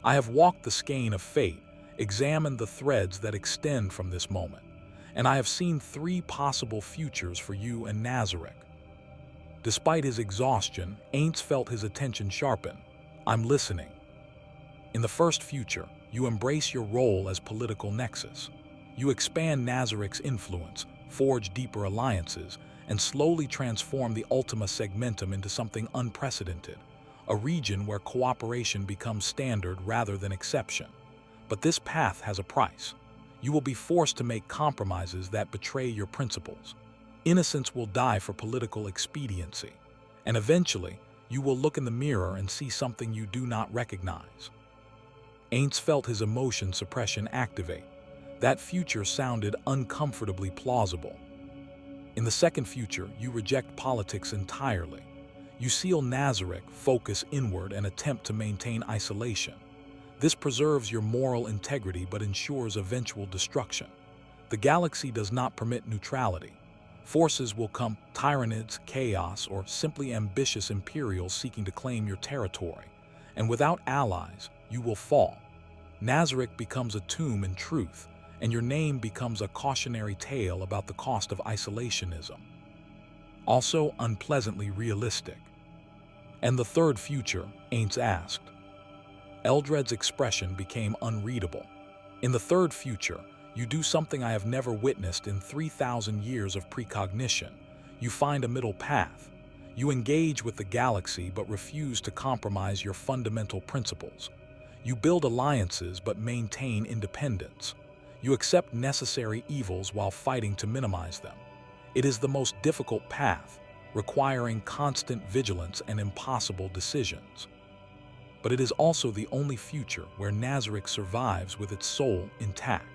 I have walked the skein of fate, examined the threads that extend from this moment, and I have seen 3 possible futures for you and Nazarick. Despite his exhaustion, AINZ felt his attention sharpen. I'm listening. In the first future, you embrace your role as political nexus. You expand Nazarick's influence, forge deeper alliances, and slowly transform the Ultima Segmentum into something unprecedented, a region where cooperation becomes standard rather than exception. But this path has a price. You will be forced to make compromises that betray your principles. Innocence will die for political expediency, and eventually, you will look in the mirror and see something you do not recognize. AINZ felt his emotion suppression activate. That future sounded uncomfortably plausible. In the second future, you reject politics entirely. You seal Nazarick, focus inward, and attempt to maintain isolation. This preserves your moral integrity but ensures eventual destruction. The galaxy does not permit neutrality. Forces will come, Tyranids, chaos, or simply ambitious Imperials seeking to claim your territory. And without allies, you will fall. Nazarick becomes a tomb in truth, and your name becomes a cautionary tale about the cost of isolationism. Also unpleasantly realistic. And the third future, AINZ asked. Eldred's expression became unreadable. In the third future, you do something I have never witnessed in 3,000 years of precognition. You find a middle path. You engage with the galaxy but refuse to compromise your fundamental principles. You build alliances but maintain independence. You accept necessary evils while fighting to minimize them. It is the most difficult path, requiring constant vigilance and impossible decisions. But it is also the only future where Nazarick survives with its soul intact.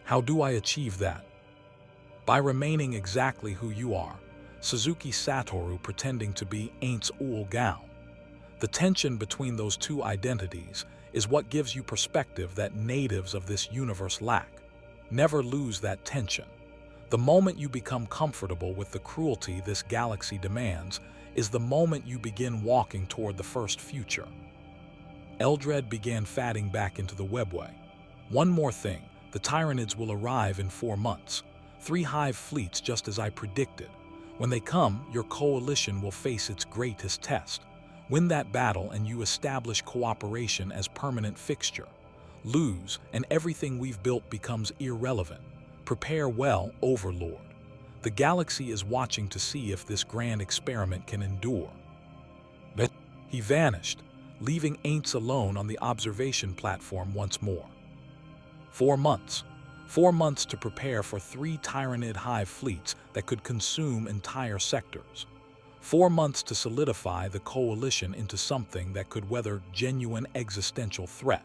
How do I achieve that? By remaining exactly who you are, Suzuki Satoru pretending to be AINZ OOAL. The tension between those two identities is what gives you perspective that natives of this universe lack. Never lose that tension. The moment you become comfortable with the cruelty this galaxy demands is the moment you begin walking toward the first future. Eldrad began fatting back into the webway. One more thing, the Tyranids will arrive in 4 months. 3 hive fleets just as I predicted. When they come, your coalition will face its greatest test. Win that battle and you establish cooperation as permanent fixture. Lose, and everything we've built becomes irrelevant. Prepare well, Overlord. The galaxy is watching to see if this grand experiment can endure. He vanished, leaving AINZ alone on the observation platform once more. 4 months. 4 months to prepare for 3 Tyranid hive fleets that could consume entire sectors. 4 months to solidify the coalition into something that could weather genuine existential threat.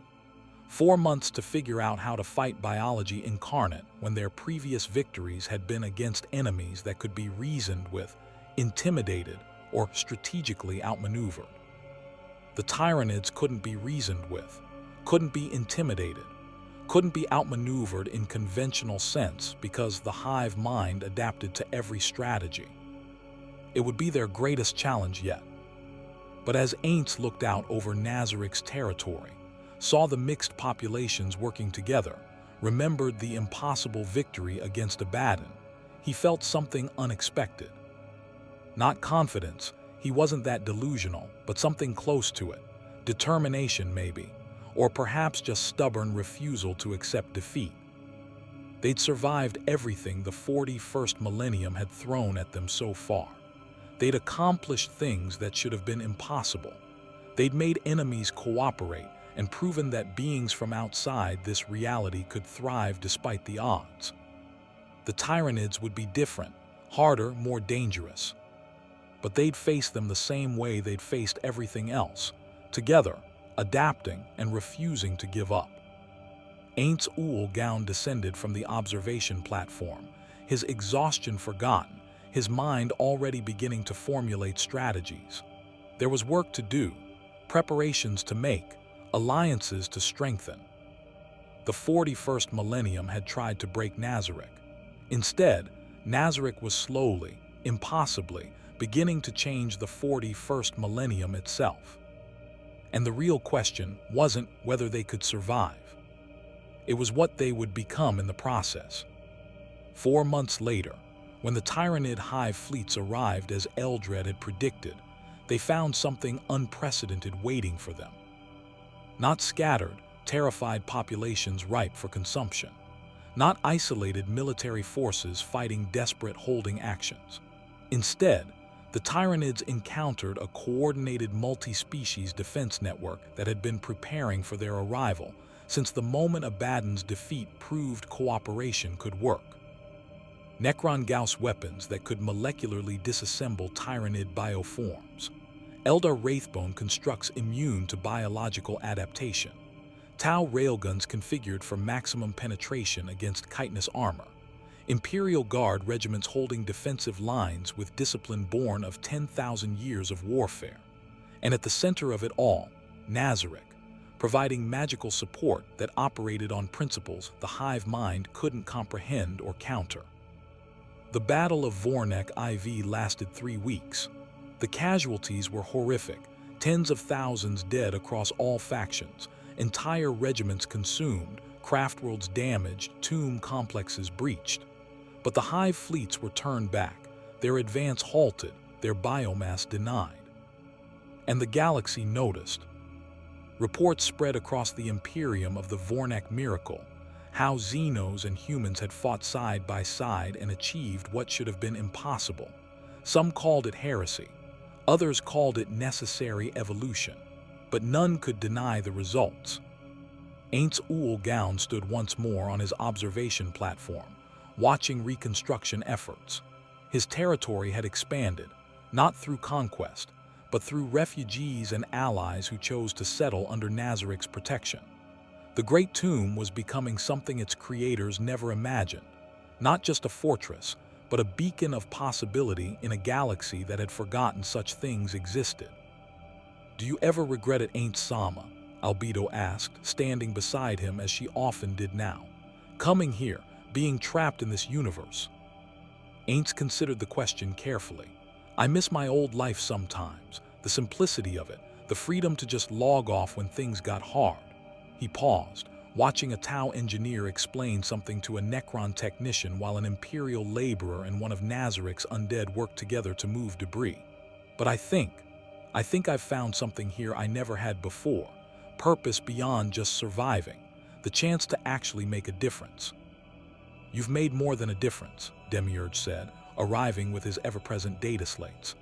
4 months to figure out how to fight biology incarnate when their previous victories had been against enemies that could be reasoned with, intimidated, or strategically outmaneuvered. The Tyranids couldn't be reasoned with, couldn't be intimidated, couldn't be outmaneuvered in conventional sense because the hive mind adapted to every strategy. It would be their greatest challenge yet. But as AINZ looked out over Nazarick's territory, saw the mixed populations working together, remembered the impossible victory against ABADDON, he felt something unexpected. Not confidence, he wasn't that delusional, but something close to it. Determination maybe, or perhaps just stubborn refusal to accept defeat. They'd survived everything the 41st millennium had thrown at them so far. They'd accomplished things that should have been impossible. They'd made enemies cooperate and proven that beings from outside this reality could thrive despite the odds. The Tyranids would be different, harder, more dangerous. But they'd face them the same way they'd faced everything else, together, adapting and refusing to give up. AINZ OOAL descended from the observation platform, his exhaustion forgotten, his mind already beginning to formulate strategies. There was work to do, preparations to make, alliances to strengthen. The 41st millennium had tried to break Nazarick. Instead, Nazarick was slowly, impossibly, beginning to change the 41st millennium itself. And the real question wasn't whether they could survive. It was what they would become in the process. 4 months later, when the Tyranid hive fleets arrived as Eldrad had predicted, they found something unprecedented waiting for them. Not scattered, terrified populations ripe for consumption. Not isolated military forces fighting desperate holding actions. Instead, the Tyranids encountered a coordinated multi-species defense network that had been preparing for their arrival since the moment ABADDON's defeat proved cooperation could work. Necron Gauss weapons that could molecularly disassemble Tyranid bioforms. Eldar Wraithbone constructs immune to biological adaptation. Tau railguns configured for maximum penetration against chitinous armor. Imperial Guard regiments holding defensive lines with discipline born of 10,000 years of warfare. And at the center of it all, Nazarick, providing magical support that operated on principles the hive mind couldn't comprehend or counter. The Battle of Vornak IV lasted 3 weeks. The casualties were horrific, tens of thousands dead across all factions, entire regiments consumed, craftworlds damaged, tomb complexes breached. But the hive fleets were turned back, their advance halted, their biomass denied. And the galaxy noticed. Reports spread across the Imperium of the Vornak miracle, how Xenos and humans had fought side by side and achieved what should have been impossible. Some called it heresy, others called it necessary evolution, but none could deny the results. AINZ OOAL stood once more on his observation platform, watching reconstruction efforts. His territory had expanded, not through conquest, but through refugees and allies who chose to settle under Nazarick's protection. The Great Tomb was becoming something its creators never imagined, not just a fortress, but a beacon of possibility in a galaxy that had forgotten such things existed. "Do you ever regret it, AINZ Sama?" Albedo asked, standing beside him as she often did now. "Coming here, being trapped in this universe." AINZ considered the question carefully. "I miss my old life sometimes, the simplicity of it, the freedom to just log off when things got hard." He paused, watching a Tau engineer explain something to a Necron technician while an Imperial laborer and one of Nazarick's undead work together to move debris. But I think I've found something here I never had before. Purpose beyond just surviving. The chance to actually make a difference. You've made more than a difference, Demiurge said, arriving with his ever-present data slates.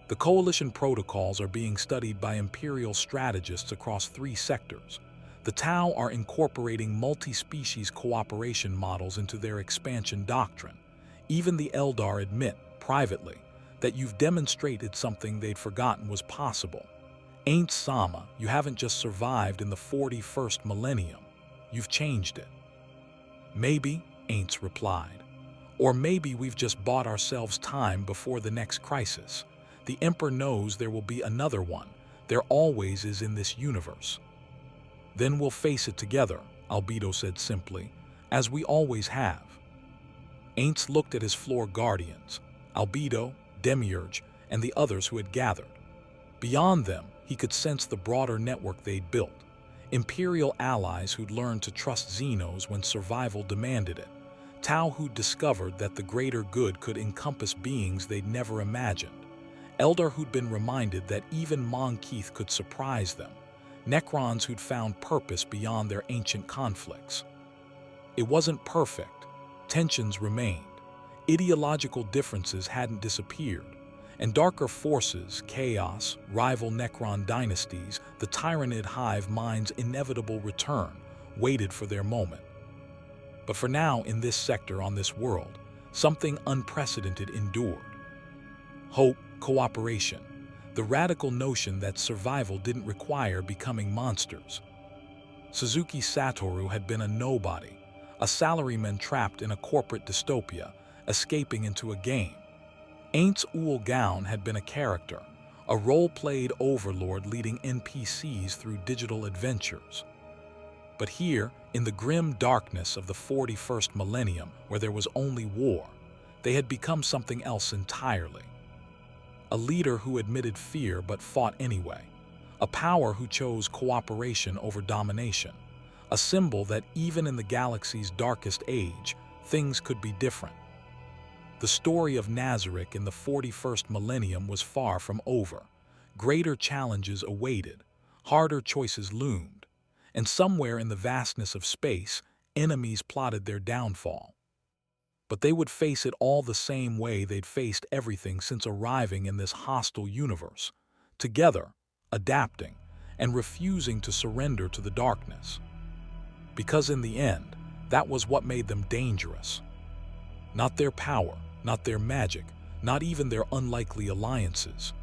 The Coalition protocols are being studied by Imperial strategists across 3 sectors. The Tau are incorporating multi-species cooperation models into their expansion doctrine. Even the Eldar admit, privately, that you've demonstrated something they'd forgotten was possible. Ain't Sama, you haven't just survived in the 41st millennium, you've changed it. Maybe, Aints replied. Or maybe we've just bought ourselves time before the next crisis. The Emperor knows there will be another one. There always is in this universe. Then we'll face it together, Albedo said simply, as we always have. Aints looked at his floor guardians, Albedo, Demiurge, and the others who had gathered. Beyond them, he could sense the broader network they'd built. Imperial allies who'd learned to trust Xenos when survival demanded it. Tau who'd discovered that the greater good could encompass beings they'd never imagined. Eldar who'd been reminded that even Mon Keith could surprise them. Necrons who'd found purpose beyond their ancient conflicts. It wasn't perfect. Tensions remained. Ideological differences hadn't disappeared. And darker forces, chaos, rival Necron dynasties, the Tyranid hive mind's inevitable return, waited for their moment. But for now, in this sector on this world, something unprecedented endured. Hope, cooperation, the radical notion that survival didn't require becoming monsters. Suzuki Satoru had been a nobody, a salaryman trapped in a corporate dystopia, escaping into a game. AINZ OOAL had been a character, a role-played overlord leading NPCs through digital adventures. But here, in the grim darkness of the 41st millennium, where there was only war, they had become something else entirely. A leader who admitted fear but fought anyway. A power who chose cooperation over domination. A symbol that even in the galaxy's darkest age, things could be different. The story of Nazarick in the 41st millennium was far from over. Greater challenges awaited, harder choices loomed, and somewhere in the vastness of space, enemies plotted their downfall. But they would face it all the same way they'd faced everything since arriving in this hostile universe, together, adapting, and refusing to surrender to the darkness. Because in the end, that was what made them dangerous. Not their power, not their magic, not even their unlikely alliances,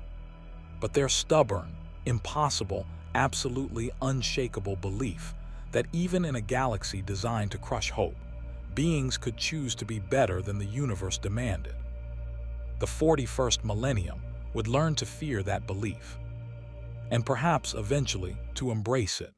but their stubborn, impossible, absolutely unshakable belief that even in a galaxy designed to crush hope, beings could choose to be better than the universe demanded. The 41st millennium would learn to fear that belief, and perhaps eventually to embrace it.